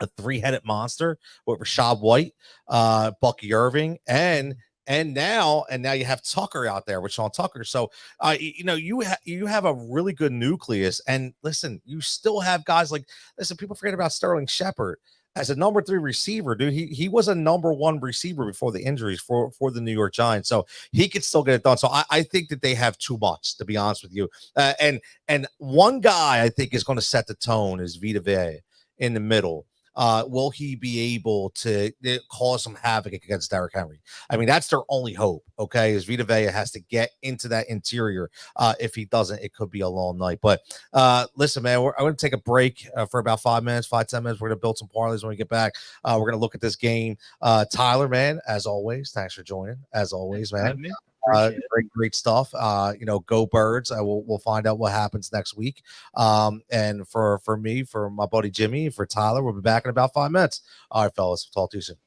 a three-headed monster with Rashad White, Bucky Irving, and now you have Tucker out there with Sean Tucker. So you have a really good nucleus. And listen, you still have guys like people forget about Sterling Shepard as a number 3 receiver, dude. He was a number 1 receiver before the injuries for the New York Giants. So he could still get it done. So I think that they have too much, to be honest with you. And one guy I think is going to set the tone is Vita Vea in the middle. Will he be able to cause some havoc against Derrick Henry? I mean, that's their only hope, okay, is Vita Vea has to get into that interior. If he doesn't, it could be a long night. But listen, man, I'm going to take a break for about 5 minutes, 5-10 minutes. We're going to build some parlays when we get back. We're going to look at this game. Tyler, man, as always, thanks for joining. As always, man. Great stuff. Go Birds. We'll find out what happens next week. And for me, for my buddy Jimmy, for Tyler, we'll be back in about 5 minutes. All right, fellas, we'll talk to you soon.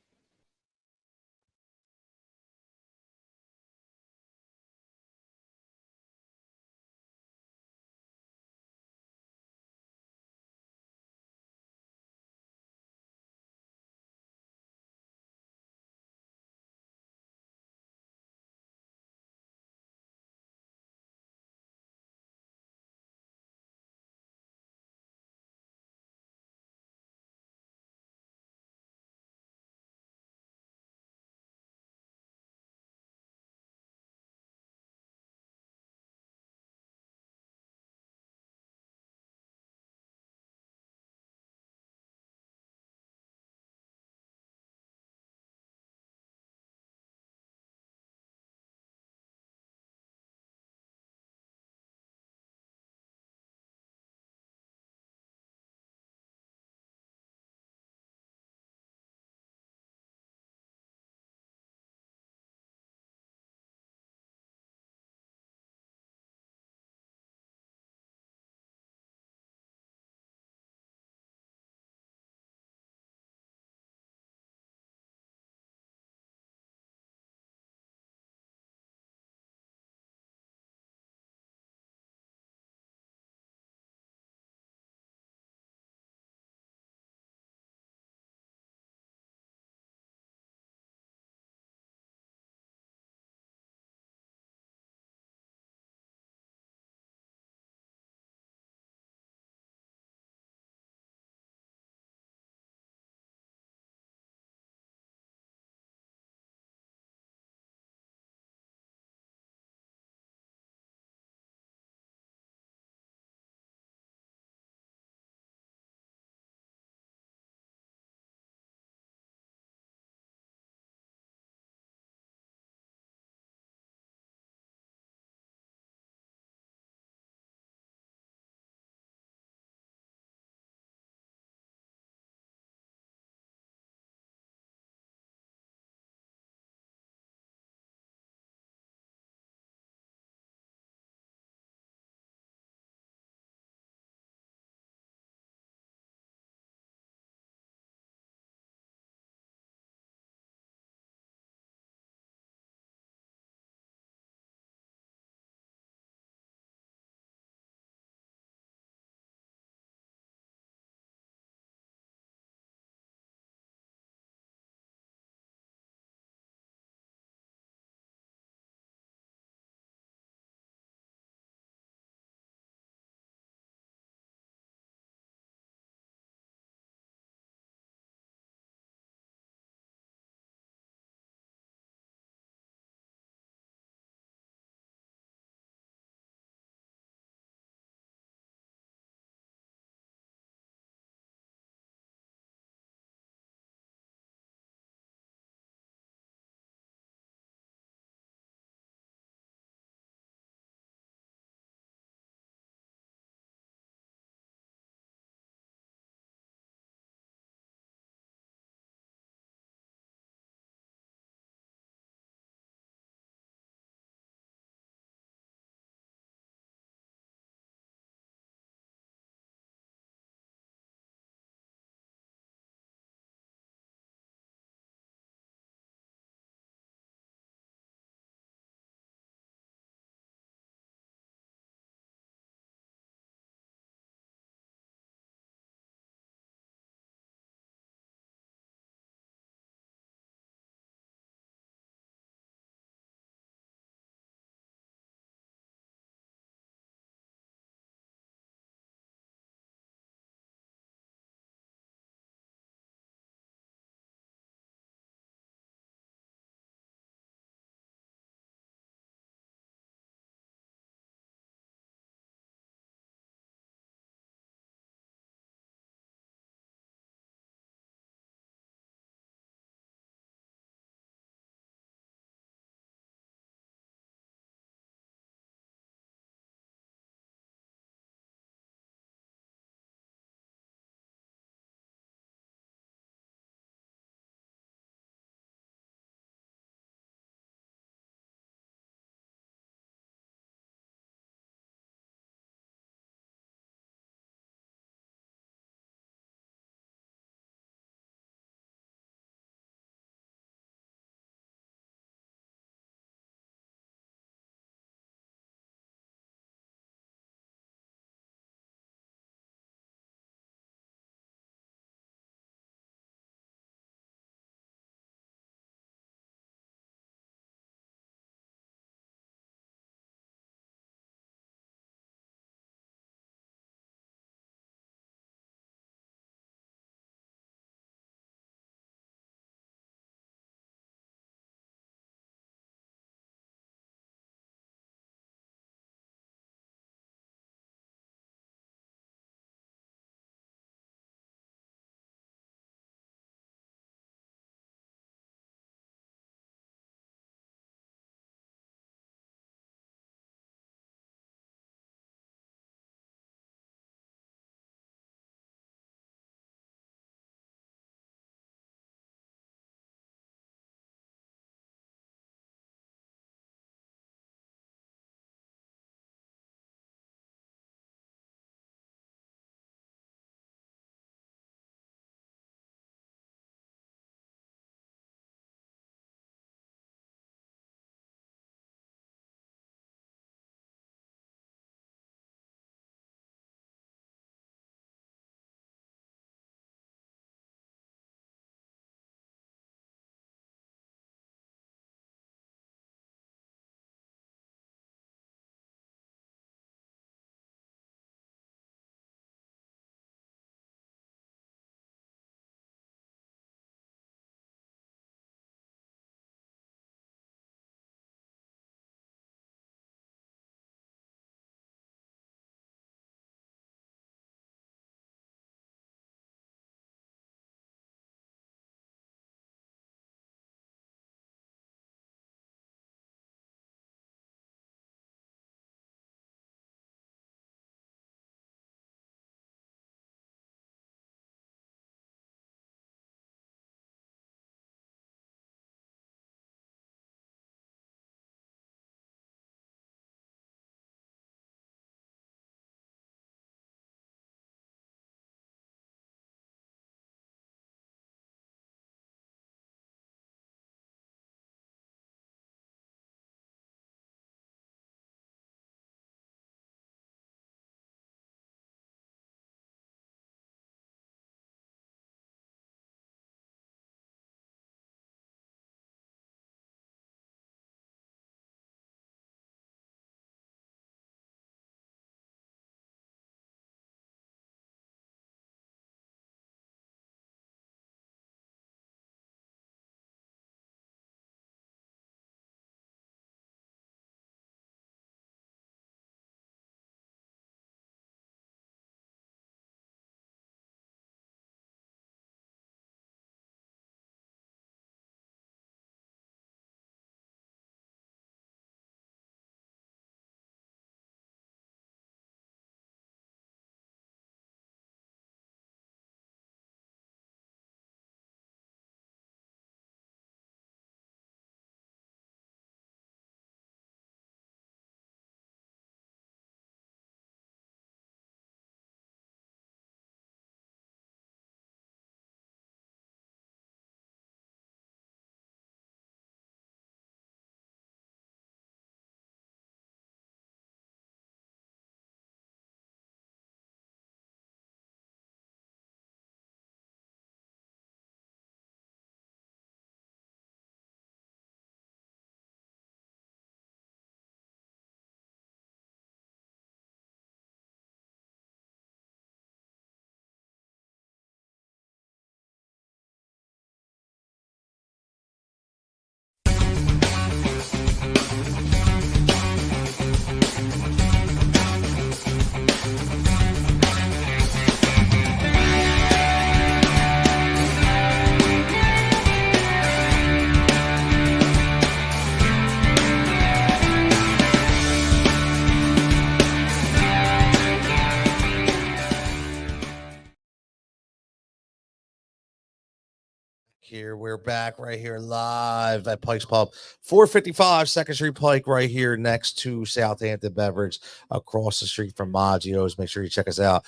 Here we're back right here live at Pike's Pub, 455 Second Street Pike, right here next to Southampton Beverage, across the street from Maggio's. Make sure you check us out.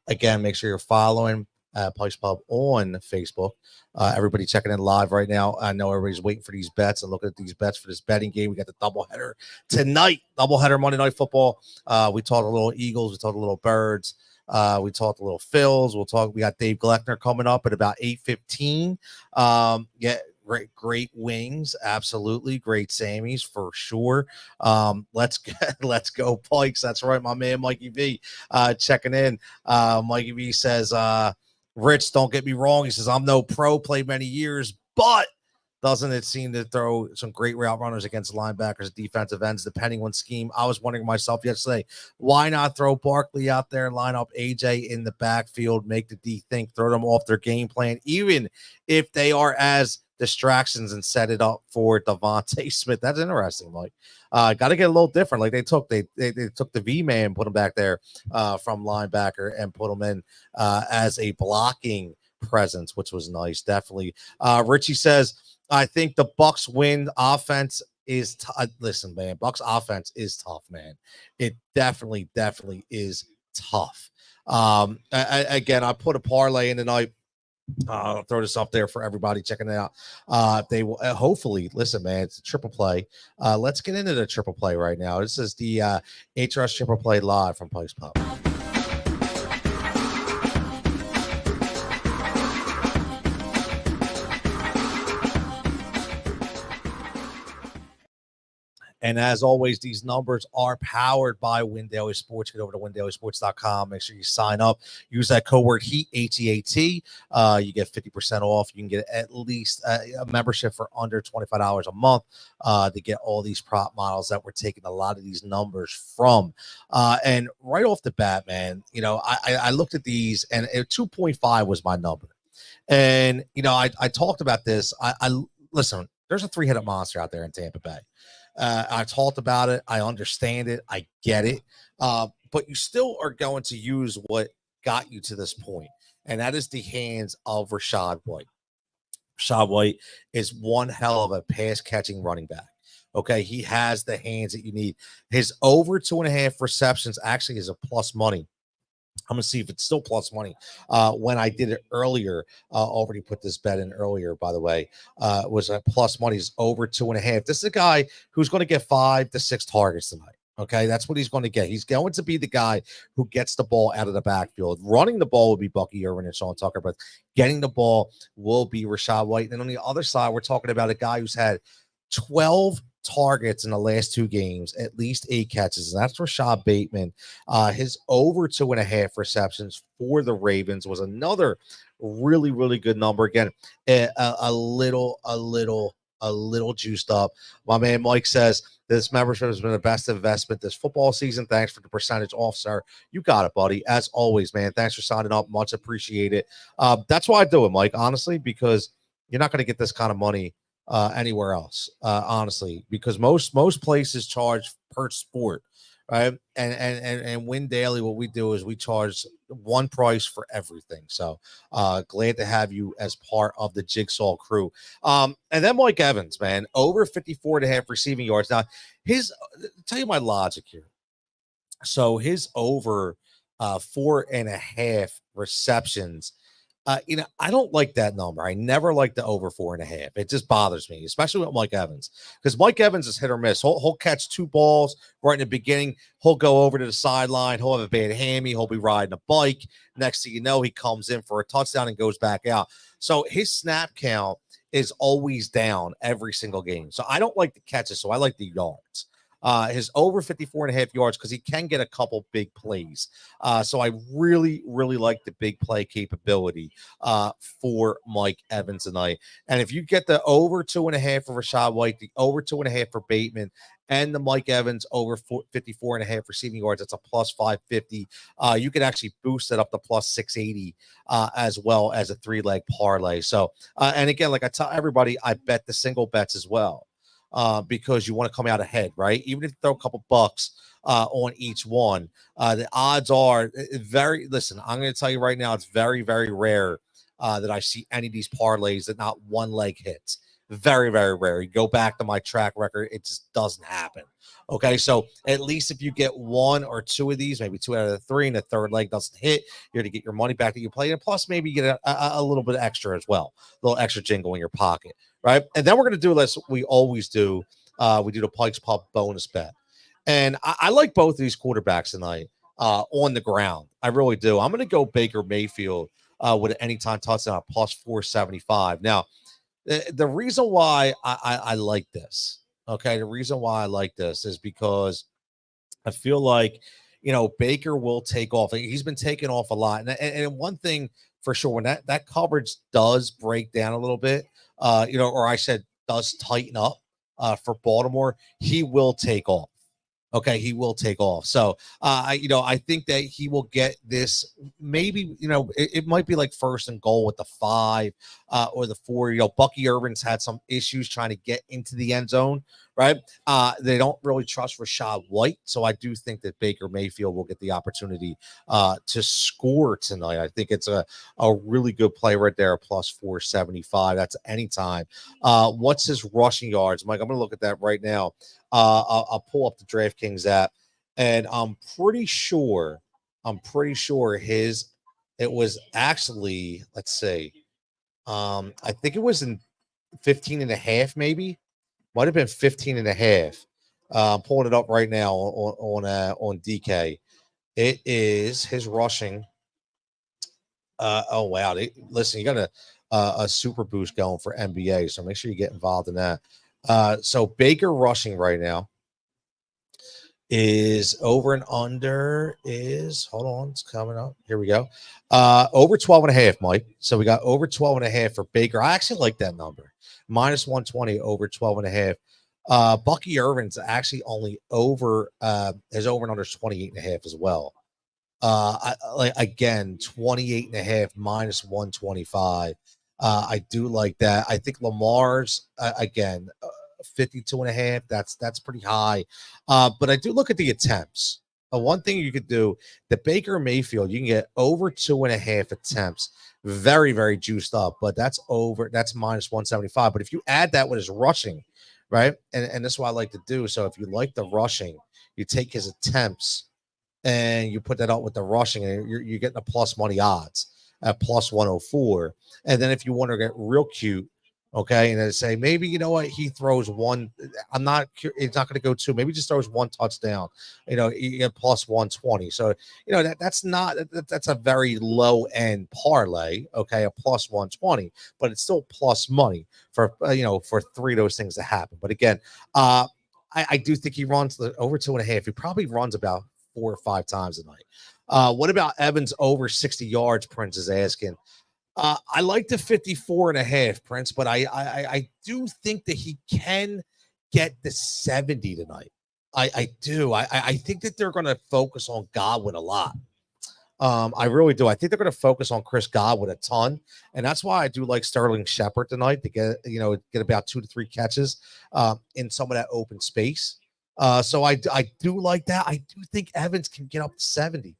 Again, make sure you're following Pike's Pub on Facebook. Everybody checking in live right now. I know everybody's waiting for these bets and looking at these bets for this betting game. We got the doubleheader tonight, doubleheader Monday Night Football. We talked a little Eagles, we talked a little Birds. We talked a little Phils. We got Dave Gleckner coming up at about 8:15. Yeah, great wings, absolutely great Sammys for sure. Let's go Pikes. That's right, my man Mikey V checking in. Mikey V says, Rich, don't get me wrong. He says, I'm no pro, played many years, but doesn't it seem to throw some great route runners against linebackers, defensive ends, depending on scheme? I was wondering myself yesterday, why not throw Barkley out there, line up AJ in the backfield, make the D think, throw them off their game plan, even if they are as distractions, and set it up for Devontae Smith. That's interesting, Mike. Got to get a little different. Like they took the V-man, put him back there from linebacker and put him in as a blocking presence, which was nice. Definitely. Richie says, I think the Bucks win. Offense is listen, man. Bucks offense is tough, man. It definitely is tough. Again, I put a parlay in tonight. I'll throw this up there for everybody checking it out. They will hopefully listen, man. It's a triple play. Let's get into the triple play right now. This is the HRS triple play live from Pike's Pub. And as always, these numbers are powered by Win Daily Sports. Get over to windailysports.com. Make sure you sign up. Use that code word HEAT, H-E-A-T. You get 50% off. You can get at least a membership for under $25 a month to get all these prop models that we're taking a lot of these numbers from. And right off the bat, man, I looked at these, and 2.5 was my number. And, I talked about this. I listen, there's a three-headed monster out there in Tampa Bay. I talked about it. I understand it. I get it. But you still are going to use what got you to this point, and that is the hands of Rachaad White. Rachaad White is one hell of a pass-catching running back. Okay, he has the hands that you need. His over 2.5 receptions actually is a plus money. I'm going to see if it's still plus money. When I did it earlier, already put this bet in earlier, by the way, was a plus money is over 2.5. This is a guy who's going to get 5 to 6 targets tonight. Okay, that's what he's going to get. He's going to be the guy who gets the ball out of the backfield. Running the ball will be Bucky Irvin and Sean Tucker, but getting the ball will be Rachaad White. And on the other side, we're talking about a guy who's had 12 targets in the last 2 games, at least 8 catches, and that's Rashad Bateman. His over 2.5 receptions for the Ravens was another really good number. Again, a little juiced up. My man Mike says this membership has been the best investment this football season. Thanks for the percentage off, sir. You got it, buddy. As always, man. Thanks for signing up. Much appreciated. That's why I do it, Mike, honestly, because you're not going to get this kind of money anywhere else, honestly, because most places charge per sport, right? And Win Daily, what we do is we charge one price for everything. So glad to have you as part of the Jigsaw crew. And then Mike Evans, man, over 54.5 receiving yards. Now, tell you my logic here. So his over 4.5 receptions. I don't like that number. I never like the over 4.5. It just bothers me, especially with Mike Evans, because Mike Evans is hit or miss. He'll catch 2 balls right in the beginning. He'll go over to the sideline. He'll have a bad hammy. He'll be riding a bike. Next thing you know, he comes in for a touchdown and goes back out. So his snap count is always down every single game. So I don't like the catches. So I like the yards. His over 54.5 yards, because he can get a couple big plays. So I really like the big play capability for Mike Evans tonight. And if you get the over 2.5 for Rachaad White, the over 2.5 for Bateman, and the Mike Evans over 54.5 receiving yards, it's a plus 550. You could actually boost it up to plus 680 as well as a 3-leg parlay. So, and again, like I tell everybody, I bet the single bets as well. Because you want to come out ahead, right? Even if you throw a couple bucks on each one, the odds are listen, I'm going to tell you right now, it's very rare that I see any of these parlays that not one leg hits. Very, very rare. You go back to my track record, it just doesn't happen. Okay, so at least if you get one or two of these, maybe 2 out of the 3, and the third leg doesn't hit, you're going to get your money back that you played, and plus maybe you get a little bit extra as well, a little extra jingle in your pocket, right? And then we're going to do this. We always do. We do the Pike's Pub bonus bet, and I like both of these quarterbacks tonight on the ground. I really do. I'm going to go Baker Mayfield with an anytime touchdown at plus 475. Now, the reason why I like this, okay, the reason why I like this is because I feel like, Baker will take off. He's been taking off a lot. And one thing for sure, when that coverage does break down a little bit, or I said does tighten up for Baltimore, he will take off. Okay, he will take off. So, I think that he will get this. Maybe, it might be like 1st and goal with the 5 or the 4. Bucky Irvin's had some issues trying to get into the end zone, right? They don't really trust Rashad White. So I do think that Baker Mayfield will get the opportunity to score tonight. I think it's a really good play right there, plus 475. That's anytime. What's his rushing yards? Mike, I'm going to look at that right now. I'll pull up the DraftKings app, and I'm pretty sure it was actually, let's see, I think it was in 15 and a half, maybe. Might have been 15 and a half. I'm pulling it up right now on DK. It is his rushing. Oh wow! Listen, you got a super boost going for NBA, so make sure you get involved in that. So Baker rushing right now is over and under is, hold on, it's coming up. Here we go. Over 12 and a half, Mike. So we got over 12 and a half for Baker. I actually like that number. Minus 120 over 12 and a half. Bucky Irvin's actually only over, his over and under 28 and a half as well. Again, 28 and a half minus 125. I do like that. I think Lamar's again 52 and a half. That's pretty high. But I do look at the attempts. One thing you could do, the Baker Mayfield, you can get over 2.5 attempts. Very, very juiced up, but that's minus 175. But if you add that with his rushing, right? And this is what I like to do. So if you like the rushing, you take his attempts and you put that out with the rushing, and you're getting a plus money odds at plus 104. And then if you want to get real cute, okay, and then say maybe he throws one. It's not going to go 2. Maybe just throws 1 touchdown. You get plus 120. So that's a very low end parlay. Okay, a plus 120, but it's still plus money for 3 of those things to happen. But again, I do think he runs over 2.5. He probably runs about 4 or 5 times a night. What about Evans over 60 yards? Prince is asking. I like the 54 and a half, Prince, but I do think that he can get the 70 tonight. I do. I think that they're going to focus on Godwin a lot. I really do. I think they're going to focus on Chris Godwin a ton, and that's why I do like Sterling Shepard tonight to get about 2 to 3 catches in some of that open space. So I do like that. I do think Evans can get up to 70.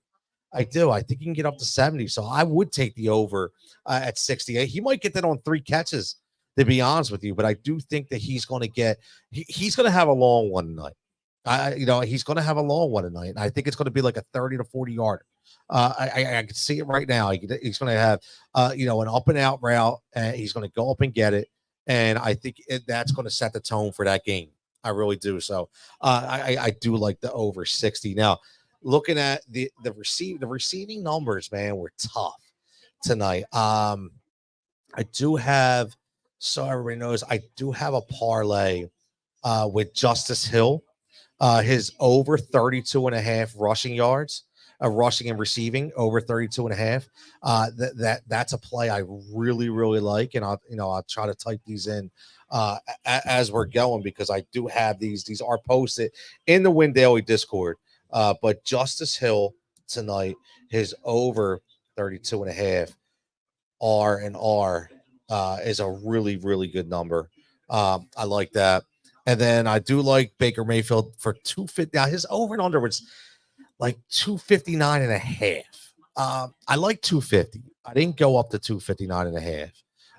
I do. I think he can get up to 70. So I would take the over at 68. He might get that on 3 catches, to be honest with you. But I do think that he's going to he's going to have a long one tonight. He's going to have a long one tonight. And I think it's going to be like a 30 to 40 yarder. I can see it right now. He's going to have, an up and out route. And he's going to go up and get it. And I think that's going to set the tone for that game. I really do. So I do like the over 60. Now, looking at the receiving numbers, man, were tough tonight. I do have, so everybody knows, I do have a parlay with Justice Hill. His over 32 and a half rushing yards, rushing and receiving over 32 and a half. That's a play I really, really like. And I'll try to type these in as we're going, because I do have these are posted in the Win Daily Discord. But Justice Hill tonight, his over 32 and a half R is a really, really good number. I like that. And then I do like Baker Mayfield for 250. Now his over and under was like 259 and a half. I like 250. I didn't go up to 259.5.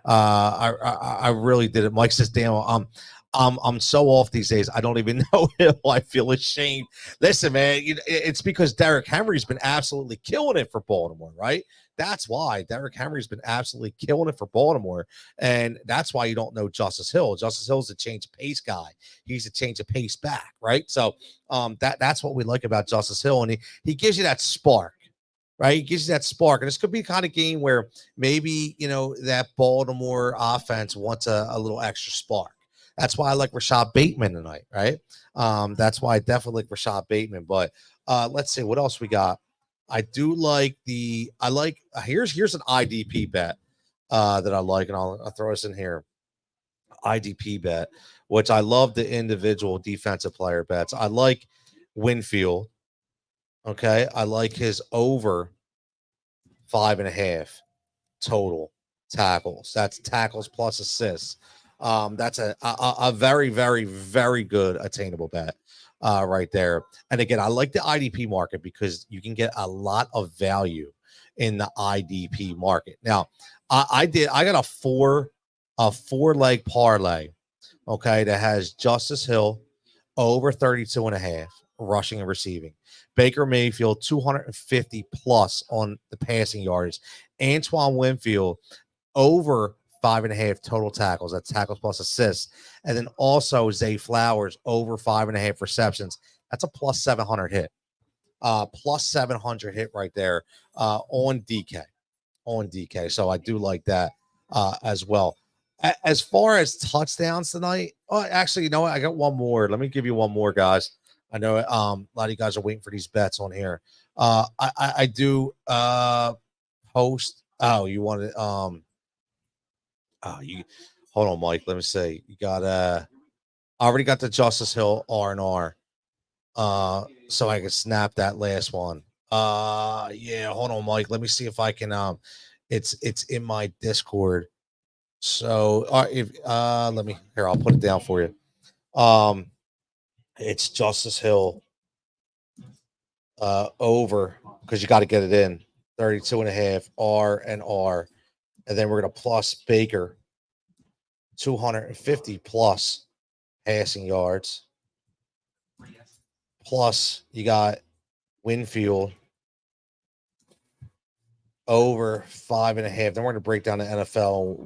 I really didn't. Mike says, damn, I'm so off these days. I don't even know if I feel ashamed. Listen, man, it's because Derrick Henry's been absolutely killing it for Baltimore, right? That's why Derrick Henry's been absolutely killing it for Baltimore. And that's why you don't know Justice Hill. Justice Hill's a change of pace guy. He's a change of pace back, right? So that's what we like about Justice Hill. And he gives you that spark. Right, he gives you that spark, and this could be the kind of game where maybe that Baltimore offense wants a little extra spark. That's why I like Rashad Bateman tonight, right? That's why I definitely like Rashad Bateman. But let's see what else we got. I do like here's an IDP bet that I like, and I'll throw this in here. IDP bet, which I love the individual defensive player bets. I like Winfield. Okay, I like his over 5.5 total tackles. That's tackles plus assists. That's a very, very, very good attainable bet right there. And again, I like the IDP market because you can get a lot of value in the IDP market. Now, I got a four leg parlay. Okay, that has Justice Hill over 32.5 rushing and receiving. Baker Mayfield 250 plus on the passing yards. Antoine Winfield over 5.5 total tackles. That's tackles plus assists. And then also Zay Flowers over 5.5 receptions. That's a plus 700 hit. Plus 700 hit right there on DK. So I do like that as well. As far as touchdowns tonight, actually, I got one more. Let me give you one more, guys. I know a lot of you guys are waiting for these bets on here. I do post. Oh, you wanted you hold on, Mike. Let me see. You got I already got the Justice Hill R&R. So I can snap that last one. Yeah, hold on, Mike. Let me see if I can it's in my Discord. So let me here, I'll put it down for you. It's Justice Hill over, because you got to get it in 32.5 R&R, and then we're gonna plus Baker 250 plus passing yards, plus you got Winfield over 5.5. Then we're gonna break down the NFL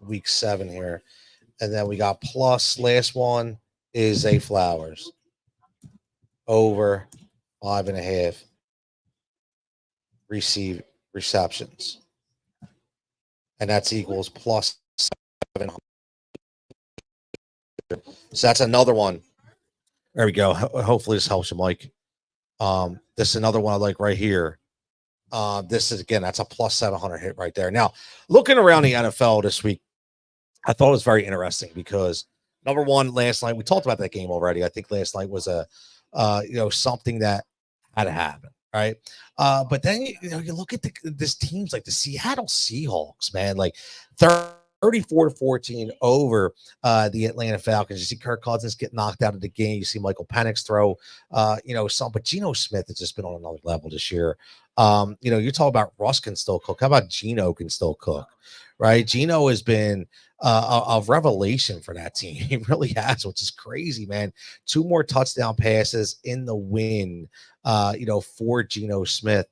week 7 here, and then we got plus last one is Zay Flowers over 5.5 receptions, and that's equals plus 700. So that's another one. There we go. Hopefully this helps you, Mike. This is another one I like right here. This is, again, that's a plus 700 hit right there. Now, looking around the NFL this week, I thought it was very interesting because number one, last night we talked about that game already. I think last night was a something that had to happen, right? But then you look at this teams like the Seattle Seahawks, man, like 34-14 over the Atlanta Falcons. You see Kirk Cousins get knocked out of the game. You see Michael Penix throw, but Geno Smith has just been on another level this year. You talk about Russ can still cook. How about Geno can still cook, right? Geno has been a revelation for that team. He really has, which is crazy, man. 2 more touchdown passes in the win, for Geno Smith.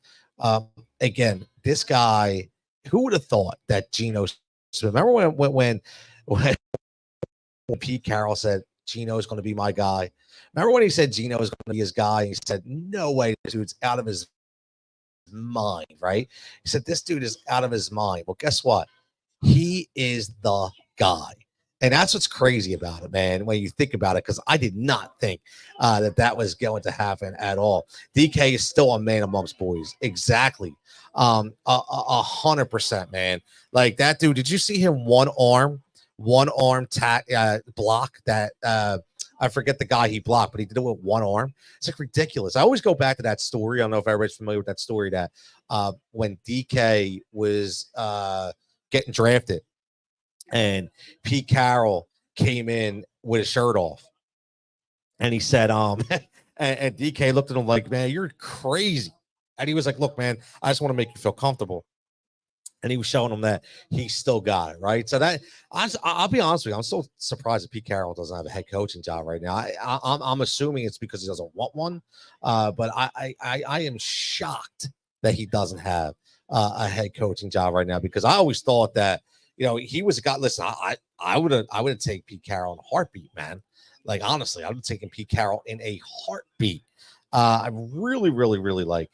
Again, this guy, who would have thought that Geno Smith, remember when Pete Carroll said Geno is going to be my guy? Remember when he said Geno is going to be his guy? He said, no way, this dude's out of his mind, right? He said, this dude is out of his mind. Well, guess what? He is the guy. And that's what's crazy about it, man, when you think about it, because I did not think that was going to happen at all. DK is still a man amongst boys. Exactly. 100%, man. Like that dude, did you see him one arm block that I forget the guy he blocked, but he did it with one arm. It's like ridiculous. I always go back to that story. I don't know if everybody's familiar with that story, that when DK was getting drafted and Pete Carroll came in with his shirt off, and he said, and DK looked at him like, man, you're crazy. And he was like, look, man, I just want to make you feel comfortable. And he was showing them that he still got it, right? So that I'll be honest with you, I'm so surprised that Pete Carroll doesn't have a head coaching job right now. I'm assuming it's because he doesn't want one, but I am shocked that he doesn't have a head coaching job right now, because I always thought that he was a guy. Listen, I would have taken Pete Carroll in a heartbeat, man. Like honestly, I would have taken Pete Carroll in a heartbeat. I really, really, really like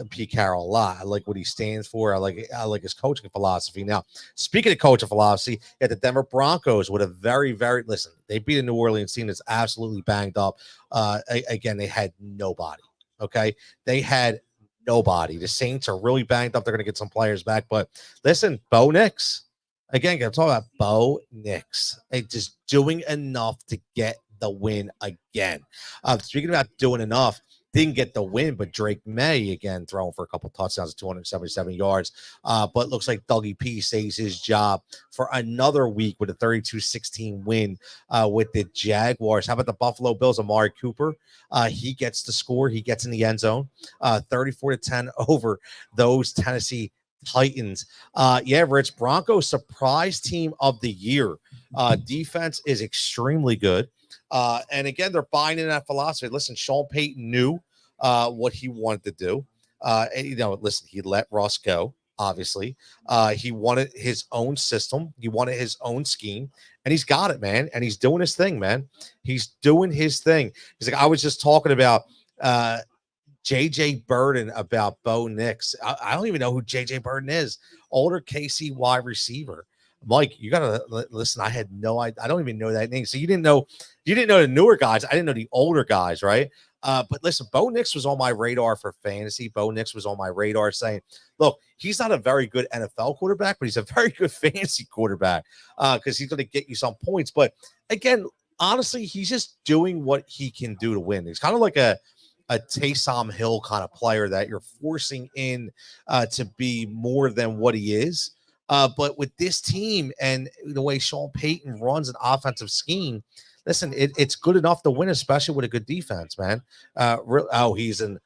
Pete Carroll a lot. I like what he stands for. I like his coaching philosophy. Now, speaking of coaching philosophy, at the Denver Broncos with a very, listen, they beat a New Orleans team that's absolutely banged up. Again, they had nobody. Okay, they had nobody. The Saints are really banged up. They're going to get some players back, but listen, Bo Nix. Again, I'm talking about Bo Nix. Just doing enough to get the win again. Speaking about doing enough, didn't get the win, but Drake May again throwing for a couple touchdowns at 277 yards. But looks like Dougie P saves his job for another week with a 32-16 win with the Jaguars. How about the Buffalo Bills? Amari Cooper, he gets the score. He gets in the end zone, 34-10 over those Tennessee Titans. Rich, Broncos surprise team of the year. Defense is extremely good. And again, they're buying in that philosophy. Listen, Sean Payton knew what he wanted to do. Listen, he let Russ go, obviously. He wanted his own system. He wanted his own scheme. And he's got it, man. And he's doing his thing, man. He's doing his thing. He's like, I was just talking about JJ Burden about Bo Nix. I don't even know who JJ Burden is. Older KC wide receiver. Mike, you gotta listen. I had no idea. I don't even know that name. So you didn't know the newer guys. I didn't know the older guys, right? But listen, Bo Nix was on my radar for fantasy. Bo Nix was on my radar saying, look, he's not a very good NFL quarterback, but he's a very good fantasy quarterback because he's going to get you some points. But again, honestly, he's just doing what he can do to win. He's kind of like a Taysom Hill kind of player that you're forcing in to be more than what he is. But with this team and the way Sean Payton runs an offensive scheme, listen, it's good enough to win, especially with a good defense, man. He's an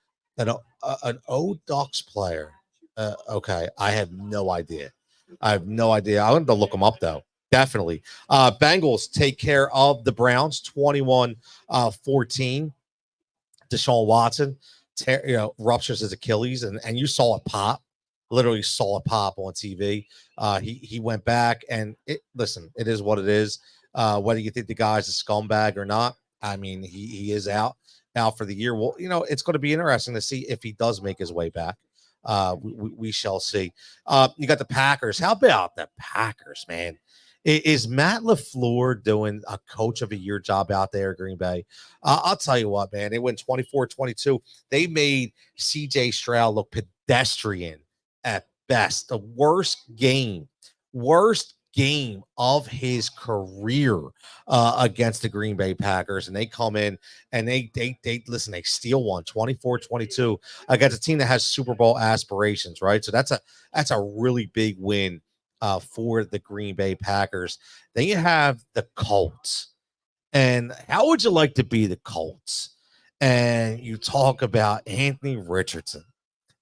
old Ducks player. Okay, I have no idea. I want to look him up, though. Definitely. Bengals take care of the Browns, 21-14. Deshaun Watson, ruptures his Achilles, and you saw it pop. Literally saw it pop on TV. He went back, and it is what it is. Whether you think the guy's a scumbag or not, I mean, he is out for the year. Well, it's going to be interesting to see if he does make his way back. We shall see. You got the Packers. How about the Packers, man? Is Matt LaFleur doing a coach of a year job out there at Green Bay? I'll tell you what, man. They went 24-22. They made CJ Stroud look pedestrian at best. The worst game of his career against the Green Bay Packers. And they come in and they steal one 24-22 against a team that has Super Bowl aspirations, right? So that's a really big win for the Green Bay Packers. Then you have the Colts. And how would you like to be the Colts? And you talk about Anthony Richardson,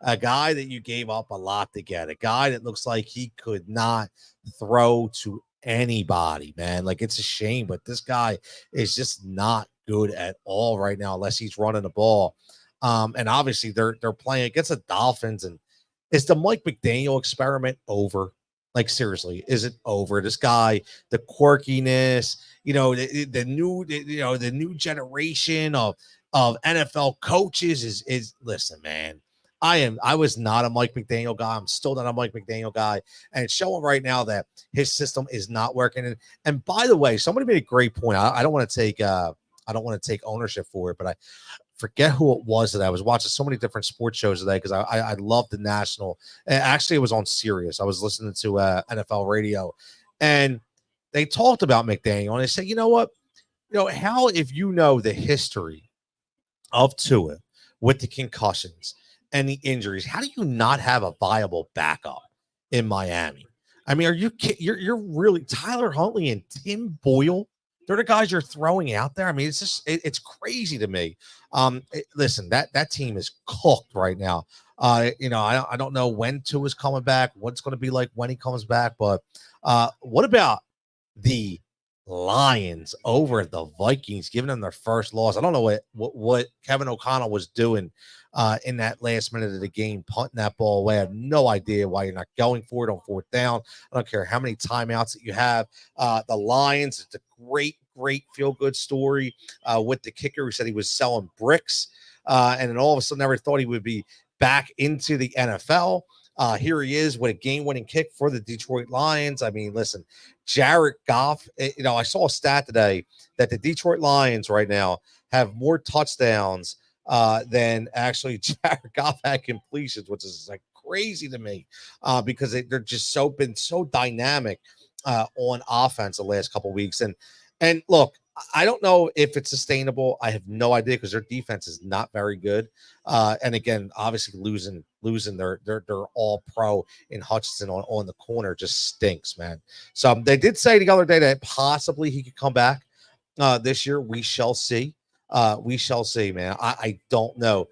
a guy that you gave up a lot to get, a guy that looks like he could not throw to anybody, man. Like, it's a shame, but this guy is just not good at all right now unless he's running the ball. And obviously they're playing against the Dolphins. And is the Mike McDaniel experiment over? Like, seriously, is it over? This guy, the quirkiness, the new generation of NFL coaches is listen, man. I was not a Mike McDaniel guy. I'm still not a Mike McDaniel guy. And it's showing right now that his system is not working. And by the way, somebody made a great point. I don't want to take ownership for it, but I forget who it was that I was watching so many different sports shows today because I love the national. And actually, it was on Sirius. I was listening to NFL radio, and they talked about McDaniel, and they said, you know what? How, if you know the history of Tua with the concussions and the injuries, how do you not have a viable backup in Miami? I mean, are you kidding? You're really Tyler Huntley and Tim Boyle? They're the guys you're throwing out there. I mean, it's just it's crazy to me. Listen, that team is cooked right now. I don't know when Tua is coming back, what's going to be like when he comes back. But what about the Lions over the Vikings, giving them their first loss? I don't know what Kevin O'Connell was doing in that last minute of the game, punting that ball away. I have no idea why you're not going for it on fourth down. I don't care how many timeouts that you have. The Lions, it's a great feel-good story with the kicker who said he was selling bricks, and then all of a sudden never thought he would be back into the NFL. Here he is with a game-winning kick for the Detroit Lions. I mean, listen, Jared Goff, I saw a stat today that the Detroit Lions right now have more touchdowns than actually Jared Goff had completions, which is like crazy to me because they're just been so dynamic on offense the last couple of weeks. And look, I don't know if it's sustainable. I have no idea because their defense is not very good. And again, obviously losing their all pro in Hutchinson on the corner just stinks, man. So they did say the other day that possibly he could come back this year. We shall see. We shall see, man. I don't know.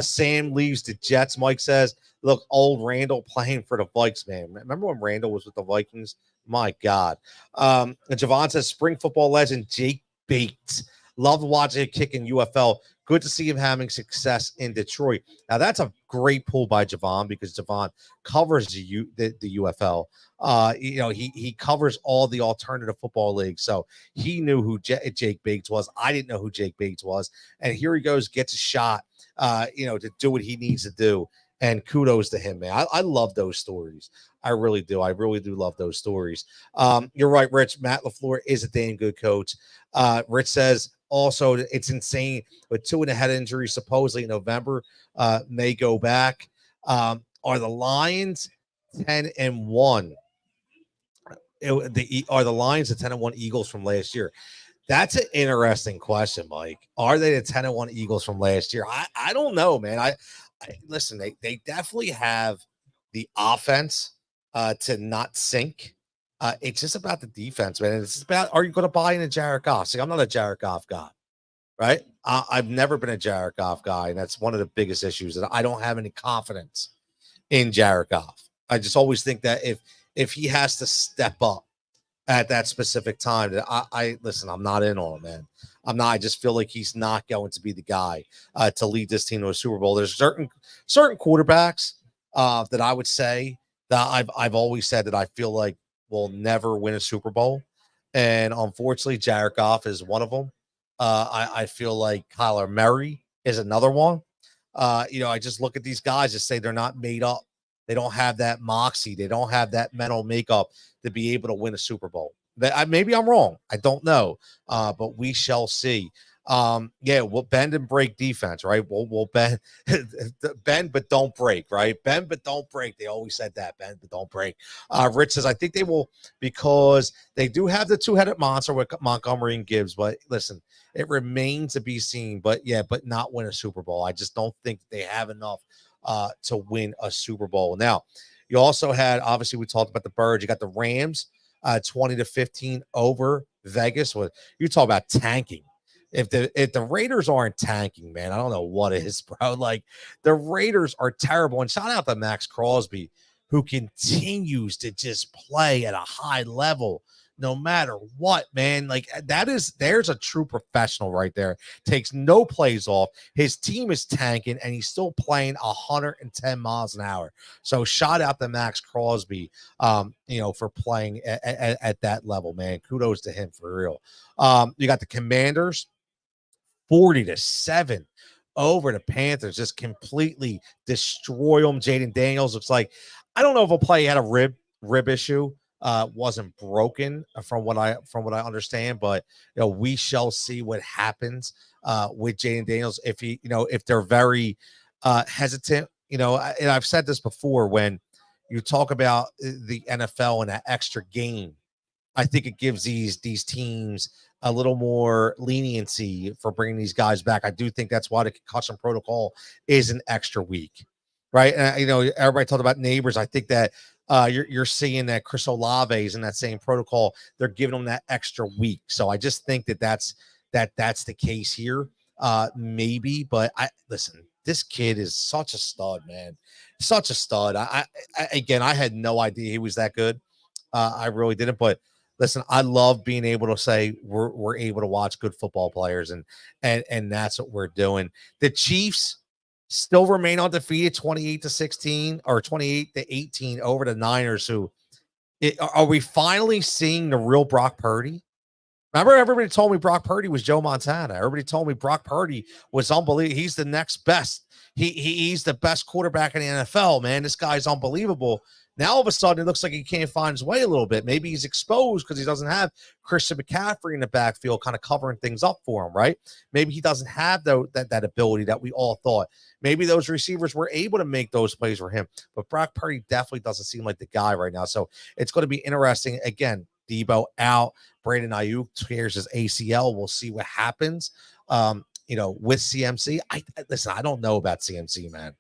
Sam leaves the Jets. Mike says, look, old Randall playing for the Vikes, man. Remember when Randall was with the Vikings? My God. And Javon says, spring football legend Jake Bates. Loved watching him kick in UFL. Good to see him having success in Detroit. Now, that's a great pull by Javon because Javon covers the UFL. He covers all the alternative football leagues. So he knew who Jake Bates was. I didn't know who Jake Bates was. And here he goes, gets a shot, to do what he needs to do. And kudos to him, man. I love those stories. I really do. I really do love those stories. You're right, Rich. Matt LaFleur is a damn good coach. Rich says also it's insane with Tua and a head injury supposedly in November, may go back. Are the Lions 10-1? Are the Lions the 10-1 Eagles from last year? That's an interesting question, Mike. Are they the 10-1 Eagles from last year? I don't know, man. Listen, they definitely have the offense to not sink. It's just about the defense, man. It's about, are you going to buy into Jared Goff? See, I'm not a Jared Goff guy, right? I've never been a Jared Goff guy, and that's one of the biggest issues, that I don't have any confidence in Jared Goff. I just always think that if he has to step up at that specific time, that I listen, I'm not in on it, man. I'm not. I just feel like he's not going to be the guy to lead this team to a Super Bowl. There's certain quarterbacks that I would say that I've always said that I feel like will never win a Super Bowl, and unfortunately, Jared Goff is one of them. I feel like Kyler Murray is another one. I just look at these guys and say they're not made up. They don't have that moxie. They don't have that mental makeup to be able to win a Super Bowl. Maybe I'm wrong. I don't know, but we shall see. We'll bend and break defense, right? We'll bend, bend but don't break, right? Bend but don't break. They always said that, bend but don't break. Rich says, I think they will, because they do have the two-headed monster with Montgomery and Gibbs. But listen, it remains to be seen. But not win a Super Bowl. I just don't think they have enough to win a Super Bowl. Now, you also had, obviously, we talked about the Birds. You got the Rams 20-15 over Vegas. You talk about tanking. If the Raiders aren't tanking, man, I don't know what is, bro. Like, the Raiders are terrible. And shout out to Max Crosby, who continues to just play at a high level no matter what, man. Like, there's a true professional right there. Takes no plays off. His team is tanking, and he's still playing 110 miles an hour. So shout out to Max Crosby, for playing at that level, man. Kudos to him for real. You got the Commanders 40-7 over the Panthers, just completely destroy them. Jaden Daniels looks like, I don't know if he'll play. He had a rib issue. Wasn't broken from what I understand, but we shall see what happens with Jaden Daniels if they're very hesitant. And I've said this before, when you talk about the NFL and that extra game, I think it gives these teams a little more leniency for bringing these guys back. I do think that's why the concussion protocol is an extra week, right? And everybody talked about neighbors. I think that you're seeing that Chris Olave is in that same protocol. They're giving them that extra week. So I just think that's the case here. Maybe, but listen, this kid is such a stud, man. Such a stud. Again, I had no idea he was that good. I really didn't. But listen, I love being able to say we're able to watch good football players, and that's what we're doing. The Chiefs still remain undefeated, 28-16 or 28-18 over the Niners. Are we finally seeing the real Brock Purdy? Remember, everybody told me Brock Purdy was Joe Montana. Everybody told me Brock Purdy was unbelievable. He's the next best. He's the best quarterback in the NFL, man. This guy's unbelievable. Now, all of a sudden, it looks like he can't find his way a little bit. Maybe he's exposed because he doesn't have Christian McCaffrey in the backfield kind of covering things up for him, right? Maybe he doesn't have that ability that we all thought. Maybe those receivers were able to make those plays for him. But Brock Purdy definitely doesn't seem like the guy right now. So it's going to be interesting. Again, Debo out. Brandon Ayuk tears his ACL. We'll see what happens. With CMC. Listen, I don't know about CMC, man.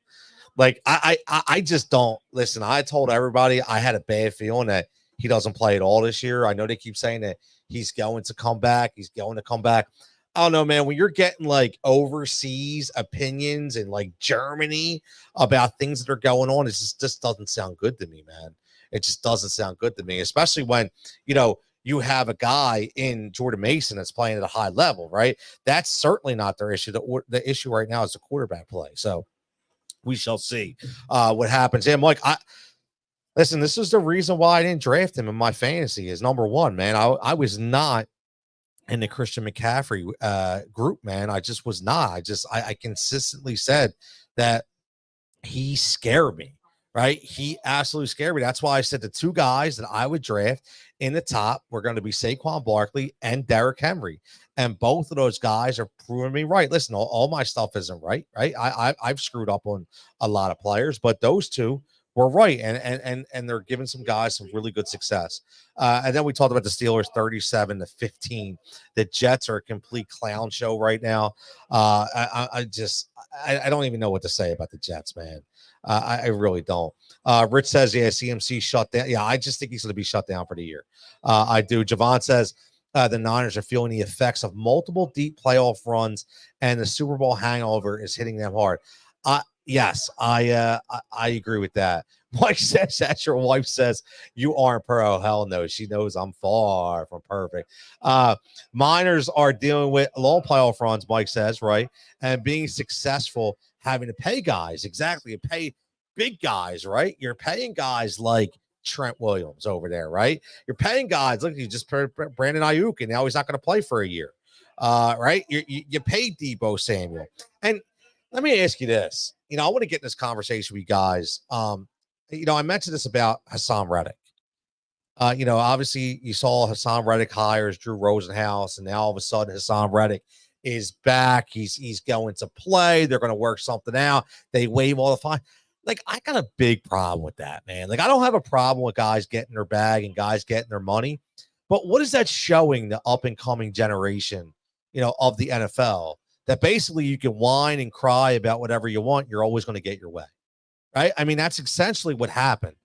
Like, I just don't. Listen, I told everybody I had a bad feeling that he doesn't play at all this year. I know they keep saying that he's going to come back. He's going to come back. I don't know, man. When you're getting like overseas opinions in like Germany about things that are going on, it just doesn't sound good to me, man. It just doesn't sound good to me, especially when, you have a guy in Jordan Mason that's playing at a high level, right? That's certainly not their issue. The issue right now is the quarterback play. So we shall see what happens. And Mike, listen, this is the reason why I didn't draft him in my fantasy is number one, man. I was not in the Christian McCaffrey group, man. I just was not. I consistently said that he scared me, right? He absolutely scared me. That's why I said the two guys that I would draft in the top were going to be Saquon Barkley and Derrick Henry. And both of those guys are proving me right. Listen, all my stuff isn't right? I've screwed up on a lot of players, but those two were right. And they're giving some guys some really good success. And then we talked about the Steelers 37-15. The Jets are a complete clown show right now. I don't even know what to say about the Jets, man. I really don't. Rich says, yeah, CMC shut down. Yeah, I just think he's going to be shut down for the year. I do. Javon says the Niners are feeling the effects of multiple deep playoff runs, and the Super Bowl hangover is hitting them hard. Yes, I agree with that. Mike says that your wife says you aren't pro. Hell no, she knows I'm far from perfect. Miners are dealing with long playoff runs, Mike says, right? And being successful, having to pay guys. Exactly. You pay big guys, right? You're paying guys like Trent Williams over there, right? You're paying guys. Look, you just paid Brandon Ayuk, and now he's not going to play for a year. Right? You paid Debo Samuel. And let me ask you this. I want to get in this conversation with you guys. I mentioned this about Hassan Reddick. Obviously you saw Hassan Reddick hires Drew Rosenhaus, and now all of a sudden Hassan Reddick is back. He's going to play. They're going to work something out. They waive all the fine. Like, I got a big problem with that, man. Like, I don't have a problem with guys getting their bag and guys getting their money. But what is that showing the up and coming generation, of the NFL? That basically you can whine and cry about whatever you want. You're always going to get your way, right? I mean, that's essentially what happened.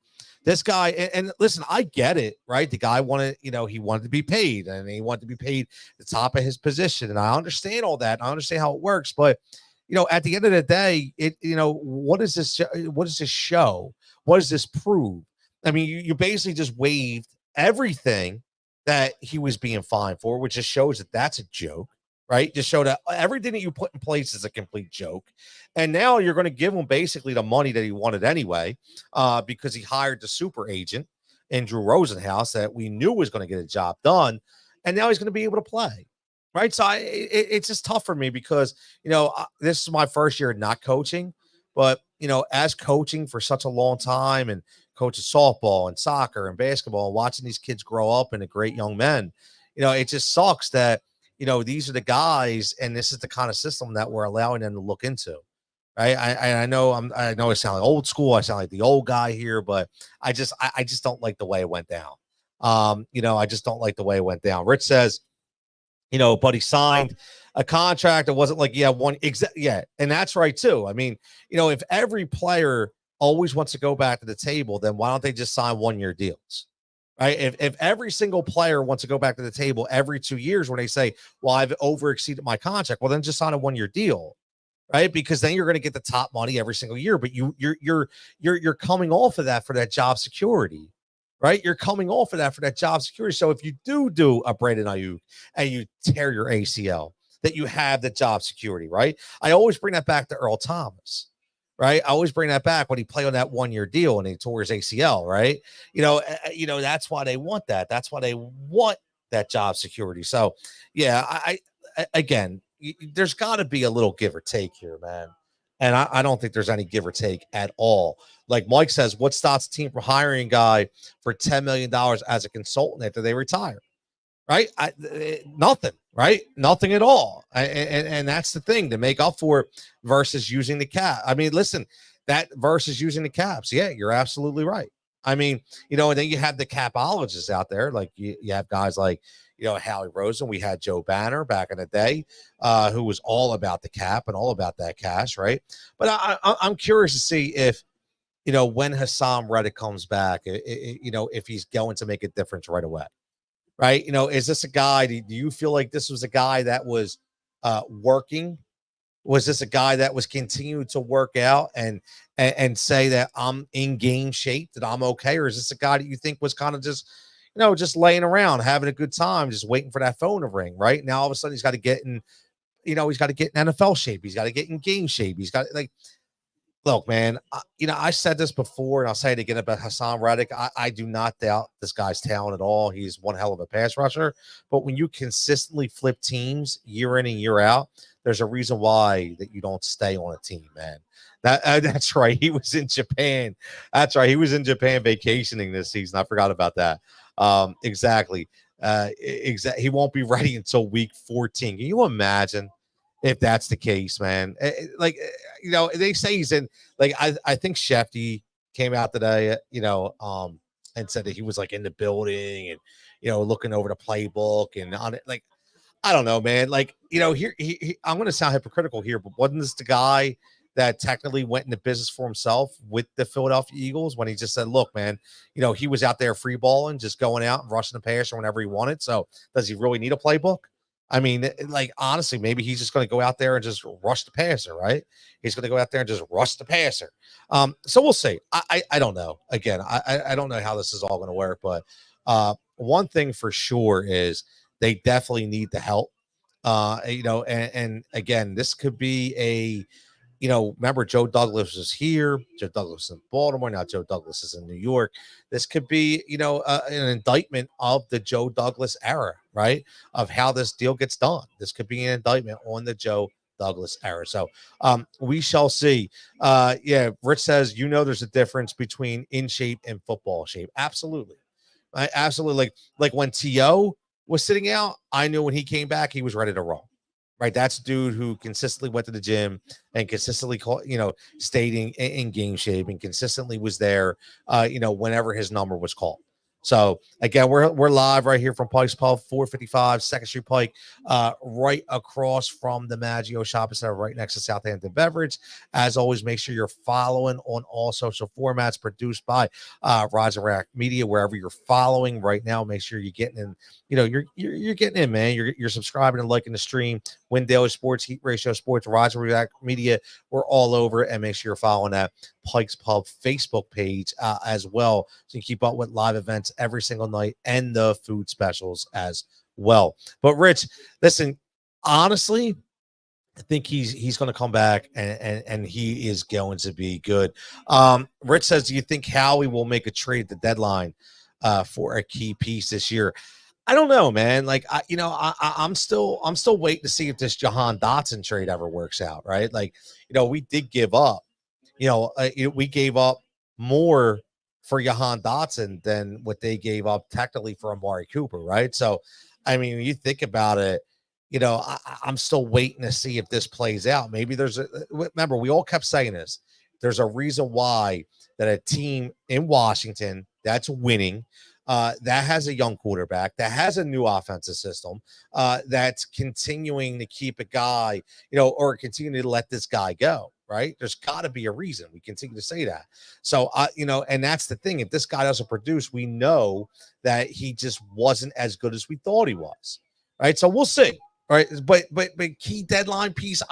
This guy, and listen, I get it, right? The guy wanted, he wanted to be paid, and he wanted to be paid the top of his position. And I understand all that. I understand how it works. But, at the end of the day, what is this? What does this show? What does this prove? I mean, you basically just waived everything that he was being fined for, which just shows that that's a joke. Right? Just show that everything that you put in place is a complete joke. And now you're going to give him basically the money that he wanted anyway, because he hired the super agent in Drew Rosenhaus that we knew was going to get a job done. And now he's going to be able to play. Right? So it's just tough for me because, this is my first year not coaching, but, as coaching for such a long time and coaching softball and soccer and basketball and watching these kids grow up into great young men, it just sucks that, these are the guys, and this is the kind of system that we're allowing them to look into, right? I know I sound like old school. I sound like the old guy here, but I just don't like the way it went down. I just don't like the way it went down. Rich says, but he signed a contract that wasn't like, and that's right too. I mean, if every player always wants to go back to the table, then why don't they just sign 1-year deals? Right. If every single player wants to go back to the table every 2 years when they say, well, I've over exceeded my contract, well, then just sign a 1-year deal. right? Because then you're going to get the top money every single year, but you're coming off of that for that job security, right? You're coming off of that for that job security. So if you do a Brandon Ayuk and you tear your ACL, that you have the job security, right? I always bring that back to Earl Thomas, right? I always bring that back when he played on that 1-year deal and he tore his ACL, right? That's why they want that. That's why they want that job security. So, yeah, I again, there's got to be a little give or take here, man. And I don't think there's any give or take at all. Like Mike says, what stops the team from hiring a guy for $10 million as a consultant after they retire? Right? Nothing, right? Nothing at all. And that's the thing to make up for it versus using the cap. I mean, listen, that versus using the caps. Yeah, you're absolutely right. I mean, and then you have the capologists out there. Like you have guys like, Howie Rosen. We had Joe Banner back in the day, who was all about the cap and all about that cash, right? But I'm curious to see if, when Hassan Reddick comes back, if he's going to make a difference right away. Right? Is this a guy? Do you feel like this was a guy that was working? Was this a guy that was continuing to work out and say that I'm in game shape, that I'm okay? Or is this a guy that you think was kind of just, just laying around, having a good time, just waiting for that phone to ring, right? Now, all of a sudden, he's got to get in, he's got to get in NFL shape. He's got to get in game shape. He's got look, man, I said this before, and I'll say it again about Hassan Reddick. I do not doubt this guy's talent at all. He's one hell of a pass rusher. But when you consistently flip teams year in and year out, there's a reason why that you don't stay on a team, man. That's right. He was in Japan. That's right. He was in Japan vacationing this season. I forgot about that. Exactly. He won't be ready until week 14. Can you imagine? If that's the case, man, they say he's in, I think Shefty came out today, and said that he was in the building and, looking over the playbook and on it. I don't know, man. Here, I'm going to sound hypocritical here, but wasn't this the guy that technically went into business for himself with the Philadelphia Eagles when he just said, look, man, he was out there free balling, just going out and rushing the passer whenever he wanted. So does he really need a playbook? I mean, honestly, maybe he's just going to go out there and just rush the passer, right? He's going to go out there and just rush the passer. So we'll see. I don't know. Again, I don't know how this is all going to work, but one thing for sure is they definitely need the help. And again, this could be remember Joe Douglas was here. Joe Douglas in Baltimore. Now Joe Douglas is in New York. This could be, an indictment of the Joe Douglas era, right? Of how this deal gets done. This could be an indictment on the Joe Douglas era. So we shall see. Rich says, there's a difference between in shape and football shape. Absolutely. Right? Absolutely. Like when T.O. was sitting out, I knew when he came back, he was ready to roll. Right, that's a dude who consistently went to the gym and consistently, stayed in game shape and consistently was there, whenever his number was called. So again, we're live right here from Pike's Pub, 455 2nd Street Pike, right across from the Maggio Shopping Center, right next to Southampton Beverage. As always, make sure you're following on all social formats produced by Rise and Rack Media. Wherever you're following right now, make sure you're getting in. You're getting in, man. You're subscribing and liking the stream. Win Daily Sports, Heat Ratio Sports, Rise and Rack Media. We're all over it, and make sure you're following that Pike's Pub Facebook page as well, so you can keep up with live events every single night and the food specials as well. But Rich, listen, honestly, I think he's going to come back and he is going to be good. Rich says, do you think Howie will make a trade at the deadline for a key piece this year? I don't know, man. I'm still waiting to see if this Jahan Dotson trade ever works out, right? We did give up. We gave up more for Jahan Dotson than what they gave up technically for Amari Cooper, right? So, I mean, when you think about it, I'm still waiting to see if this plays out. Maybe remember, we all kept saying this. There's a reason why that a team in Washington that's winning, that has a young quarterback, that has a new offensive system, that's continuing to keep a guy, or continue to let this guy go, right? There's got to be a reason. We continue to say that. So, and that's the thing. If this guy doesn't produce, we know that he just wasn't as good as we thought he was, right? So we'll see, right? But key deadline piece,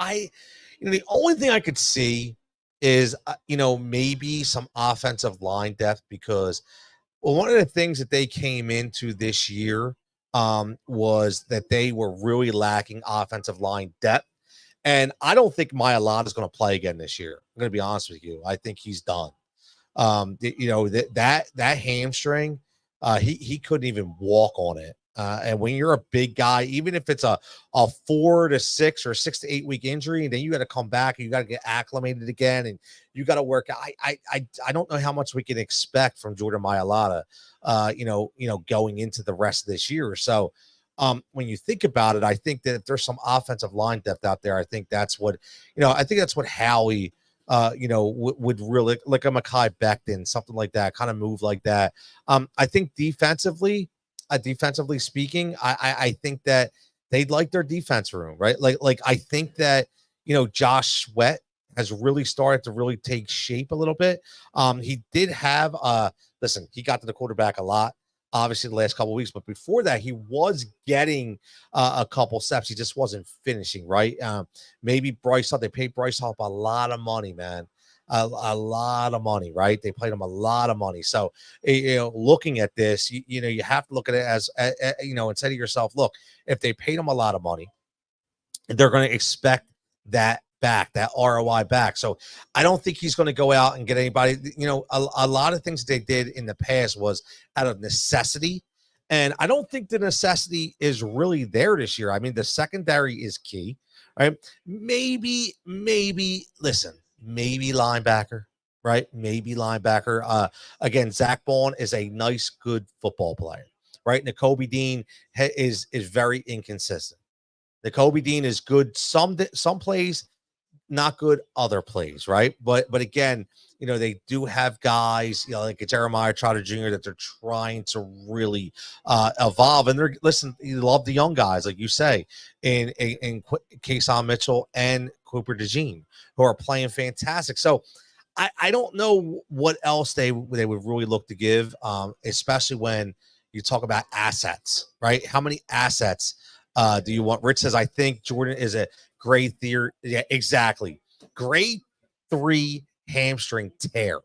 the only thing I could see is, maybe some offensive line depth because, well, one of the things that they came into this year was that they were really lacking offensive line depth. And I don't think Mailata is going to play again this year. I'm going to be honest with you. I think he's done. That hamstring, he couldn't even walk on it. And when you're a big guy, even if it's a 4 to 6 or 6 to 8 week injury, and then you got to come back and you got to get acclimated again, and you got to work. I don't know how much we can expect from Jordan Mailata, going into the rest of this year. So, when you think about it, I think that if there's some offensive line depth out there, I think that's what Howie, would really, like a Mekhi Becton, something like that, kind of move like that. I think defensively speaking, I think that they'd like their defense room, right? Like I think that, Josh Sweat has really started to really take shape a little bit. He did have, he got to the quarterback a lot, obviously the last couple of weeks, but before that, he was getting a couple steps. He just wasn't finishing, right? Maybe Bryce Hall, they paid Bryce Hall a lot of money, man. A lot of money, right? They played him a lot of money. So, looking at this, you have to look at it as, and say to yourself, look, if they paid him a lot of money, they're going to expect that back, that ROI back. So I don't think he's going to go out and get anybody. A lot of things they did in the past was out of necessity. And I don't think the necessity is really there this year. I mean, the secondary is key, right? Maybe linebacker, right? Maybe linebacker. Again, Zach Bond is a nice, good football player, right? Nakobe Dean is very inconsistent. Nakobe Dean is good some plays, not good other plays, right? But again, they do have guys, like a Jeremiah Trotter Jr. that they're trying to really evolve. And you love the young guys, like you say, in Kason Mitchell and Cooper DeJean, who are playing fantastic. So I don't know what else they would really look to give, especially when you talk about assets, right? How many assets do you want? Rich says, I think Jordan is a grade 3. Yeah, exactly. Grade 3 hamstring tear.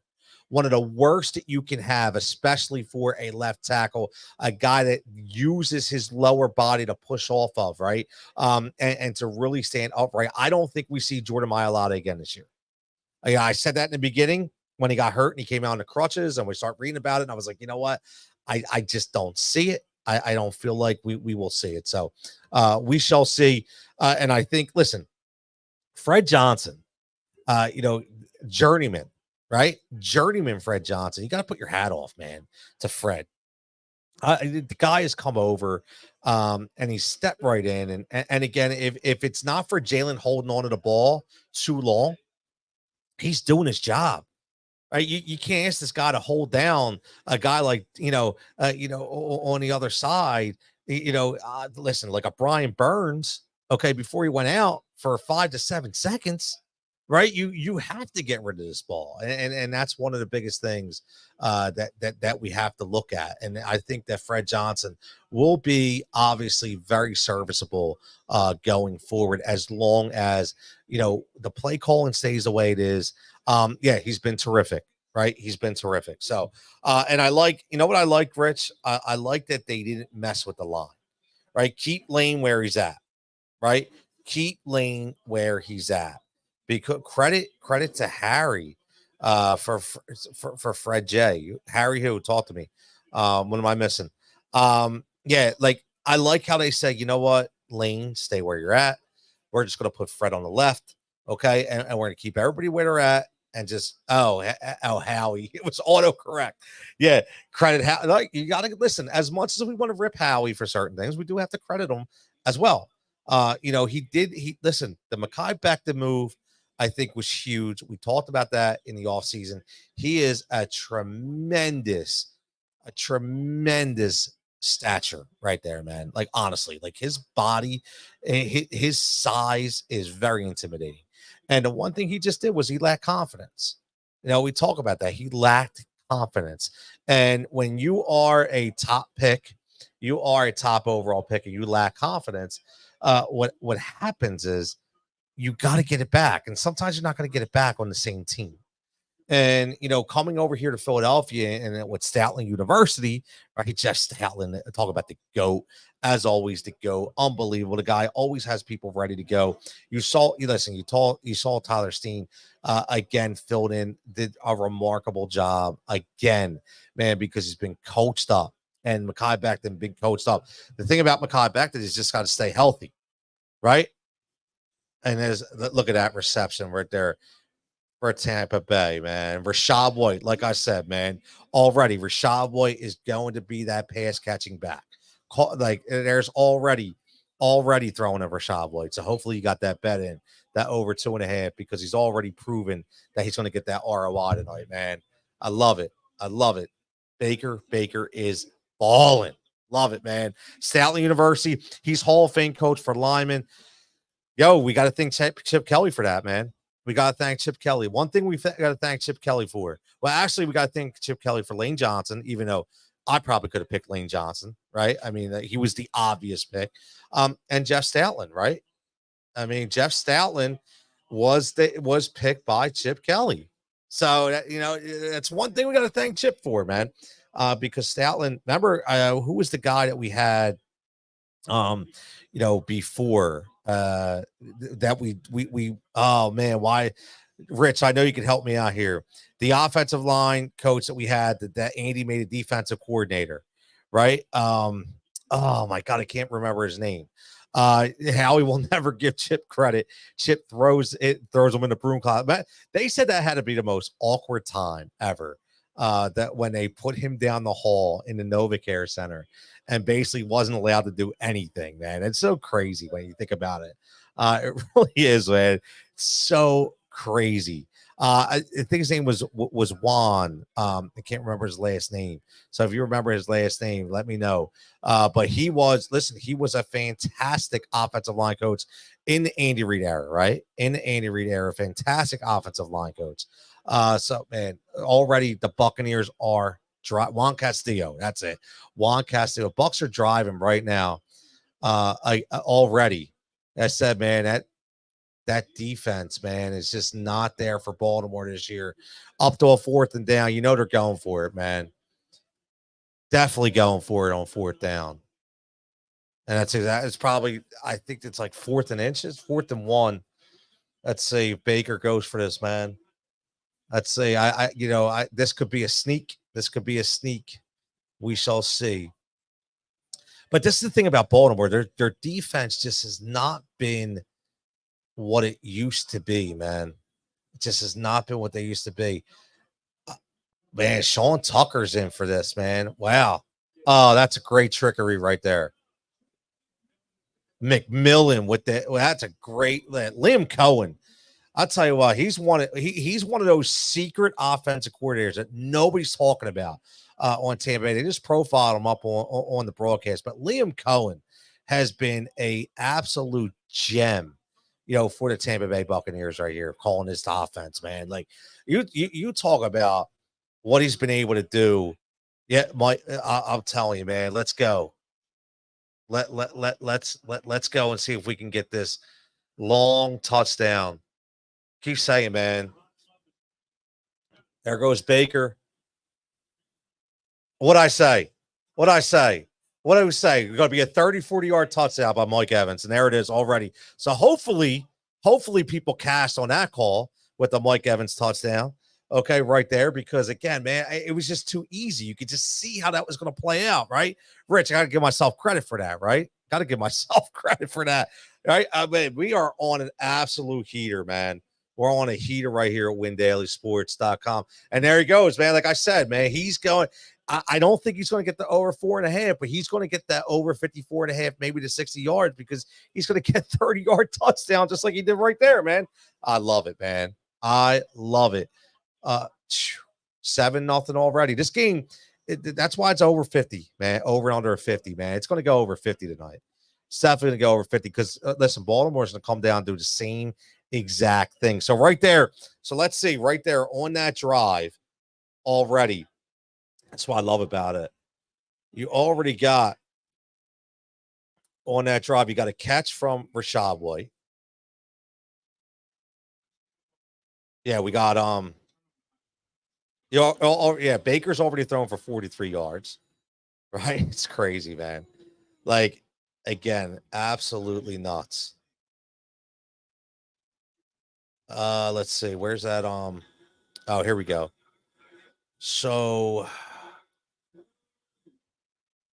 One of the worst that you can have, especially for a left tackle, a guy that uses his lower body to push off of, right? And to really stand upright. I don't think we see Jordan Mailata again this year. I said that in the beginning when he got hurt and he came out in the crutches, and we start reading about it. And I was like, you know what? I just don't see it. I don't feel like we will see it. So we shall see. And I think, listen, Fred Johnson, journeyman, right? Journeyman Fred Johnson. You got to put your hat off, man, to Fred. The guy has come over and he stepped right in. And again, if it's not for Jalen holding on to the ball too long, he's doing his job. Right, you can't ask this guy to hold down a guy like on the other side. Listen, like a Brian Burns. Okay, before he went out for 5 to 7 seconds, right? You have to get rid of this ball, and that's one of the biggest things that we have to look at. And I think that Fred Johnson will be obviously very serviceable going forward, as long as the play calling stays the way it is. He's been terrific, right? He's been terrific. So, and I like, what I like, Rich? I like that they didn't mess with the line, right? Keep Lane where he's at, right? Keep Lane where he's at. Because credit to Harry for Fred J. Harry, who talked to me. What am I missing? Like I like how they say, you know what, Lane, stay where you're at. We're just going to put Fred on the left, okay, and we're going to keep everybody where they're at. And just Howie, it was autocorrect. Yeah, credit Howie. Like, you got to listen. As much as we want to rip Howie for certain things, we do have to credit him as well. He listen. The Mekhi Becton move, I think, was huge. We talked about that in the offseason. He is a tremendous stature right there, man. Like, honestly, like his body, his size is very intimidating. And the one thing he just did was he lacked confidence. We talk about that. He lacked confidence. And when you are a top pick, you are a top overall pick, and you lack confidence, what happens is you got to get it back. And sometimes you're not going to get it back on the same team. And, coming over here to Philadelphia and with Stoutland University, right? Jeff Stoutland, talk about the GOAT, as always, the GOAT. Unbelievable. The guy always has people ready to go. You saw Tyler Steen again, filled in, did a remarkable job again, man, because he's been coached up. And Mekhi Becton been coached up. The thing about Mekhi Becton is just got to stay healthy, right? And look at that reception right there for Tampa Bay, man. Rachaad White, like I said, man, already Rachaad White is going to be that pass catching back. There's already throwing at Rachaad White. So hopefully you got that bet in, that over 2.5, because he's already proven that he's going to get that ROI tonight, man. I love it. Baker is balling. Love it, man. Stoutland University. He's Hall of Fame coach for linemen. Yo, we got to thank Chip Kelly for that, man. We got to thank Chip Kelly. One thing we got to thank Chip Kelly for. Well, actually, we got to thank Chip Kelly for Lane Johnson, even though I probably could have picked Lane Johnson, right? I mean, he was the obvious pick. And Jeff Stoutland, right? I mean, Jeff Stoutland was picked by Chip Kelly. So, that's one thing we got to thank Chip for, man. Because Stoutland, remember, who was the guy that we had, before that we oh man, why, Rich, I know you can help me out here. The offensive line coach that we had, that Andy made a defensive coordinator, right? Oh my God, I can't remember his name. Howie will never give Chip credit. Chip throws him in the broom closet. But they said that had to be the most awkward time ever. That when they put him down the hall in the NovaCare Center and basically wasn't allowed to do anything, man. It's so crazy when you think about it. It really is, man. It's so crazy. I think his name was Juan. I can't remember his last name. So if you remember his last name, let me know. But he was a fantastic offensive line coach in the Andy Reid era, right? In the Andy Reid era, fantastic offensive line coach. So man, already the Buccaneers are Juan Castillo. That's it. Juan Castillo. Bucs are driving right now. Already. I said, man, that defense, man, is just not there for Baltimore this year. Up to a 4th and down. They're going for it, man. Definitely going for it on 4th down. And it's probably, I think it's like 4th and inches, 4th and 1. Let's see if Baker goes for this, man. Let's see. This could be a sneak. We shall see. But this is the thing about Baltimore. Their defense just has not been what it used to be, man. It just has not been what they used to be. Man, Sean Tucker's in for this, man. Wow. Oh, that's a great trickery right there. McMillan with that. Well, that's a great Liam Cohen. I'll tell you what, he's one of those secret offensive coordinators that nobody's talking about on Tampa Bay. They just profiled him up on the broadcast. But Liam Cohen has been a absolute gem, for the Tampa Bay Buccaneers right here, calling this offense, man. Like you talk about what he's been able to do. Yeah, I'm telling you, man. Let's go. Let's go and see if we can get this long touchdown. Keep saying, man. There goes Baker. What'd I say? What do we say? It's going to be a 30, 40-yard touchdown by Mike Evans, and there it is already. So hopefully people cast on that call with the Mike Evans touchdown. Okay, right there, because again, man, it was just too easy. You could just see how that was going to play out, right? Rich, I got to give myself credit for that, right? Got to give myself credit for that, right? I mean, we are on an absolute heater, man. We're on a heater right here at WinDailySports.com. And there he goes, man. Like I said, man, he's going. I don't think he's going to get the over 4.5, but he's going to get that over 54.5, maybe to 60 yards, because he's going to get 30-yard touchdown just like he did right there, man. I love it, man. I love it. 7-0 already. This game, that's why it's over 50, man. Over and under 50, man. It's going to go over 50 tonight. It's definitely going to go over 50 because, listen, Baltimore's going to come down and do the same exact thing. So right there. So let's see right there on that drive already. That's what I love about it. You already got on that drive, you got a catch from Rachaad White. Yeah, we got yeah, Baker's already thrown for 43 yards. Right? It's crazy, man. Like, again, absolutely nuts. Let's see. Where's that? Oh, here we go. So,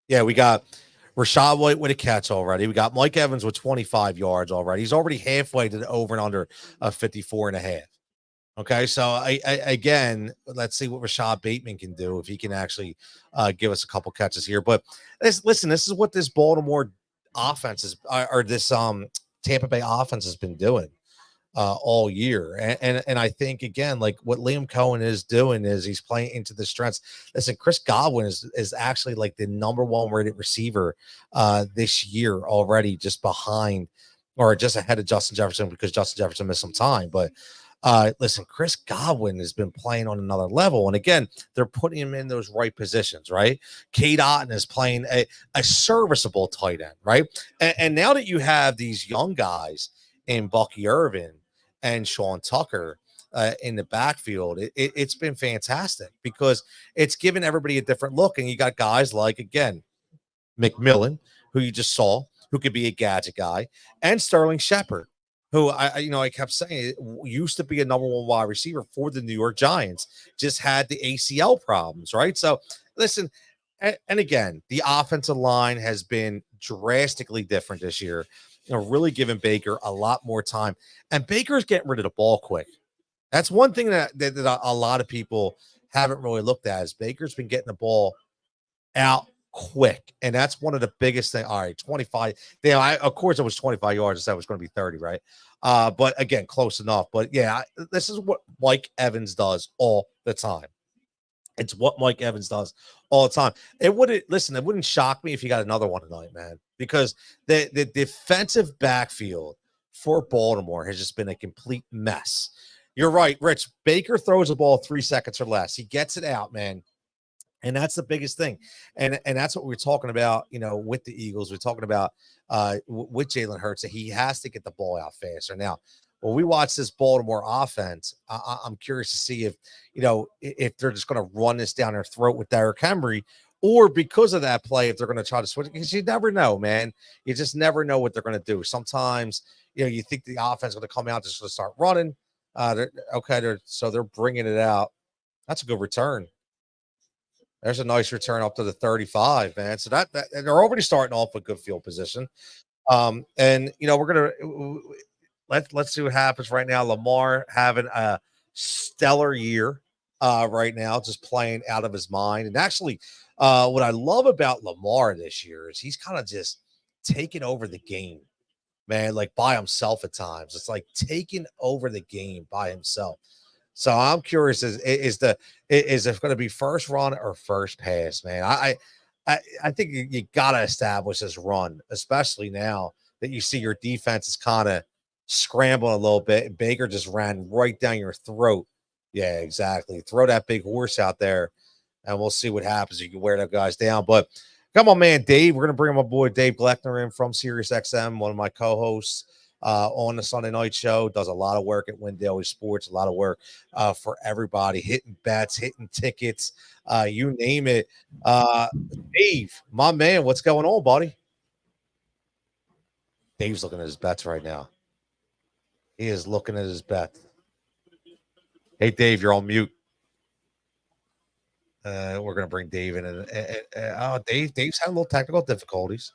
yeah, we got Rashad White with a catch already. We got Mike Evans with 25 yards already. He's already halfway to the over and under 54 and a half. Okay, so again, let's see what Rashad Bateman can do if he can actually give us a couple catches here. But listen, this is what this Baltimore offense is, or this Tampa Bay offense has been doing all year. And I think, again, like what Liam Cohen is doing is he's playing into the strengths. Listen, Chris Godwin is actually like the number one rated receiver this year already, just behind or just ahead of Justin Jefferson, because Justin Jefferson missed some time. But listen, Chris Godwin has been playing on another level. And again, they're putting him in those right positions, right? Cade Otton is playing a serviceable tight end, right? And now that you have these young guys in Bucky Irvin and Sean Tucker in the backfield, it's been fantastic because it's given everybody a different look. And you got guys like, again, McMillan, who you just saw, who could be a gadget guy, and Sterling Shepard, who I kept saying used to be a number one wide receiver for the New York Giants, just had the ACL problems, right? So listen, and again, the offensive line has been drastically different this year, really giving Baker a lot more time, and Baker's getting rid of the ball quick. That's one thing that a lot of people haven't really looked at, is Baker's been getting the ball out quick, and that's one of the biggest things. All right, 25. Of course it was 25 yards. I said it was going to be 30, right? But again, close enough. But yeah, this is what Mike Evans does all the time. It's what Mike Evans does all the time. It wouldn't shock me if you got another one tonight, man, because the defensive backfield for Baltimore has just been a complete mess. You're right, Rich. Baker throws the ball 3 seconds or less. He gets it out, man. And that's the biggest thing. And that's what we're talking about, with the Eagles. We're talking about with Jalen Hurts, that he has to get the ball out faster. Now, when we watch this Baltimore offense, I'm curious to see if they're just going to run this down their throat with Derrick Henry, or because of that play, if they're going to try to switch, because you never know, man. You just never know what they're going to do. Sometimes, you think the offense is going to come out, just to start running. So they're bringing it out. That's a good return. There's a nice return up to the 35, man. So that they're already starting off with good field position. And we're gonna let's see what happens right now. Lamar having a stellar year right now, just playing out of his mind. And actually, what I love about Lamar this year is he's kind of just taking over the game, man, like by himself at times. It's like taking over the game by himself. So I'm curious, is it going to be first run or first pass, man? I think you got to establish this run, especially now that you see your defense is kind of scrambling a little bit, and Baker just ran right down your throat. Yeah, exactly. Throw that big horse out there, and we'll see what happens. You can wear that guys down. But come on, man, Dave. We're going to bring my boy Dave Gleckner in from SiriusXM, one of my co-hosts on the Sunday night show. Does a lot of work at Win Daily Sports, a lot of work for everybody, hitting bets, hitting tickets, you name it. Dave, my man, what's going on, buddy? Dave's looking at his bets right now. He is looking at his bets. Hey, Dave, you're on mute. We're gonna bring Dave in. Dave's having a little technical difficulties.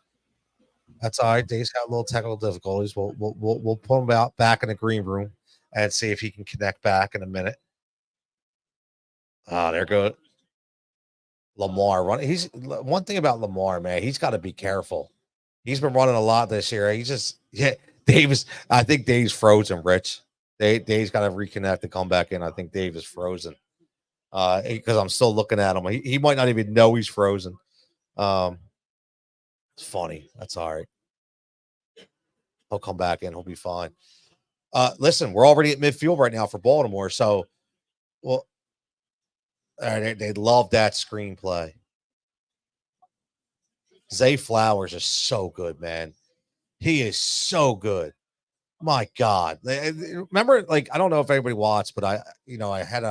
That's all right. Dave's got a little technical difficulties. We'll put him out back in the green room and see if he can connect back in a minute. There goes Lamar running. He's one thing about Lamar, man. He's got to be careful. He's been running a lot this year. I think Dave's frozen, Rich. Dave's got to reconnect and come back in. I think Dave is frozen. Because I'm still looking at him. He might not even know he's frozen. It's funny. That's all right. He'll come back in. He'll be fine. Listen, we're already at midfield right now for Baltimore. So, they love that screenplay. Zay Flowers is so good, man. He is so good. My God. Remember, like, I don't know if anybody watched, but I had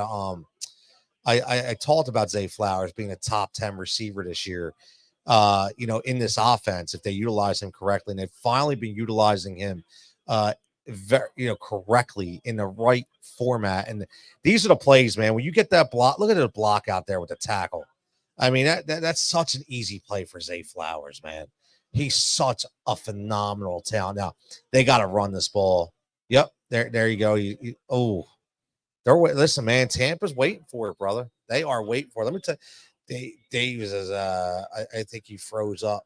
I talked about Zay Flowers being a top 10 receiver this year, in this offense, if they utilize him correctly. And they've finally been utilizing him correctly in the right format. And these are the plays, man. When you get that block, look at the block out there with the tackle. I mean, that's such an easy play for Zay Flowers, man. He's such a phenomenal talent. Now they got to run this ball. Yep, there you go. Listen, man. Tampa's waiting for it, brother. They are waiting for it. Let me tell you, Davis is. I think he froze up.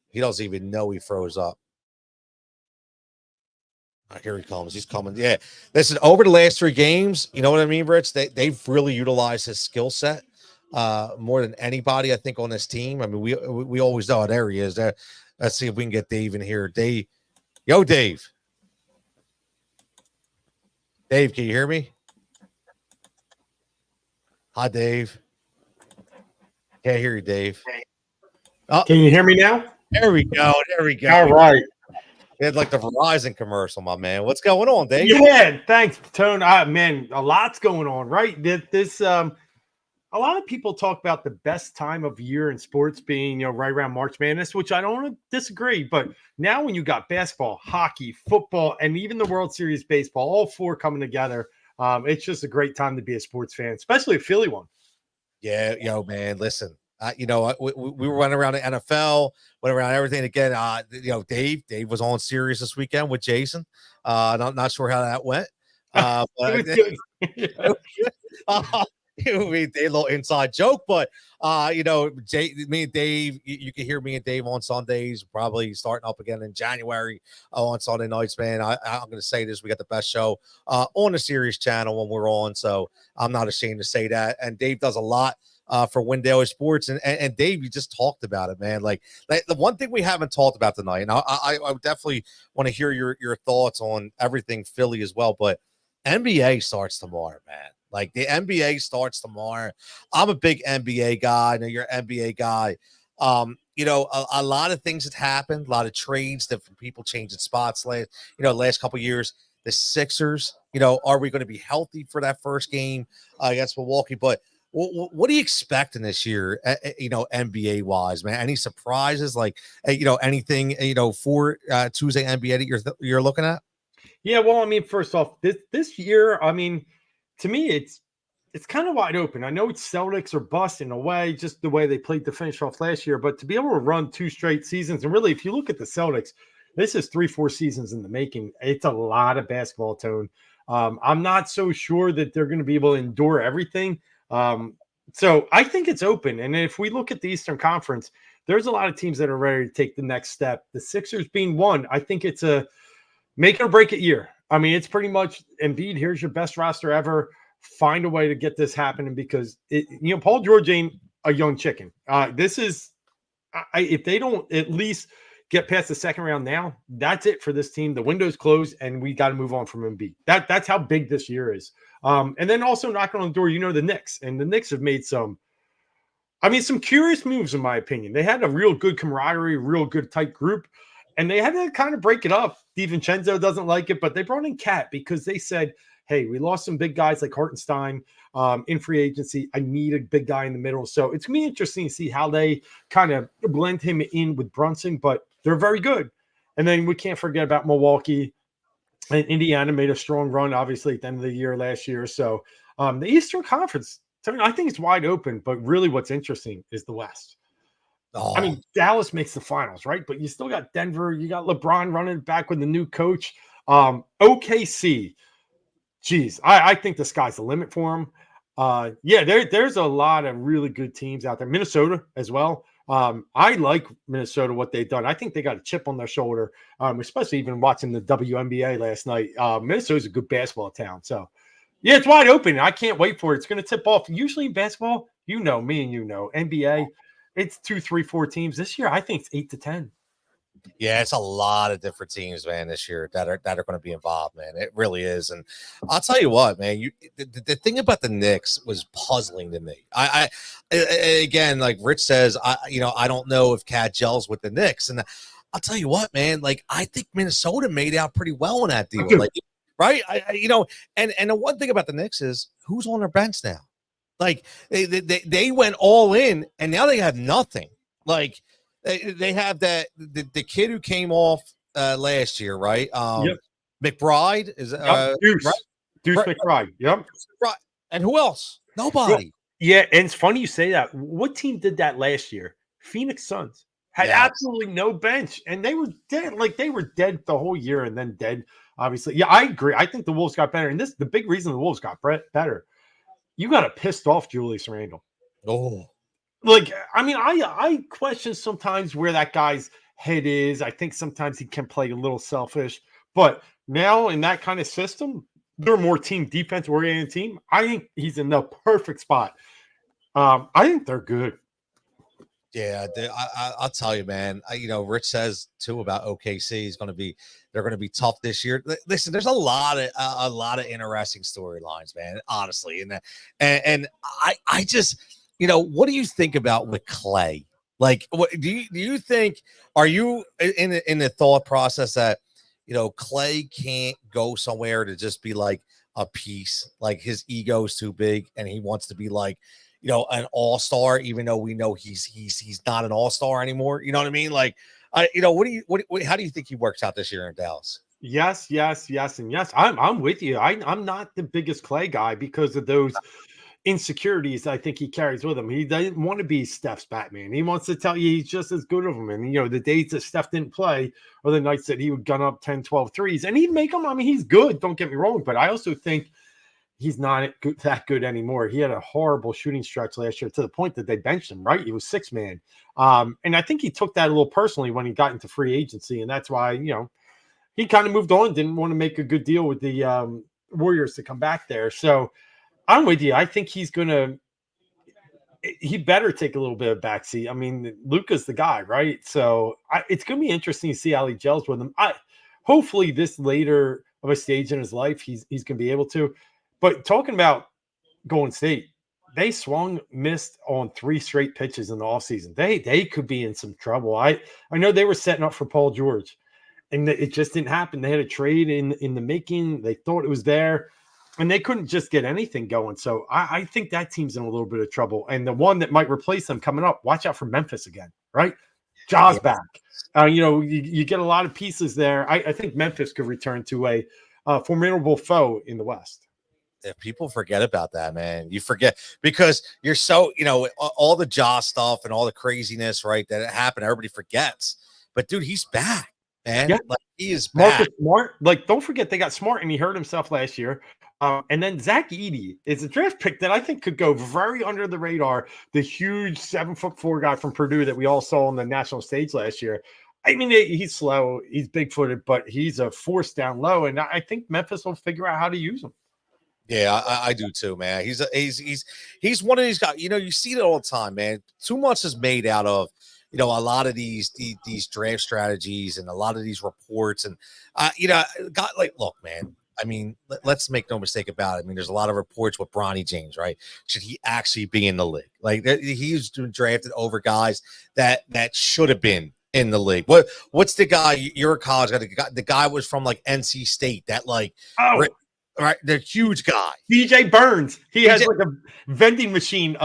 He doesn't even know he froze up. Here he comes. He's coming. Yeah. Listen, over the last 3 games, you know what I mean, Rich? They've really utilized his skill set more than anybody, I think, on this team. I mean, we always know. There he is. Let's see if we can get Dave in here. Dave. Yo, Dave. Dave, can you hear me? Hi, Dave. Can't hear you, Dave. Oh, can you hear me now? There we go. There we go. All right. It's like the Verizon commercial, my man. What's going on, Dave? Yeah, thanks, Tone. Man, a lot's going on, right? A lot of people talk about the best time of year in sports being, right around March Madness, which I don't disagree. But now when you got basketball, hockey, football, and even the World Series baseball, all 4 coming together, it's just a great time to be a sports fan, especially a Philly one. Yeah, man, listen. We went around the NFL, went around everything again. Dave was on Sirius this weekend with Jason. Not sure how that went. A little inside joke, but me and Dave, you can hear me and Dave on Sundays, probably starting up again in January on Sunday nights, man. I'm going to say this: we got the best show on the Sirius channel when we're on, so I'm not ashamed to say that. And Dave does a lot for Wendell Sports, and Dave, you just talked about it, man. Like the one thing we haven't talked about tonight, and I definitely want to hear your thoughts on everything Philly as well, but NBA starts tomorrow, man. Like the NBA starts tomorrow. I'm a big NBA guy. I know you're an NBA guy. A lot of things have happened, a lot of trades, different people changing spots last couple of years. The Sixers, are we going to be healthy for that first game against Milwaukee? But what are you expecting this year, NBA wise, man? Any surprises, anything, for Tuesday NBA that you're looking at? Yeah, well, I mean, first off, this year, I mean, to me, it's kind of wide open. I know it's Celtics or bust in a way, just the way they played to finish off last year, but to be able to run 2 straight seasons, and really, if you look at the Celtics, this is 3-4 seasons in the making. It's a lot of basketball, Tone. I'm not so sure that they're going to be able to endure everything. So I think it's open. And if we look at the Eastern Conference, there's a lot of teams that are ready to take the next step. The Sixers being one, I think it's a make it or break it year. I mean, it's pretty much Embiid, here's your best roster ever. Find a way to get this happening because Paul George ain't a young chicken. If they don't at least get past the second round now, that's it for this team. The window's closed and we got to move on from Embiid. That's how big this year is. And then also knocking on the door, the Knicks, and the Knicks have made some curious moves, in my opinion. They had a real good camaraderie, real good tight group. And they had to kind of break it up. DiVincenzo doesn't like it, but they brought in Cat because they said, hey, we lost some big guys like Hartenstein in free agency. I need a big guy in the middle. So it's going to be interesting to see how they kind of blend him in with Brunson, but they're very good. And then we can't forget about Milwaukee. And Indiana made a strong run, obviously, at the end of the year last year. So the Eastern Conference, I think it's wide open, but really what's interesting is the West. Oh. I mean, Dallas makes the finals, right? But you still got Denver. You got LeBron running back with the new coach. OKC, geez, I think the sky's the limit for them. There's a lot of really good teams out there. Minnesota as well. I like Minnesota, what they've done. I think they got a chip on their shoulder, especially even watching the WNBA last night. Minnesota's a good basketball town. So, yeah, it's wide open. I can't wait for it. It's going to tip off. Usually in basketball, me and NBA, it's 2, 3, 4 teams. This year, I think it's 8 to 10. Yeah, it's a lot of different teams, man, this year that are going to be involved, man. It really is. And I'll tell you what, man, the thing about the Knicks was puzzling to me. Again, like Rich says, I don't know if Cat gels with the Knicks. And I'll tell you what, man. Like, I think Minnesota made out pretty well in that deal. Like, right? And the one thing about the Knicks is who's on their bench now. Like, they went all in, and now they have nothing. Like, they have the kid who came off last year, right? Yep. McBride is Deuce. right? Deuce McBride. Yep. Right. And who else? Nobody. Well, yeah, and it's funny you say that. What team did that last year? Phoenix Suns had absolutely no bench, and they were dead. Like, they were dead the whole year, and then dead. Obviously, yeah, I agree. I think the Wolves got better, and this the big reason the Wolves got better. You got a pissed off Julius Randle. Oh, like, I mean, I question sometimes where that guy's head is. I think sometimes he can play a little selfish, but now in that kind of system, they're a more team defense oriented team. I think he's in the perfect spot. I think they're good. Yeah, I'll tell you, man. Rich says too about OKC they're going to be tough this year. Listen, there's a lot of interesting storylines, man. Honestly, and I just, what do you think about with Clay? Like, what do you think? Are you in the thought process that Clay can't go somewhere to just be like a piece, like his ego's too big and he wants to be like, an all-star, even though we know he's not an all-star anymore. You know what I mean? Like, how do you think he works out this year in Dallas? Yes, and yes. I'm with you. I'm not the biggest Clay guy because of those insecurities I think he carries with him. He doesn't want to be Steph's Batman. He wants to tell you he's just as good of him. And, the days that Steph didn't play or the nights that he would gun up 10, 12 threes, and he'd make them. I mean, he's good. Don't get me wrong. But I also think he's not that good anymore. He had a horrible shooting stretch last year to the point that they benched him, right? He was 6-man. And I think he took that a little personally when he got into free agency. And that's why, he kind of moved on, didn't want to make a good deal with the Warriors to come back there. So I'm with you. I think he better take a little bit of backseat. I mean, Luka's the guy, right? So it's going to be interesting to see how he gels with him. Hopefully this later of a stage in his life, he's going to be able to. But talking about Golden State, they missed on 3 straight pitches in the offseason. They could be in some trouble. I know they were setting up for Paul George, and it just didn't happen. They had a trade in the making. They thought it was there, and they couldn't just get anything going. So I think that team's in a little bit of trouble. And the one that might replace them coming up, watch out for Memphis again, right? Jaws back. You get a lot of pieces there. I think Memphis could return to a formidable foe in the West. If people forget about that, man, you forget because you're so, all the jaw stuff and all the craziness, right? That it happened. Everybody forgets, but dude, he's back, man. Yeah. Like, he is back. Marcus Smart. Like, don't forget they got Smart and he hurt himself last year. And then Zach Edey is a draft pick that I think could go very under the radar. The huge 7'4" guy from Purdue that we all saw on the national stage last year. I mean, he's slow, he's big-footed, but he's a force down low. And I think Memphis will figure out how to use him. Yeah, I do too, man. He's one of these guys. You see it all the time, man. Too much is made out of, a lot of these draft strategies and a lot of these reports, and look, man. I mean, let's make no mistake about it. I mean, there's a lot of reports with Bronny James, right? Should he actually be in the league? Like, he's drafted over guys that should have been in the league. What's the guy? You're a college guy. The guy was from like NC State. That like. Oh. Right, the huge guy, DJ Burns. He has like a vending machine,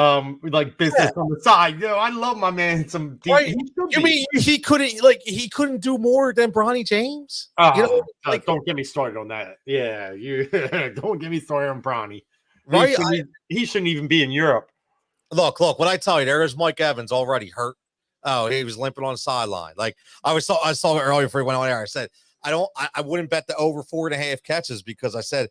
like business on the side. I love my man. Right. You mean he couldn't do more than Bronny James? Don't get me started on that. Yeah, you don't get me started on Bronny. Right, he shouldn't even be in Europe. Look. What I tell you, there is Mike Evans already hurt. Oh, he was limping on the sideline. Like I saw it earlier before he went on air. I said, I wouldn't bet the over 4.5 catches because I said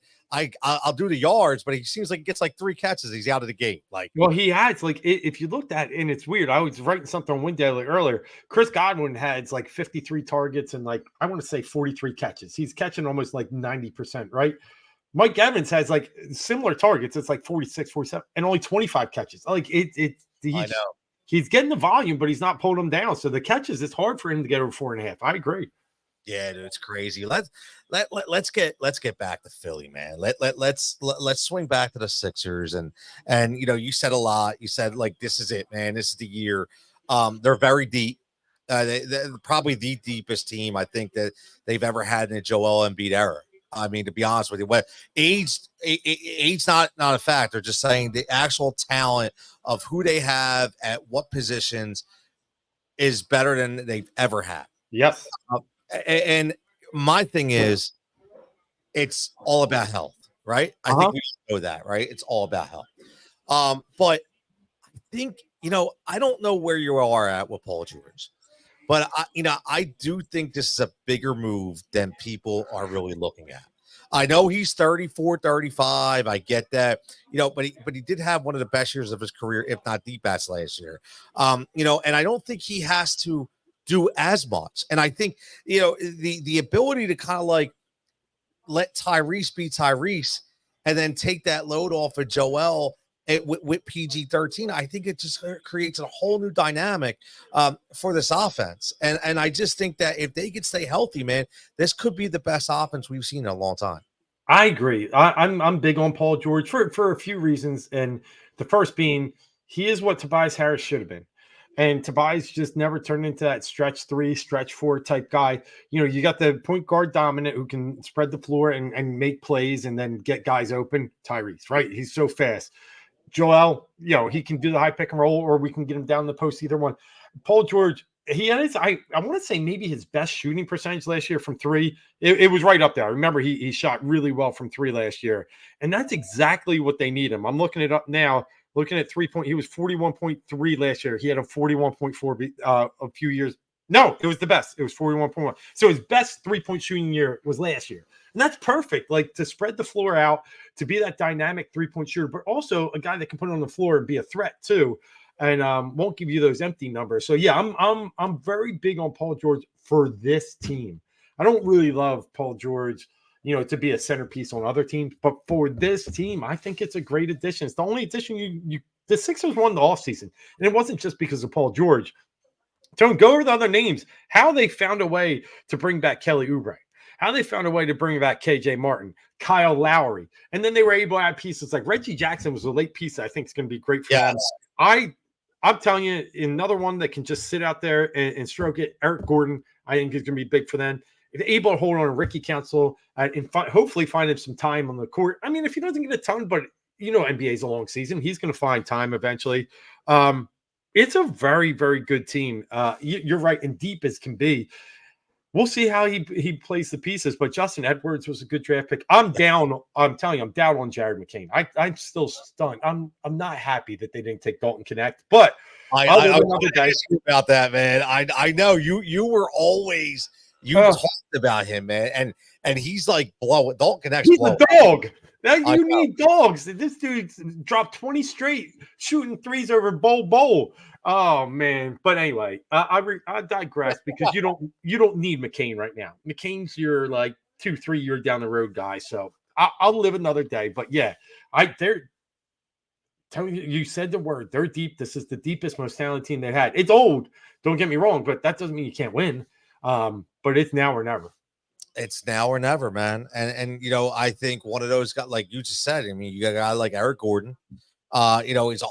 I'll do the yards, but he seems like he gets like 3 catches. He's out of the game. Like, well, he has if you looked at, and it's weird. I was writing something on Win Daily earlier. Chris Godwin has like 53 targets and like I want to say 43 catches. He's catching almost like 90%, right? Mike Evans has like similar targets. It's like 46, 47, and only 25 catches. Like I know he's getting the volume, but he's not pulling them down. So the catches, it's hard for him to get over 4.5. I agree. Yeah, dude, it's crazy. Let's get back to Philly, man. Let's swing back to the Sixers and you said a lot. You said like this is it, man. This is the year. They're very deep. They're probably the deepest team I think that they've ever had in a Joel Embiid era. I mean, to be honest with you, what age not a factor. Just saying the actual talent of who they have at what positions is better than they've ever had. Yes. And my thing is, it's all about health, right? I think we should know that, right? It's all about health. But I think, I don't know where you are at with Paul George, but I do think this is a bigger move than people are really looking at. I know he's 34, 35. I get that, but he did have one of the best years of his career, if not the best last year. And I don't think he has to do as much. And I think, the ability to kind of like let Tyrese be Tyrese and then take that load off of Joel with PG-13, I think it just creates a whole new dynamic for this offense. And I just think that if they could stay healthy, man, this could be the best offense we've seen in a long time. I agree. I'm big on Paul George for a few reasons. And the first being, he is what Tobias Harris should have been. And Tobias just never turned into that stretch 3, stretch 4 type guy. You got the point guard dominant who can spread the floor and make plays and then get guys open. Tyrese, right? He's so fast. Joel, he can do the high pick and roll, or we can get him down the post, either one. Paul George, he had I want to say maybe his best shooting percentage last year from 3. It was right up there. I remember he shot really well from 3 last year. And that's exactly what they need him. I'm looking it up now. Looking at 3-point, he was 41.3 last year. He had a 41.4 a few years. No, it was the best. It was 41.1. So his best 3-point shooting year was last year. And that's perfect. Like, to spread the floor out, to be that dynamic 3-point shooter, but also a guy that can put it on the floor and be a threat too, and won't give you those empty numbers. So yeah, I'm very big on Paul George for this team. I don't really love Paul George, to be a centerpiece on other teams, but for this team, I think it's a great addition. It's the only addition the Sixers won the offseason, and it wasn't just because of Paul George. Don't go over the other names. How they found a way to bring back Kelly Oubre. How they found a way to bring back KJ Martin, Kyle Lowry. And then they were able to add pieces like Reggie Jackson was a late piece that I think is going to be great for them. I'm telling you, another one that can just sit out there and stroke it. Eric Gordon, I think, is going to be big for them. If they're able to hold on to Ricky Council and hopefully find him some time on the court. I mean, if he doesn't get a ton, but NBA is a long season, he's going to find time eventually. It's a very, very good team. You're right, and deep as can be. We'll see how he plays the pieces, but Justin Edwards was a good draft pick. I'm down. I'm telling you, I'm down on Jared McCain. I'm still stunned. I'm not happy that they didn't take Dalton Connect, but I wanted to ask you about that, man. I know you were always talked about him, man, and he's like blowing. Dalton Connect's he's blowing. a dog. Now you need dogs. This dude dropped 20 straight shooting threes over bowl. Oh man! But anyway, I digress because you don't need McCain right now. McCain's your like 2-3 year down the road guy. So I'll live another day. But yeah, they're telling you said the word. They're deep. This is the deepest, most talented team they had. It's old. Don't get me wrong, but that doesn't mean you can't win. But it's now or never. It's now or never, man. And I think one of those guys, like you just said, I mean, you got a guy like Eric Gordon. He's an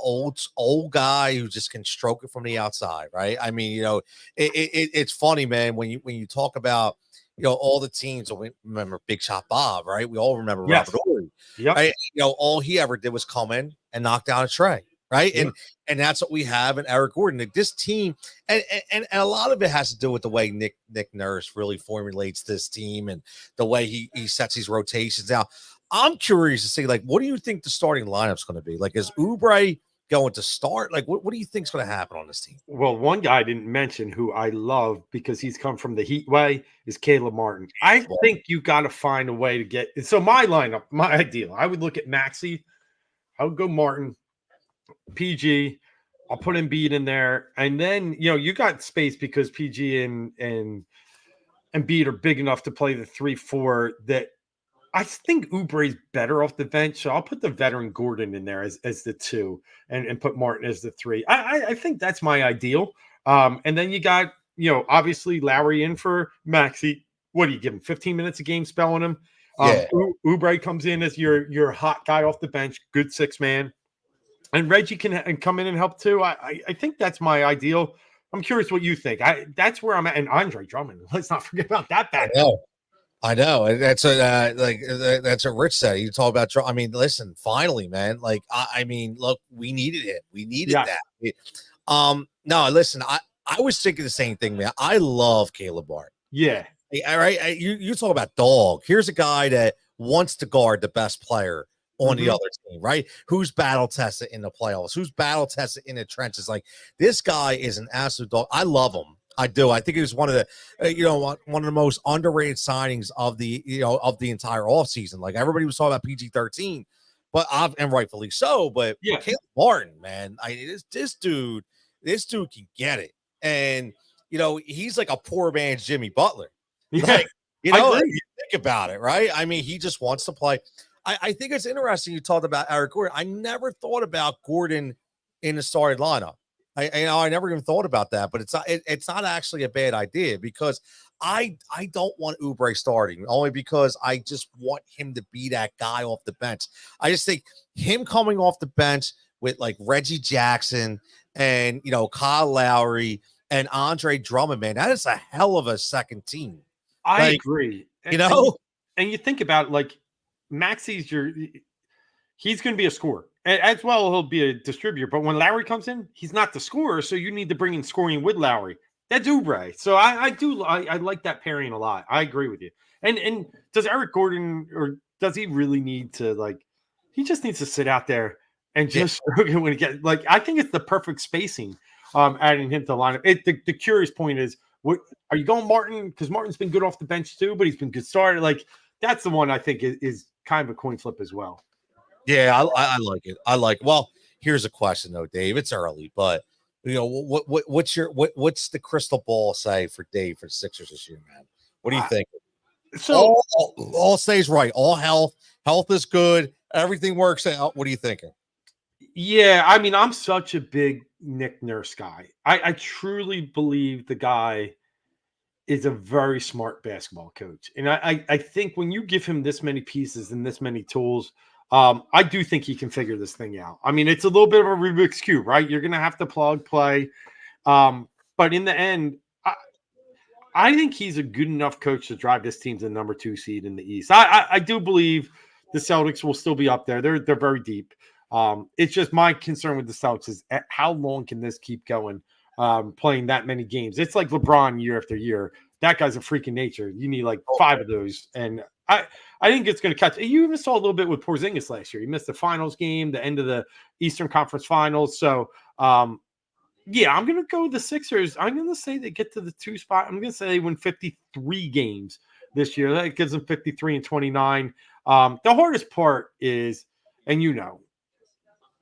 old guy who just can stroke it from the outside, right? I mean, it's funny, man, when you talk about all the teams. We remember Big Shot Bob, right? We all remember Robert Ory. Yep. Right? All he ever did was come in and knock down a tray. Right. Yep. And that's what we have in Eric Gordon. Like this team, and a lot of it has to do with the way Nick Nurse really formulates this team and the way he sets these rotations out. I'm curious to see, like, what do you think the starting lineup's going to be? Like, is Oubre going to start? Like, what do you think is going to happen on this team? Well, one guy I didn't mention who I love because he's come from the Heat way is Caleb Martin. I think you got to find a way to get – so my lineup, my ideal, I would look at Maxey. I would go Martin, PG. I'll put Embiid in there. And then, you got space because PG and Embiid are big enough to play the 3-4 that I think Oubre is better off the bench. So I'll put the veteran Gordon in there as the 2 and put Martin as the 3. I think that's my ideal. And then you got, obviously Lowry in for Maxey. What do you give him? 15 minutes a game spelling him. Oubre comes in as your hot guy off the bench, good 6-man. And Reggie can come in and help too. I think that's my ideal. I'm curious what you think. That's where I'm at. And Andre Drummond, let's not forget about that back. I know. That's that's what Rich said. You talk about. I mean, listen. Finally, man. Like, I mean, look, we needed it. We needed that. No, listen. I was thinking the same thing, man. I love Caleb Barton. Yeah. All right. You talk about dog. Here's a guy that wants to guard the best player on the other team, right? Who's battle tested in the playoffs? Who's battle tested in the trenches? Like, this guy is an absolute dog. I love him. I do. I think he was one of the, one of the most underrated signings of the, of the entire offseason. Like, everybody was talking about PG-13, and rightfully so. But Caleb Barton, man, this dude can get it. And, he's like a poor man's Jimmy Butler. Like, you think about it, right? I mean, he just wants to play. I think it's interesting you talked about Eric Gordon. I never thought about Gordon in the starting lineup. I never even thought about that, but it's not actually a bad idea, because I don't want Oubre starting, only because I just want him to be that guy off the bench. I just think him coming off the bench with like Reggie Jackson and Kyle Lowry and Andre Drummond, man, that is a hell of a second team. I agree. And you think about it, like, Maxi's he's going to be a scorer. As well, he'll be a distributor. But when Lowry comes in, he's not the scorer, so you need to bring in scoring with Lowry. That's Oubre. So I like that pairing a lot. I agree with you. And does Eric Gordon, or does he really need to, like, he just needs to sit out there and just when he gets, like, I think it's the perfect spacing, adding him to the lineup. The curious point is, what are you going Martin? Because Martin's been good off the bench too, but he's been good starter. Like, that's the one I think is kind of a coin flip as well. Yeah, I like it. Well, here's a question though, Dave. It's early, but what's the crystal ball say for Dave for the Sixers this year, man? What do you think? So all stays right. All health is good. Everything works out. What are you thinking? Yeah, I mean, I'm such a big Nick Nurse guy. I truly believe the guy is a very smart basketball coach. And I think when you give him this many pieces and this many tools, I do think he can figure this thing out. I mean, it's a little bit of a Rubik's Cube, right? You're going to have to play. But in the end, I think he's a good enough coach to drive this team to the number 2 seed in the East. I do believe the Celtics will still be up there. They're very deep. It's just my concern with the Celtics is how long can this keep going, playing that many games? It's like LeBron year after year. That guy's a freak in nature. You need like 5 of those. And I think it's going to catch. You even saw a little bit with Porzingis last year. He missed the finals game, the end of the Eastern Conference Finals. So, yeah, I'm going to go with the Sixers. I'm going to say they get to the 2 spot. I'm going to say they win 53 games this year. That gives them 53 and 29. The hardest part is, and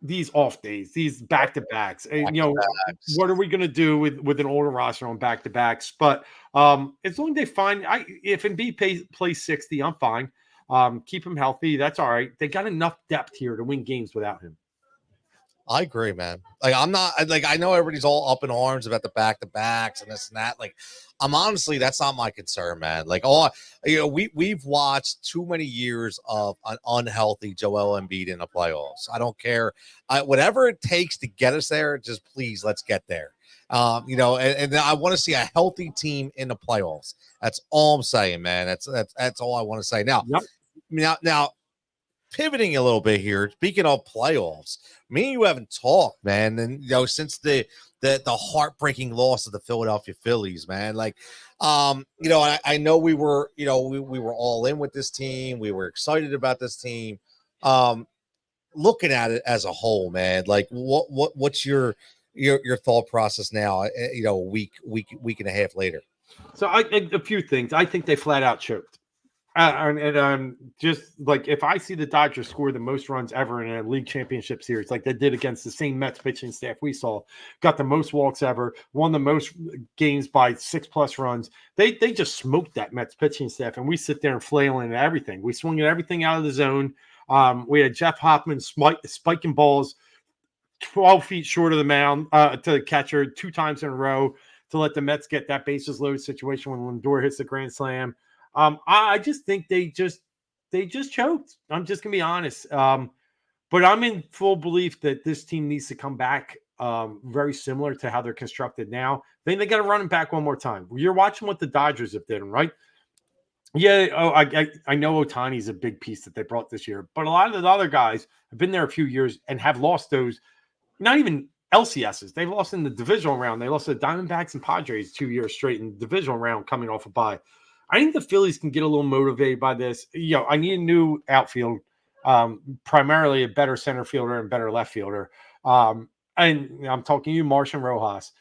these off days, these back-to-backs, and what are we going to do with an older roster on back-to-backs? But as long as they find, if Embiid plays 60, I'm fine. Keep him healthy. That's all right. They got enough depth here to win games without him. I agree, man. Like, I'm not like, I know everybody's all up in arms about the back-to-backs and this and that. Like, I'm honestly, that's not my concern, man. Like, we've watched too many years of an unhealthy Joel Embiid in the playoffs. I don't care. Whatever it takes to get us there, just please, let's get there. And I want to see a healthy team in the playoffs. That's all I'm saying, man. That's all I want to say. Now, now, pivoting a little bit here. Speaking of playoffs, me and you haven't talked, man. And since the heartbreaking loss of the Philadelphia Phillies, man. Like, I know we were, we were all in with this team. We were excited about this team. Looking at it as a whole, man. Like, what's your thought process now? A week and a half later. So a few things. I think they flat out choked. Just like, if I see the Dodgers score the most runs ever in a league championship series, like they did against the same Mets pitching staff we saw, got the most walks ever, won the most games by 6+ runs. They just smoked that Mets pitching staff, and we sit there and flailing at everything. We swung at everything out of the zone. We had Jeff Hoffman spiking balls 12 feet short of the mound to the catcher 2 times in a row to let the Mets get that bases loaded situation when Lindor hits the grand slam. I just think they just choked. I'm just gonna be honest. But I'm in full belief that this team needs to come back very similar to how they're constructed now. Then they got to run him back one more time. You're watching what the Dodgers have done, right? Yeah, I know Ohtani's a big piece that they brought this year, but a lot of the other guys have been there a few years and have lost those, not even LCSs. They've lost in the divisional round. They lost to the Diamondbacks and Padres 2 years straight in the divisional round coming off a bye. I think the Phillies can get a little motivated by this. I need a new outfield, primarily a better center fielder and better left fielder. And I'm talking to you, Marsh and Rojas.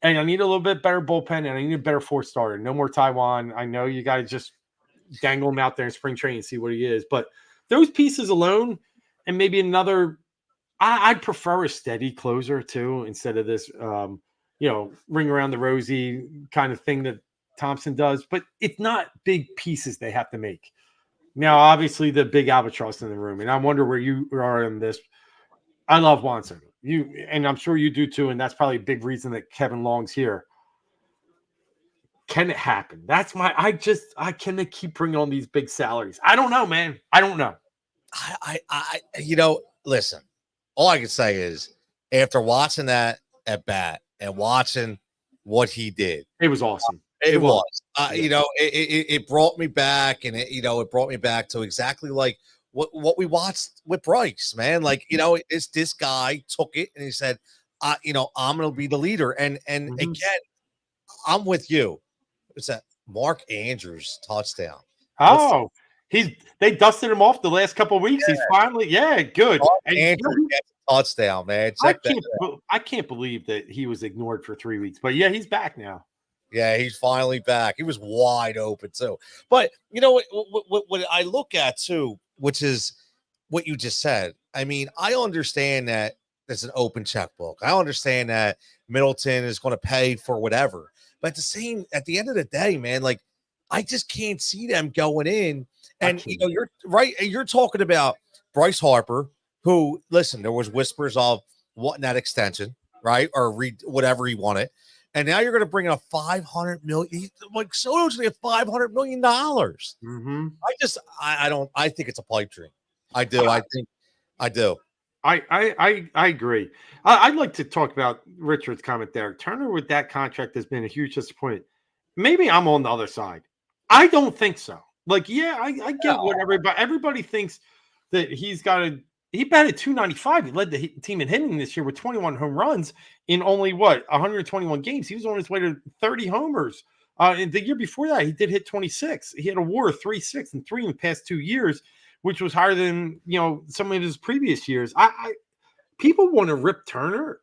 And I need a little bit better bullpen, and I need a better fourth starter. No more Taiwan. I know you got to just dangle him out there in spring training and see what he is. But those pieces alone, and maybe another, I'd prefer a steady closer too, instead of this, ring around the rosy kind of thing that Thompson does. But it's not big pieces they have to make. Now, obviously, the big albatross in the room, and I wonder where you are in this. I love Juan Soto. And I'm sure you do too, and that's probably a big reason that Kevin Long's here. Can it happen? That's I cannot keep bringing on these big salaries. I don't know, man. I don't know. Listen, all I can say is after watching that at bat and watching what he did, it was awesome. It was. It brought me back, and it brought me back to exactly like what we watched with Bryce, man. Like, it's this guy took it and he said, I'm going to be the leader. And again, I'm with you. It's that Mark Andrews touchdown. Oh, they dusted him off the last couple of weeks. Yeah. He's finally, good. Mark Andrews gets a touchdown, man. I can't believe that he was ignored for 3 weeks, but yeah, he's back now. Yeah, he's finally back. He was wide open too. But what I look at too, which is what you just said. I mean, I understand that it's an open checkbook. I understand that Middleton is going to pay for whatever. But at the end of the day, man, like I just can't see them going in. And you're right. You're talking about Bryce Harper, who, listen, there was whispers of wanting that extension, right? Or read whatever he wanted. And now you're going to bring in a $500 million. Like Soto's going to get $500 million. Mm-hmm. I think it's a pipe dream. I do. I do. I agree. I'd like to talk about Richard's comment there. Turner with that contract has been a huge disappointment. Maybe I'm on the other side. I don't think so. Like, I get what everybody thinks that he's got to. He batted .295. He led the team in hitting this year with 21 home runs in only 121 games. He was on his way to 30 homers. The year before that, he did hit 26. He had a WAR of 3.6 and 3 in the past 2 years, which was higher than some of his previous years. People want to rip Turner.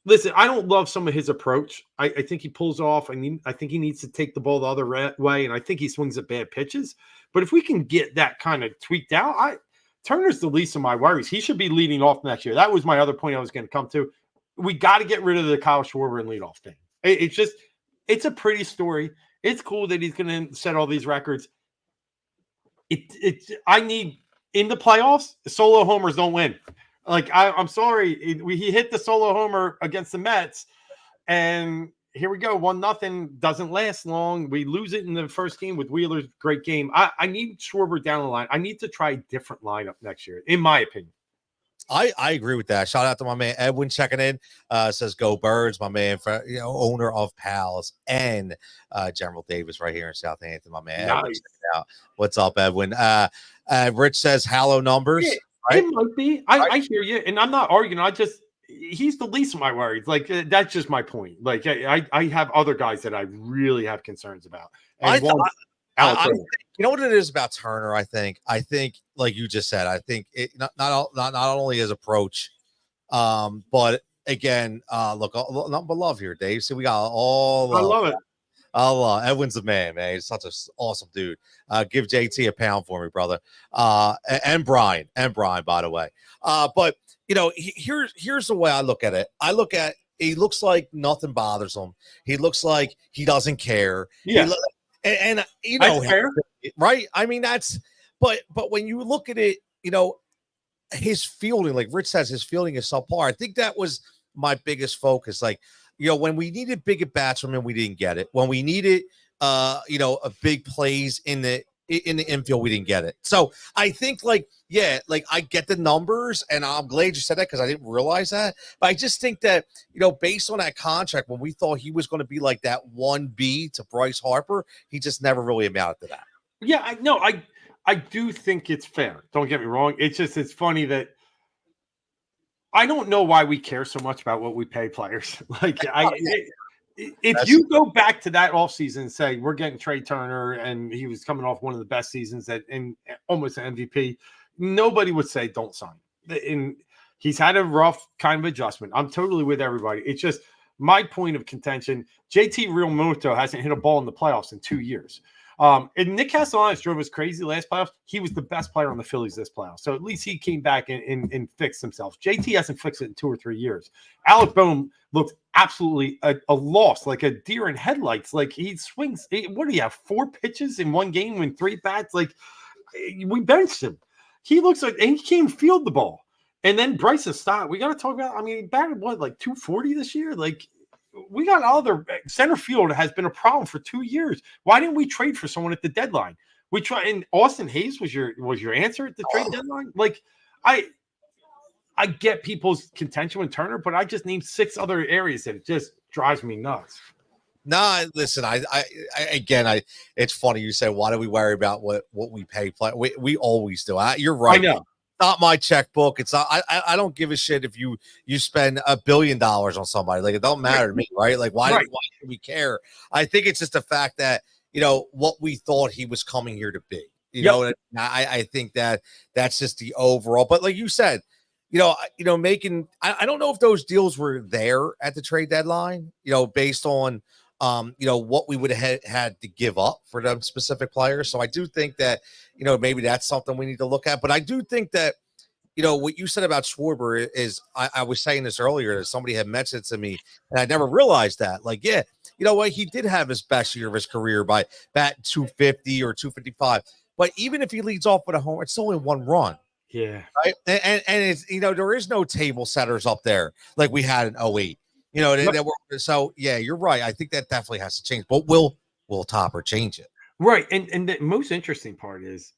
Listen, I don't love some of his approach. I think he pulls off. I think he needs to take the ball the other way, and I think he swings at bad pitches. But if we can get that kind of tweaked out, Turner's the least of my worries. He should be leading off next year. That was my other point I was going to come to. We got to get rid of the Kyle Schwarber and leadoff thing. It's a pretty story. It's cool that he's going to set all these records. I need in the playoffs, solo homers don't win. Like I'm sorry, he hit the solo homer against the Mets, and here we go. 1-0 doesn't last long. We lose it in the first game with Wheeler's great game. I need Schwarber down the line. I need to try a different lineup next year, in my opinion. I agree with that. Shout out to my man Edwin checking in. Says go Birds, my man, owner of Pals and General Davis right here in Southampton. My man, nice. Edwin, out. What's up, Edwin? Rich says hello numbers. Yeah, right? It might be. I hear you, and I'm not arguing. He's the least of my worries. Like that's just my point. Like I have other guys that I really have concerns about. And you know what it is about Turner? I think, like you just said, I think it not only his approach, but again, look, nothing but love here, Dave. See, we got all. I love it. Edwin's the man. He's such an awesome dude. Give JT a pound for me, brother. And Brian, by the way. But here's the way I look at it. He looks like nothing bothers him. He looks like he doesn't care. Yeah. And right? I mean, but when you look at it, his fielding, like Rich says, his fielding is subpar. I think that was my biggest focus. Like, when we needed big at bats from him, we didn't get it. When we needed, a big plays in the in the infield, we didn't get it. So I think, like, yeah, like I get the numbers, and I'm glad you said that because I didn't realize that. But I just think that, based on that contract, when we thought he was going to be like that 1B to Bryce Harper, he just never really amounted to that. Yeah, I do think it's fair. Don't get me wrong. It's funny that I don't know why we care so much about what we pay players. Like, if you go back to that offseason and say we're getting Trey Turner and he was coming off one of the best seasons and almost an MVP, nobody would say don't sign. And he's had a rough kind of adjustment. I'm totally with everybody. It's just my point of contention. JT Realmuto hasn't hit a ball in the playoffs in 2 years. And Nick Castellanos drove us crazy last playoffs. He was the best player on the Phillies this playoff. So at least he came back and fixed himself. JT hasn't fixed it in 2 or 3 years. Alec Boehm looked absolutely a loss, like a deer in headlights. Like he swings. What do you have? 4 pitches in one game with 3 bats? Like we benched him. He looks like, and he can't field the ball. And then Bryce's stop. We got to talk about, I mean, he batted what, like 240 this year? Like, we got other center field has been a problem for 2 years. Why didn't we trade for someone at the deadline? We try, and Austin Hayes was your answer at the trade deadline. Like, I get people's contention with Turner, but I just named 6 other areas that it just drives me nuts. Nah, listen, I it's funny you say, why do we worry about what we pay play? We always do. You're right. I know. Not my checkbook. It's not. I don't give a shit if you spend $1 billion on somebody. Like, it don't matter to me, right? Like, why should we care? I think it's just the fact that what we thought he was coming here to be. I think that's just the overall. But like you said, making. I don't know if those deals were there at the trade deadline. Based on what we would have had to give up for them specific players. So I do think that, maybe that's something we need to look at. But I do think that, what you said about Schwarber is, I was saying this earlier, that somebody had mentioned it to me, and I never realized that. Like, yeah, what, he did have his best year of his career by batting 250 or 255. But even if he leads off with a home, it's only 1 run. Yeah. Right. And it's, there is no table setters up there like we had in 08. So yeah, you're right. I think that definitely has to change. But will Topper change it? Right. And the most interesting part is,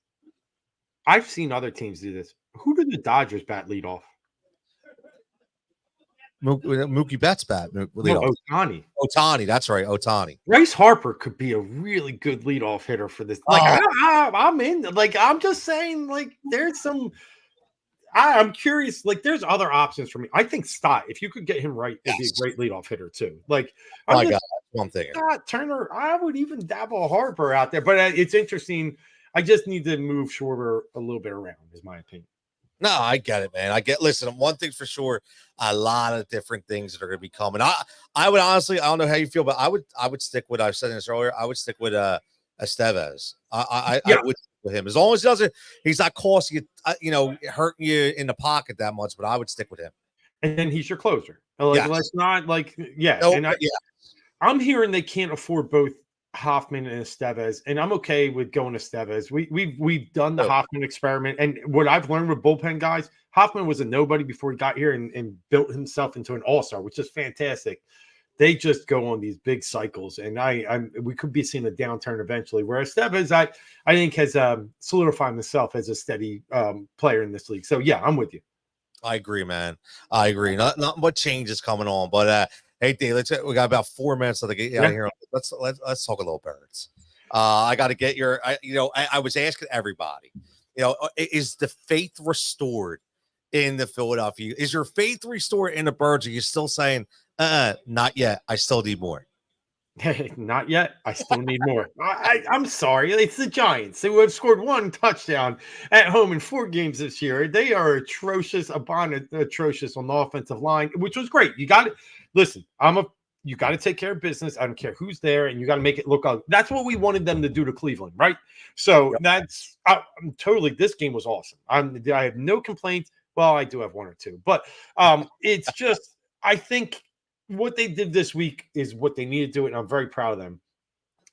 I've seen other teams do this. Who did the Dodgers bat lead off? Mookie Betts bat lead off. Ohtani. That's right. Ohtani. Bryce Harper could be a really good leadoff hitter for this. Like, I'm in. Like, I'm just saying. Like, there's some. I'm curious. Like, there's other options for me. I think Stott, if you could get him right, it'd be a great leadoff hitter too. Like, one thing. Stott, Turner. I would even dabble Harper out there, but it's interesting. I just need to move Schwarber a little bit around, is my opinion. No, I get it, man. Listen, one thing's for sure, a lot of different things that are going to be coming. I would honestly, I don't know how you feel, but I would stick with, I said this earlier, I would stick with Estevez. I would stick with him. As long as he's not costing you, hurting you in the pocket that much, but I would stick with him. And then he's your closer. Like, let's not I'm hearing they can't afford both Hoffman and Estevez, and I'm okay with going Estevez. We've done the Hoffman experiment, and what I've learned with bullpen guys, Hoffman was a nobody before he got here and built himself into an all-star, which is fantastic. They just go on these big cycles, and we could be seeing a downturn eventually. Whereas Estevez, I think has solidified himself as a steady player in this league. So yeah, I'm with you. I agree, man. I agree. Not much change is coming on, but hey, Dave, we got about 4 minutes to get out of here. Let's talk a little Birds. I got to get your. I was asking everybody. Is the faith restored in the Philadelphia? Is your faith restored in the Birds? Are you still saying, not yet? I still need more. Not yet. I still need more. I'm sorry. It's the Giants. They have scored 1 touchdown at home in 4 games this year. They are atrocious, atrocious on the offensive line, which was great. You got it. Listen, you got to take care of business. I don't care who's there, and you got to make it look ugly. That's what we wanted them to do to Cleveland, right? So that's I'm totally. This game was awesome. I have no complaints. Well, I do have 1 or 2, but it's just I think what they did this week is what they need to do, and I'm very proud of them.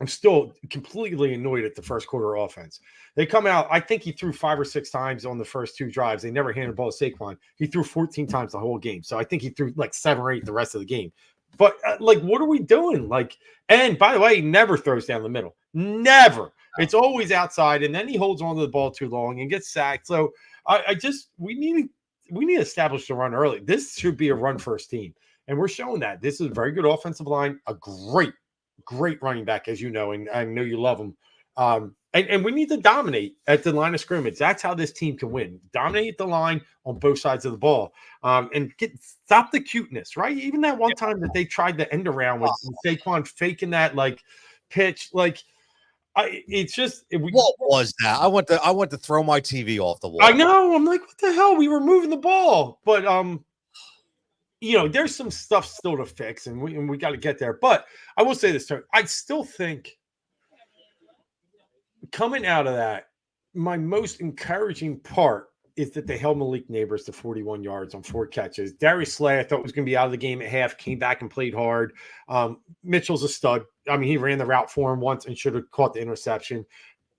I'm still completely annoyed at the first quarter offense. They come out, I think he threw 5 or 6 times on the first 2 drives. They never handed the ball to Saquon. He threw 14 times the whole game. So I think he threw like 7 or 8 the rest of the game. But what are we doing? And by the way, he never throws down the middle. Never. It's always outside, and then he holds on to the ball too long and gets sacked. So we need to establish the run early. This should be a run first team, and we're showing that. This is a very good offensive line, a great running back, as you know, and I know you love him. And we need to dominate at the line of scrimmage. That's how this team can win. Dominate the line on both sides of the ball, and stop the cuteness, right? Even that one time that they tried the end around with Saquon faking that like pitch, like it's just what was that? I want to throw my TV off the wall. I know. I'm like, what the hell? We were moving the ball, but there's some stuff still to fix, and we got to get there. But I will say this, Tony, I still think coming out of that, my most encouraging part is that they held Malik Neighbors to 41 yards on 4 catches. Darius Slay, I thought was going to be out of the game at half, came back and played hard. Mitchell's a stud. I mean, he ran the route for him once and should have caught the interception.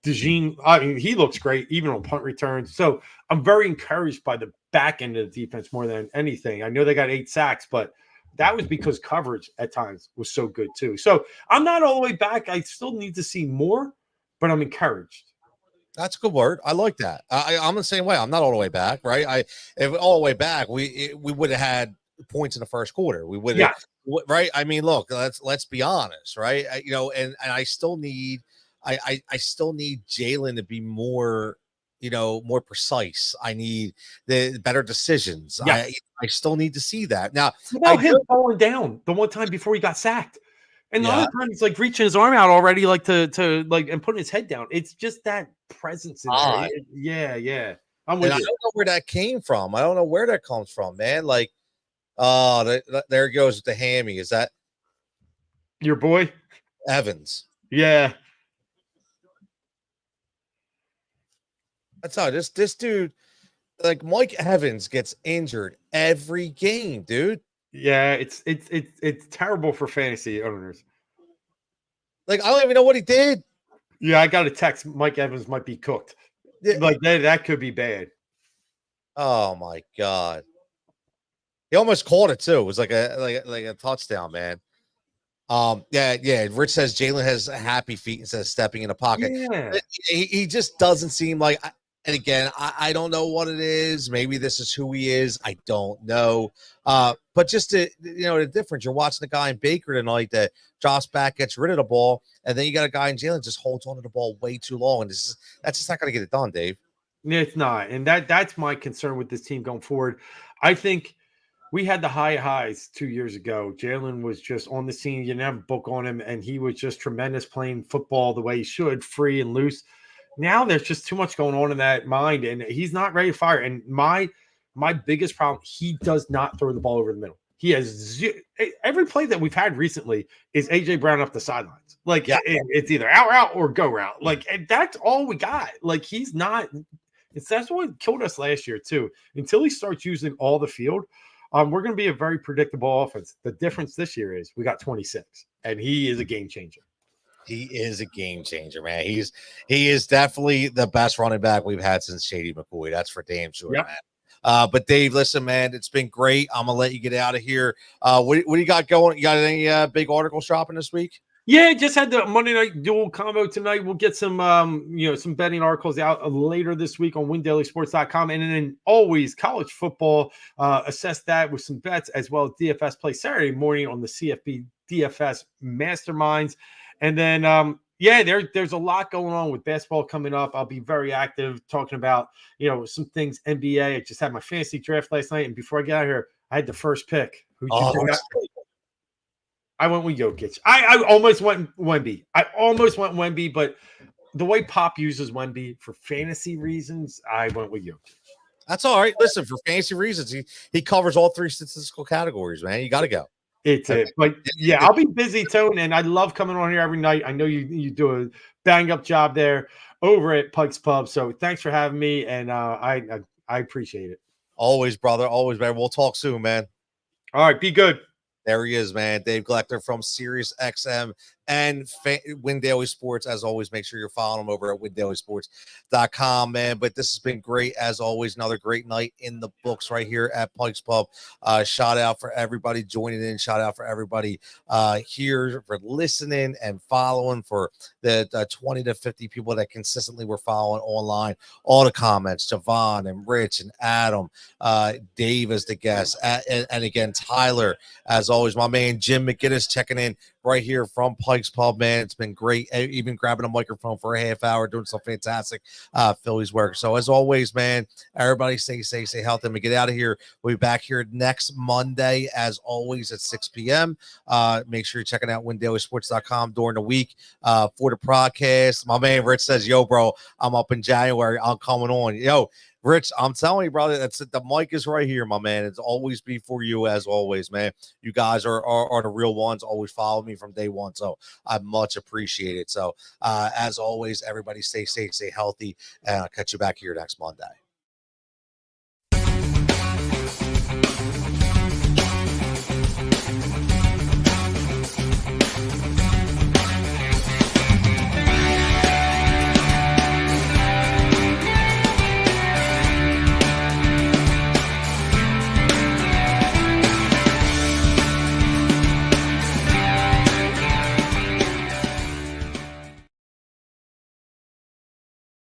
DeJean, I mean, he looks great, even on punt returns. So I'm very encouraged by the back end of the defense more than anything. I know they got 8 sacks, but that was because coverage at times was so good too. So I'm not all the way back. I still need to see more, but I'm encouraged. That's a good word. I like that. I'm the same way. I'm not all the way back, right? If all the way back, we would have had points in the first quarter. We would have, right? I mean, look, let's be honest, right? And I still need, I still need Jalen to be more, more precise. I need the better decisions. Yeah. I still need to see that. Now, about him falling down the one time before he got sacked. And the other time he's like reaching his arm out already, like to like and putting his head down. It's just that presence in there. Yeah. I'm with you. I don't know where that came from. I don't know where that comes from, man. Like, there he goes with the hammy. Is that your boy Evans? Yeah. That's how this dude, like Mike Evans, gets injured every game, dude. Yeah, it's terrible for fantasy owners. Like, I don't even know what he did. Yeah, I got a text. Mike Evans might be cooked. Yeah. Like that could be bad. Oh my god. He almost caught it too. It was like a touchdown, man. Yeah. Rich says Jalen has happy feet instead of stepping in the pocket. Yeah. He just doesn't seem like. And again, I don't know what it is. Maybe this is who he is. I don't know. But just the difference. You're watching the guy in Baker tonight that drops back, gets rid of the ball, and then you got a guy in Jalen just holds onto the ball way too long, and that's just not going to get it done, Dave. It's not, and that's my concern with this team going forward. I think we had the high highs 2 years ago. Jalen was just on the scene. You didn't have a book on him, and he was just tremendous playing football the way he should, free and loose. Now there's just too much going on in that mind, and he's not ready to fire. And my biggest problem, he does not throw the ball over the middle. He has every play that we've had recently is AJ Brown up the sidelines. Like it's either out route or go route. Like, and that's all we got. Like, he's not. That's what killed us last year too. Until he starts using all the field, we're going to be a very predictable offense. The difference this year is we got 26, and he is a game changer. He is a game changer, man. He is definitely the best running back we've had since Shady McCoy. That's for damn sure, man. But Dave, listen, man, it's been great. I'm gonna let you get out of here. What do you got going? You got any big articles dropping this week? Yeah, just had the Monday night dual combo tonight. We'll get some some betting articles out later this week on WinDailySports.com, and then always college football. Assess that with some bets as well as DFS play Saturday morning on the CFB DFS Masterminds. And then, there's a lot going on with basketball coming up. I'll be very active talking about, some things NBA. I just had my fantasy draft last night. And before I get out of here, I had the first pick. I went with Jokic. I almost went Wemby. But the way Pop uses Wemby for fantasy reasons, I went with Jokic. That's all right. Listen, for fantasy reasons, he covers all 3 statistical categories, man. You got to go. But yeah, I'll be busy, Tone, and I love coming on here every night. I know you do a bang up job there over at Pike's Pub. So thanks for having me, and I appreciate it. Always, brother. Always, man. We'll talk soon, man. All right, be good. There he is, man. Dave Gleckner from Sirius XM and Win Daily Sports. As always, make sure you're following them over at windailysports.com, man. But this has been great, as always. Another great night in the books right here at Pike's Pub. Shout out for everybody joining in. Shout out for everybody here for listening and following, for the 20 to 50 people that consistently were following online. All the comments, Javon and Rich and Adam, Dave as the guest, and again, Tyler, as always, my man Jim McGinnis checking in right here from Pike's Pub, man. It's been great, even grabbing a microphone for a half hour, doing some fantastic Phillies work. So as always, man, everybody stay safe, stay healthy, and we get out of here. We'll be back here next Monday, as always, at 6 p.m. Make sure you're checking out windailysports.com during the week for the podcast. My man Rich says, yo, bro, I'm up in January. I'm coming on. Yo, Rich, I'm telling you, brother, that's it. The mic is right here, my man. It's always be for you, as always, man. You guys are the real ones. Always follow me from day one, so I much appreciate it. So, as always, everybody stay safe, stay healthy, and I'll catch you back here next Monday.